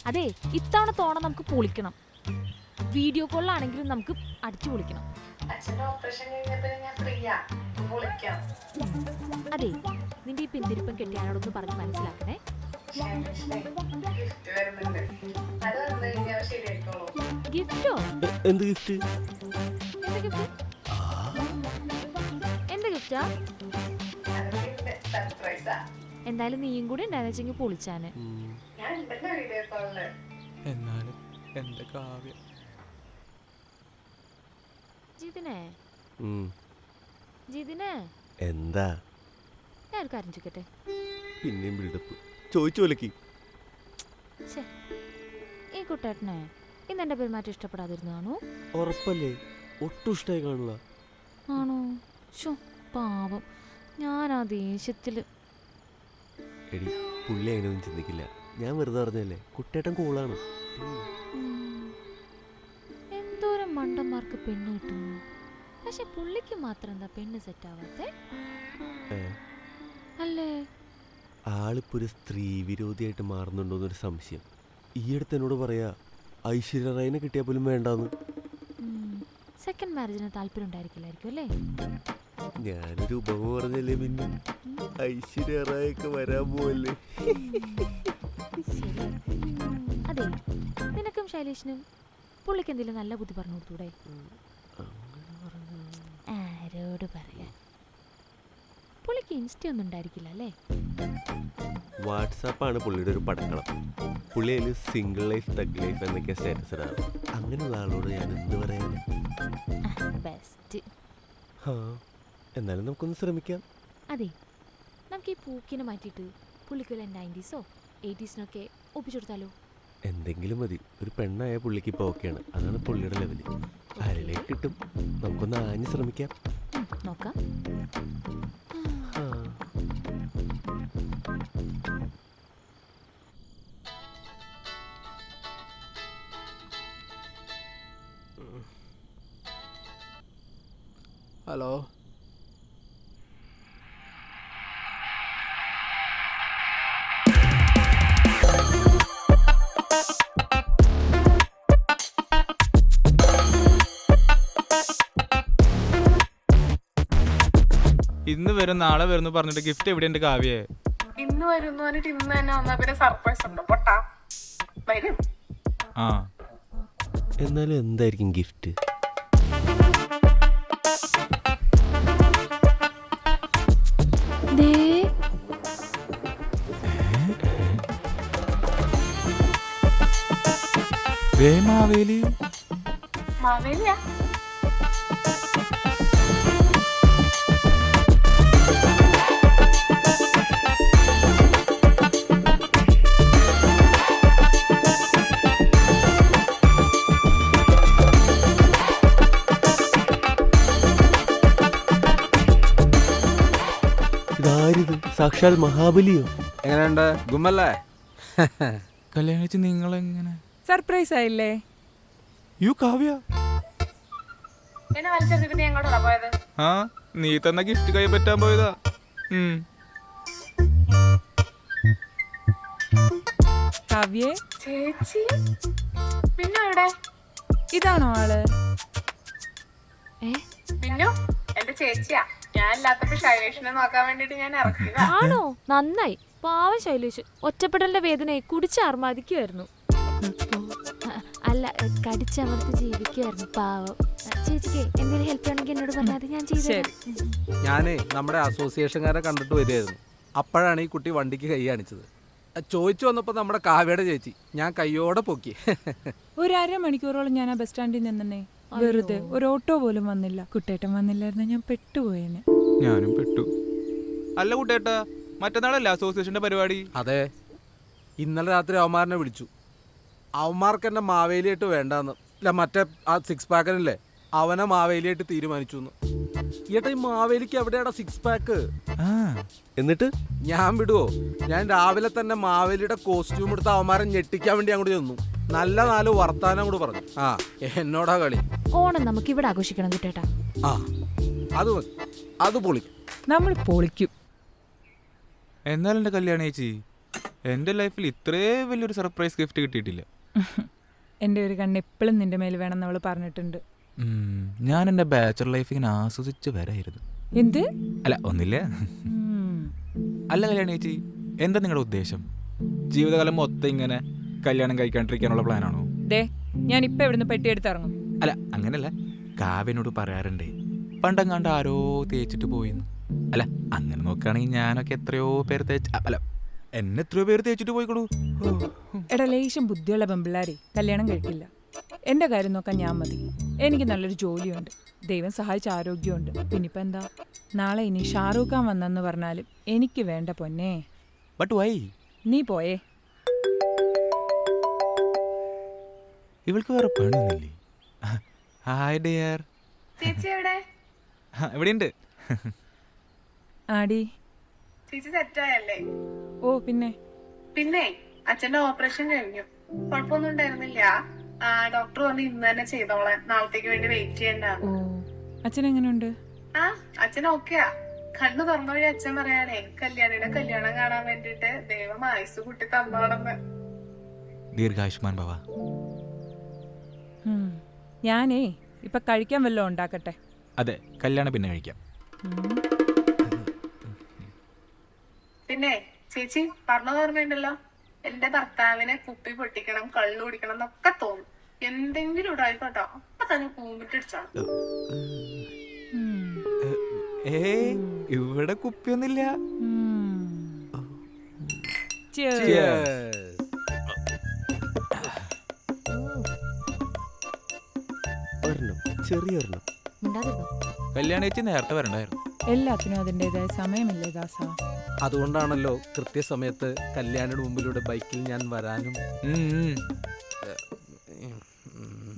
അതെ, ഇത്തവണത്തെ ഓണം നമുക്ക് പൊളിക്കണം. വീഡിയോ കോളിലാണെങ്കിലും നമുക്ക് അടിച്ചു പൊളിക്കണം. അതെ, നിന്റെ ഈ പിന്തിരിപ്പം കെട്ടിയാനോടൊന്ന് പറഞ്ഞ് മനസ്സിലാക്കണേ. ഗിഫ്റ്റോ? എന്ത് ഗിഫ്റ്റ്? എന്ത് ഗിഫ്റ്റാ? എന്തായാലും നീയും കൂടി ഉണ്ടായിരുന്നെങ്കിൽ പൊളിച്ചാന്. എന്നാലും എന്റെ കാവ്യ. ജിതിനെ എന്താ? ഞാൻ ഒരു കാര്യം ചോദിക്കട്ടെ? പിന്നെയും ബിൽഡപ്പ് ചോദിച്ചു വിലക്കി. ഈ കുട്ടേട്ടനെ ഇന്ന് എന്റെ പെരുമാറ്റം ഇഷ്ടപ്പെടാതിരുന്നാണോ? ഉറപ്പല്ലേ? ഒട്ടും ഇഷ്ടമായി കാണില്ല. ആണോ? പാവം, ഞാൻ ആ ദേഷ്യത്തില്. എടി, പുള്ളി അതിനൊന്നും ചിന്തിക്കില്ല. ഞാൻ വെറുതെ പറഞ്ഞല്ലേ, കുട്ടേട്ടൻ കൂളാണ്. എന്തോരം മണ്ടന്മാർക്ക് പെണ്ണ് കിട്ടുന്നു. പക്ഷെ പുള്ളിക്ക് മാത്രം എന്താ പെണ്ണ് സെറ്റ് ആവാത്തെ? അല്ലേ? ആളിപ്പോ ഒരു സ്ത്രീ വിരോധിയായിട്ട് മാറുന്നുണ്ടോന്നൊരു സംശയം. ഈ അടുത്ത് എന്നോട് പറയാ ഐശ്വര്യ റായിനെ കിട്ടിയാൽ പോലും വേണ്ടാന്ന്. സെക്കൻഡ് മാരേജിന് താല്പര്യം ഉണ്ടായിരിക്കില്ലായിരിക്കും അല്ലേ? ഞാനൊരു ഉപമ പറഞ്ഞല്ലേ, പിന്നെ ഐശ്വര്യ റായൊക്കെ വരാൻ പോവല്ലേ. അതെ, നിനക്കും ശൈലേഷിനും പുള്ളിക്ക് എന്തെങ്കിലും നല്ല ബുദ്ധി പറഞ്ഞു കൊടുത്തൂടെ? ആരോട് പറയാൻ? പുള്ളിക്ക് ഇൻസ്റ്റ ഒന്നും ഉണ്ടായിരിക്കില്ല അല്ലേ? വാട്സാപ്പാണ് പുള്ളിയുടെ ഒരു പടക്കളം. പുള്ളി അതിൽ സിംഗിൾ ലൈഫ് തഗ് ലൈഫ് എന്നൊക്കെ സ്റ്റാറ്റസ് ഇടാറ്. അങ്ങനെയുള്ള ആളോട് ഞാൻ എന്ത് പറയാനാ? ബെസ്റ്റ്. എന്നാലും നമുക്കൊന്ന് ശ്രമിക്കാം. അതെ, നമുക്ക് ഈ പൂക്കിനെ മാറ്റിയിട്ട് പുള്ളിക്ക് വല്ല 90s 80s ഒപ്പിച്ചെടുത്താലോ? എന്തെങ്കിലും മതി. ഒരു പെണ്ണായ പുള്ളിക്ക് ഇപ്പോൾ ഓക്കെയാണ്. അതാണ് പുള്ളിയുടെ ലെവല്. ആരിലേക്ക് കിട്ടും? നമുക്കൊന്ന് ആഞ്ഞ് ശ്രമിക്കാം. നോക്കാം. ഹലോ, ഇന്ന് വരും നാളെ വരുന്നു പറഞ്ഞിട്ട് ഗിഫ്റ്റ് എവിടെ ഉണ്ട് കാവ്യേ? ഇന്ന് വരുന്നു പറഞ്ഞിട്ട് ഇന്ന് തന്നെ വന്നാ പിന്നെ സർപ്രൈസ് ഉണ്ടോ? പൊട്ടാ വരും. എന്നാലും എന്തായിരിക്കും ഗിഫ്റ്റ്? മാവേലി. മാവേലിയാ? സാക്ഷാൽ മഹാബലിയോ? എങ്ങനെയുണ്ട്? ഗുമ്മല്ലേ? കല്യാണം കഴിച്ച് നിങ്ങളെങ്ങനെ? സർപ്രൈസ് ആയില്ലേ? യു കാവ്യ, എന്നെ വലിച്ചെടുത്തിട്ട് എങ്ങോട്ടാ പോയത്? ആ നീ തന്ന ഗിഫ്റ്റ് കൈ പറ്റാൻ പോയതാ. കാവ്യേ, ചേച്ചി പിന്നെ എവിടെ? ഇതാണോ ആള്? പിന്നോ എന്റെ ചേച്ചിയാ. ഞാൻ ഇല്ലാത്തപ്പോ ശൈലേഷിനെ നോക്കാൻ വേണ്ടിട്ട് ഞാൻ ഇറക്കിയതാ. ആണോ? നന്നായി. പാവം ശൈലേഷ് ഒറ്റപ്പെടലിന്റെ വേദനയെ കുടിച്ചർമാദിക്കുമായിരുന്നു. അല്ല, കടിച്ചമർത്തി ജീവിക്കുമായിരുന്നു പാവം. ചേച്ചിക്ക് എന്തെങ്കിലും ഹെൽപ്പ് ചെയ്യണമെങ്കിൽ എന്നോട് പറഞ്ഞാൽ ഞാൻ ചെയ്തു. ഞാനേ നമ്മുടെ അസോസിയേഷൻകാരെ കണ്ടിട്ട് വരികയായിരുന്നു. അപ്പോഴാണ് ഈ കുട്ടി വണ്ടിക്ക് കൈ കാണിച്ചത്. ചോദിച്ചു വന്നപ്പോൾ നമ്മുടെ കാവ്യയുടെ ചേച്ചി. ഞാൻ കയ്യോടെ പൊക്കി. ഒരു അരമണിക്കൂറോളം ഞാൻ ആ ബസ് സ്റ്റാൻഡിൽ നിന്നേ. വെറുതെ ഒരു ഓട്ടോ പോലും വന്നില്ല. കുട്ടേട്ടൻ വന്നില്ലായിരുന്നു ഞാൻ പെട്ടുപോയേനെ. ഞാനും പെട്ടു. അല്ല കുട്ടേട്ടാ, മറ്റന്നാളല്ല അസോസിയേഷന്റെ പരിപാടി? അതെ, ഇന്നലെ രാത്രി അവന്മാരനെ വിളിച്ചു. അവന്മാർക്ക് എന്നെ മാവേലിയായിട്ട് വേണ്ടാന്ന്. ഇല്ല, മറ്റേ ആ 6 പാക്കനല്ലേ, അവനെ മാവേലിയായിട്ട് തീരുമാനിച്ചു. ഈട്ടാ, ഈ മാവേലിക്ക് എവിടെയാടാ 6 പാക്ക്? എന്നിട്ട് ഞാൻ വിടുവോ? ഞാൻ രാവിലെ തന്നെ മാവേലിയുടെ കോസ്റ്റ്യൂം എടുത്ത് അവന്മാരെ ഞെട്ടിക്കാൻ വേണ്ടി അങ്ങോട്ട് ചെന്നു. നല്ല 4 വർത്താനം കൂടെ പറഞ്ഞു. ആ, എന്നോടാ കളി. ഓണം നമുക്ക് ഇവിടെ ആഘോഷിക്കണം കുട്ടേട്ടാ. ആ, അത് മതി, അത് പൊളിക്കും. നമ്മൾ പൊളിക്കും. എന്നാലും എന്റെ കല്യാണം ചേച്ചി, എന്റെ ലൈഫിൽ ഇത്രേ വലിയൊരു സർപ്രൈസ് ഗിഫ്റ്റ് കിട്ടിയിട്ടില്ല. എൻ്റെ ഒരു കണ്ണ് എപ്പോഴും നിന്റെ മേൽ വേണമെന്ന് അവള് പറഞ്ഞിട്ടുണ്ട്. ഞാൻ എന്റെ ബാച്ചലർ ലൈഫ് ഇങ്ങനെ ആസ്വദിച്ച് വരായിരുന്നു. എന്ത്? അല്ല, ഒന്നില്ല. അല്ല കല്യാണം ചേച്ചി, എന്താ നിങ്ങളുടെ ഉദ്ദേശം? ജീവിതകാലം മൊത്തം ഇങ്ങനെ കല്യാണം കഴിക്കാണ്ടിരിക്കാനുള്ള പ്ലാനാണോ? ദേ, ഞാൻ ഇപ്പൊ ഇവിടുന്ന് പെട്ടിയെടുത്തിറങ്ങും. അല്ല, അങ്ങനല്ല. കാവ്യനോട് പറയാറുണ്ടേ പണ്ടെങ്ങാണ്ട് ആരോ തേച്ചിട്ട് പോയിന്ന്. അല്ല, അങ്ങനെ നോക്കുകയാണെങ്കിൽ ഞാനൊക്കെ എത്രയോ പേര് അല്ല, എന്നെ എത്രയോ പേര് തേച്ചിട്ട് പോയിക്കോളൂ. എടാ, ലേശം ബുദ്ധിയുള്ള പെമ്പിള്ളാരെ കല്യാണം കഴിക്കില്ല. എൻ്റെ കാര്യം നോക്കാൻ ഞാൻ മതി. എനിക്ക് നല്ലൊരു ജോലിയുണ്ട്, ദൈവം സഹായിച്ച ആരോഗ്യമുണ്ട്. പിന്നിപ്പോൾ എന്താ, നാളെ ഇനി ഷാറൂഖ് ഖാൻ വന്നെന്ന് പറഞ്ഞാലും എനിക്ക് വേണ്ട പൊന്നേ. But why? നീ പോയേ. ഇവൾക്ക് വേറെ പണിയൊന്നുമില്ലേ? Hi dear. ചേച്ചി എവിടെ? എവിടെയുണ്ട്? ആടി. ചേച്ചി സെറ്റായല്ലേ? ഓ പിന്നെ അച്ഛന്റെ ഓപ്പറേഷൻ കഴിഞ്ഞു. കുഴപ്പമൊന്നും ഉണ്ടായിരുന്നില്ല. ഡോക്ടർ പറഞ്ഞു ഇന്ന് തന്നെ ചെയ്തോളാൻ, നാളത്തേക്ക് വേണ്ടി വെയിറ്റ് ചെയ്യണ്ട. ഓ, അച്ഛൻ എങ്ങനെയുണ്ട്? ആ, അച്ഛൻ ഓക്കെയാ. കണ്ണു തുറന്ന വഴി അച്ഛൻ പറയാനേ കല്യാണിയുടെ കല്യാണം കാണാൻ വേണ്ടിട്ട് ദൈവം ആയുസ് കുട്ടി തന്നാണെന്ന്. ദീർഘായുഷ്മാൻ ഭവ. ഞാനേ ഇപ്പൊ കഴിക്കാൻ വല്ലതും ഉണ്ടാക്കട്ടെ. അതെ, കല്യാണം പിന്നെ കഴിക്കാം. പിന്നെ ചേച്ചി പറഞ്ഞത് ഓർമ്മയുണ്ടല്ലോ, എന്റെ ഭർത്താവിനെ കുപ്പി പൊട്ടിക്കണം, കള്ളു കുടിക്കണം എന്നൊക്കെ തോന്നും. എന്തെങ്കിലും ഇടായിക്കോട്ടോ, അപ്പൊ തന്നെ കൂമ്പിട്ടടിച്ചാണ്. ഇവിടെ കുപ്പിയൊന്നുമില്ല. ചെറിയൊരെണ്ണം. കല്യാണം ചേച്ചി നേരത്തെ വരണ്ടായിരുന്നു. എല്ലാത്തിനും അതിൻ്റെതായ സമയമില്ലേ ദാസ? അതുകൊണ്ടാണല്ലോ കൃത്യസമയത്ത് കല്യാണിയുടെ മുമ്പിലൂടെ ബൈക്കിൽ ഞാൻ വരാനും.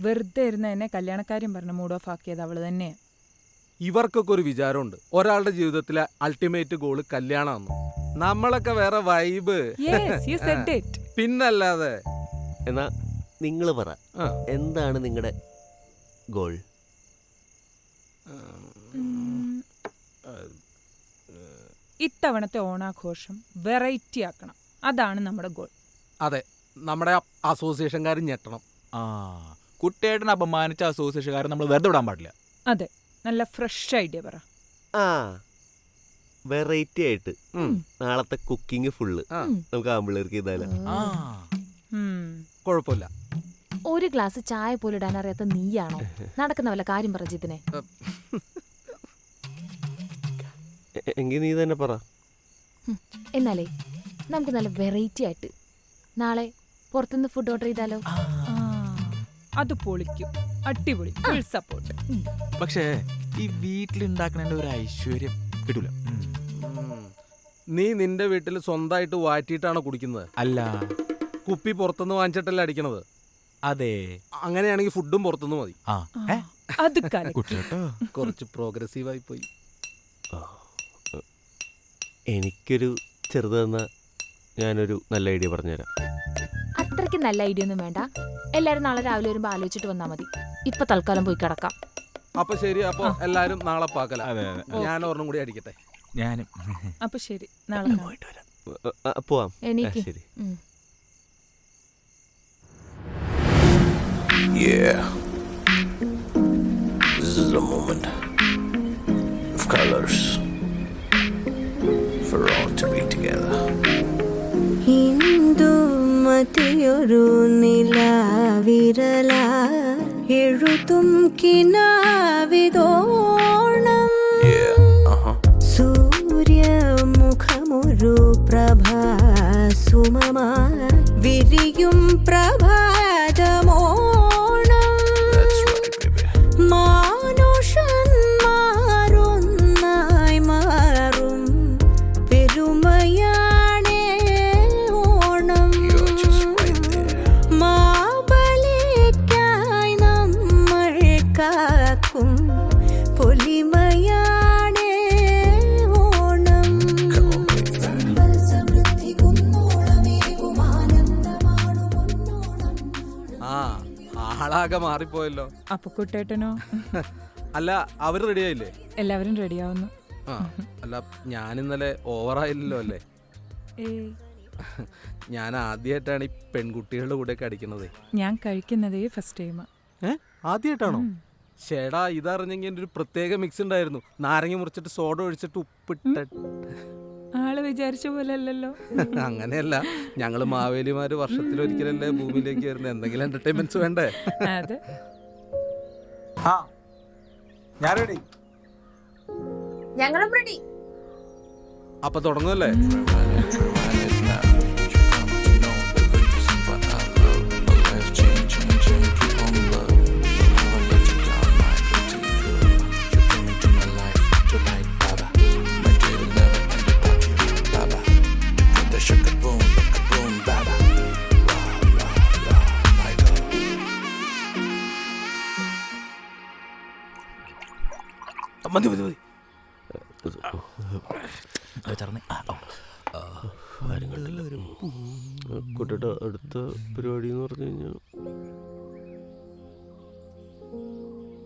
വെറുതെ ഇരുന്ന് എന്നെ കല്യാണക്കാര്യം പറഞ്ഞ് മൂഡ് ഓഫ് ആക്കിയത് അവള് തന്നെയാ. ഇവർക്കൊക്കെ ഒരു വിചാരമുണ്ട്, ഒരാളുടെ ജീവിതത്തിലെ അൾട്ടിമേറ്റ് ഗോള് കല്യാണമാണ്. നമ്മളൊക്കെ വേറെ വൈബ്. പിന്നല്ലാതെ. എന്നാ നിങ്ങൾ പറ, എന്താണ് നിങ്ങളുടെ ഗോൾ? ഇത്തവണത്തെ ഓണാഘോഷം വെറൈറ്റി ആക്കണം, അതാണ് നമ്മുടെ ഗോൾ. അതെ, നമ്മുടെ അസോസിയേഷൻകാരും ഞെട്ടണം. കുട്ടിയായിട്ടിനെ അപമാനിച്ച അസോസിയേഷൻകാരൻ നമ്മൾ വെറുതെ വിടാൻ പാടില്ല. അതെ, നല്ല ഫ്രഷ് ഐഡിയ പറ. വെറൈറ്റി ആയിട്ട് നാളത്തെ കുക്കിംഗ് ഫുള്ള് നമുക്ക് ആമ്പിള്ളേർക്ക് ചെയ്താലോ? കുഴപ്പമില്ല. ഒരു ഗ്ലാസ് ചായ പോലും ഇടാൻ അറിയാത്ത നീയാണോ? നടക്കുന്ന വല്ല കാര്യം പറ ജിതിനെ. എങ്കിൽ നീ തന്നെ പറ. എന്നാലേ നമുക്ക് നല്ല വെറൈറ്റി ആയിട്ട് നാളെ പുറത്തുനിന്ന് ഫുഡ് ഓർഡർ ചെയ്താലോ? അത് പൊളിക്കും, അടിപൊളി, ഫുൾ സപ്പോർട്ട്. പക്ഷേ ഈ വീട്ടിലുണ്ടാക്കണ ഒരു ഐശ്വര്യം കിട്ടൂല. നീ നിന്റെ വീട്ടിൽ സ്വന്തമായിട്ട് വാറ്റിയിട്ടാണോ കുടിക്കുന്നത്? അല്ല, കുപ്പി പുറത്തുനിന്ന് വാങ്ങിച്ചിട്ടല്ലേ അടിക്കണത്? അതെ. അങ്ങനെയാണെങ്കിൽ ഫുഡും പുറത്തുനിന്ന് മതി. അത് കുറച്ച് പ്രോഗ്രസീവായി പോയി. എനിക്കൊരു ചെറുതെന്ന ഞാനൊരു നല്ല ഐഡിയ പറഞ്ഞുതരാം. അത്രയ്ക്ക് നല്ല ഐഡിയ ഒന്നും വേണ്ട. എല്ലാരും നാളെ രാവിലെ വരുമ്പോ ആലോചിച്ചിട്ട് വന്നാ മതി. ഇപ്പൊ തൽക്കാലം പോയി കിടക്കാം. അപ്പൊ ശരി, അപ്പൊ എല്ലാരും നാളെ പാക്കല. ഞാൻ ഒരെണ്ണം കൂടി അടിക്കട്ടെ. ഞാനും. അപ്പൊ ശരി, നാളെ പോവാം. എനിക്ക് ശരി. Yeah, this is a moment of colors for all to be together. Indu മതിയൊരു നിലാവിരല എഴുതും കിനാവിതോണം സൂര്യമുഖമൊരു പ്രഭാസുമമായി വിരിയും പ്രഭാതമോണം മാനുഷന്മാരൊന്നായി മാറും പെരുമയാണേ ഓണം. മാബലിക്കായി നമ്മൾ കാക്കും പൊലിമയാണേ ഓണം. സമൃദ്ധി ആളാകെ മാറിപ്പോയല്ലോ. അപ്പൊ കുട്ടേട്ടനോ? അല്ല, അവര് റെഡിയായില്ലേ? എല്ലാവരും റെഡിയാവുന്നു. ആ, അല്ല ഞാനിന്നലെ ഓവറായില്ലല്ലോ അല്ലേ? ഞാൻ ആദ്യമായിട്ടാണ് ഈ പെൺകുട്ടികളുടെ കൂടെയൊക്കെ അടിക്കണത്. ഞാൻ കഴിക്കുന്നതേ ഫസ്റ്റ് ടൈം. ആദ്യമായിട്ടാണോ? ചേടാ, ഇതറിഞ്ഞെങ്കിൽ എൻ്റെ ഒരു പ്രത്യേക മിക്സ് ഉണ്ടായിരുന്നു. നാരങ്ങ മുറിച്ചിട്ട് സോഡ ഒഴിച്ചിട്ട് ഉപ്പിട്ട. ആള് വിചാരിച്ച പോലെ അല്ലല്ലോ. അങ്ങനെയല്ല, ഞങ്ങള് മാവേലിമാര് വർഷത്തിലൊരിക്കലല്ലേ ഭൂമിയിലേക്ക് വരുന്നത്. എന്തെങ്കിലും എന്റർടൈൻമെന്റ്സ് വേണ്ടേ? അതെ. ഞാൻ റെഡി. ഞങ്ങളും റെഡി. അപ്പൊ തുടങ്ങുമല്ലേ? മതി മതി മതി. കുട്ടിയുടെ അടുത്ത പരിപാടി എന്ന് പറഞ്ഞു കഴിഞ്ഞാൽ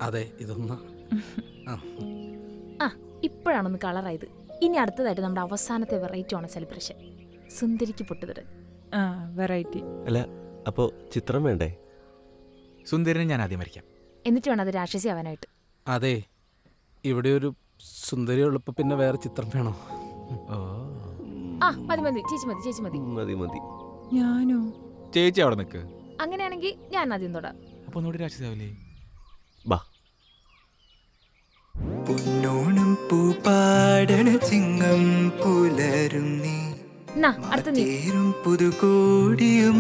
അതെ, ഇതൊന്ന് ഇപ്പോഴാണൊന്ന് കളറായത്. ഇനി അടുത്തതായിട്ട് നമ്മുടെ അവസാനത്തെ വെറൈറ്റി ആണ് സെലിബ്രേഷൻ. സുന്ദരിക്ക് പൊട്ടുതടൻ. വെറൈറ്റി. അല്ല, അപ്പോ ചിത്രം വേണ്ടേ? സുന്ദരനെ ഞാൻ ആദ്യം വരയ്ക്കാം. എന്നിട്ട് വേണം അത് രാക്ഷസി ആവാനായിട്ട്. അതെ, ഇവിടെ ഒരു സുന്ദരി ഉള്ളപ്പോ പിന്നെ വേറെ ചിത്രം വേണോ? മതി മതി, ചേച്ചി മതി, ചേച്ചി മതി. മതി മതി. ഞാനോ? ചേച്ചി അവിടെ നിൽക്ക്. അങ്ങനെയാണെങ്കിൽ ഞാൻ ആദ്യം തൊടാം. അപ്പൊ ഒന്നുകൂടി രാക്ഷസാവില്ലേ? ബാ. പൊന്നോണം പൂപ്പാടണ ചിങ്ങം പുലരും നീ തേരും പുതുകോടിയുമായി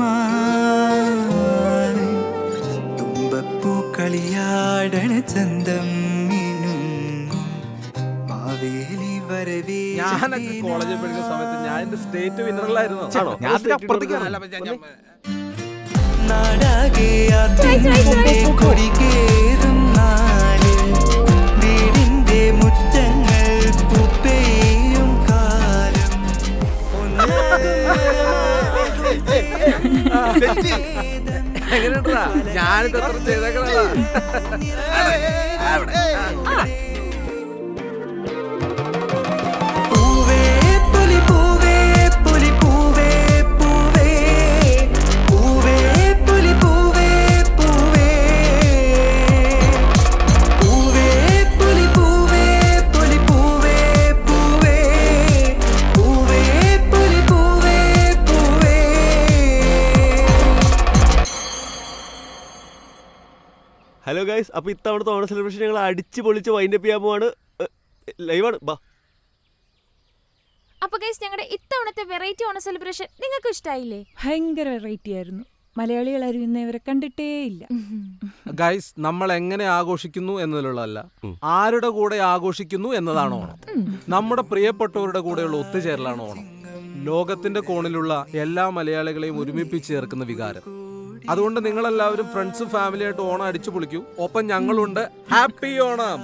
തുമ്പപ്പൂ കളിയാടണ ചന്തം ഞാനൊക്കെ കോളേജിൽ പഠിക്കുന്ന സമയത്ത് ഞാൻ എന്റെ സ്റ്റേറ്റ് വിന്നറിലായിരുന്നു. വീടിന്റെ മുറ്റങ്ങൾ പൂപ്പേയും കാലം എങ്ങനെയാ ഞാനിത് എത്ര ചെയ്തേക്കണതാ. ഹലോ ഗൈസ്, അപ്പോൾ ഇത്തവണത്തെ ഓണം സെലിബ്രേഷൻ ഞങ്ങൾ അടിച്ച് പൊളിച്ച് വൈൻഡപ്പ് ചെയ്യാൻ പോവാണ്. ലൈവാണ്. ബാ. അപ്പൊ ഗൈസ്, ഞങ്ങളുടെ ഇത്തവണത്തെ വെറൈറ്റി ഓണം സെലിബ്രേഷൻ നിങ്ങൾക്ക് ഇഷ്ടായില്ലേ? ഭയങ്കര വെറൈറ്റി ആയിരുന്നു. മലയാളികളാരും ഇന്നേവരെ കണ്ടിട്ടേ ഇല്ല. ഗൈസ്, നമ്മൾ എങ്ങനെ ആഘോഷിക്കുന്നു എന്നതിലുള്ളതല്ല, ആരുടെ കൂടെ ആഘോഷിക്കുന്നു എന്നതാണ് ഓണം. നമ്മുടെ പ്രിയപ്പെട്ടവരുടെ കൂടെയുള്ള ഒത്തുചേരലാണ് ഓണം. ലോകത്തിന്റെ കോണിലുള്ള എല്ലാ മലയാളികളെയും ഒരുമിപ്പിച്ച് ചേർക്കുന്ന വികാരം. അതുകൊണ്ട് നിങ്ങളെല്ലാവരും ഫ്രണ്ട്സും ഫാമിലിയായിട്ട് ഓണം അടിച്ചു പൊളിക്കൂ. ഒപ്പം ഞങ്ങളുണ്ട്. ഹാപ്പി ഓണം.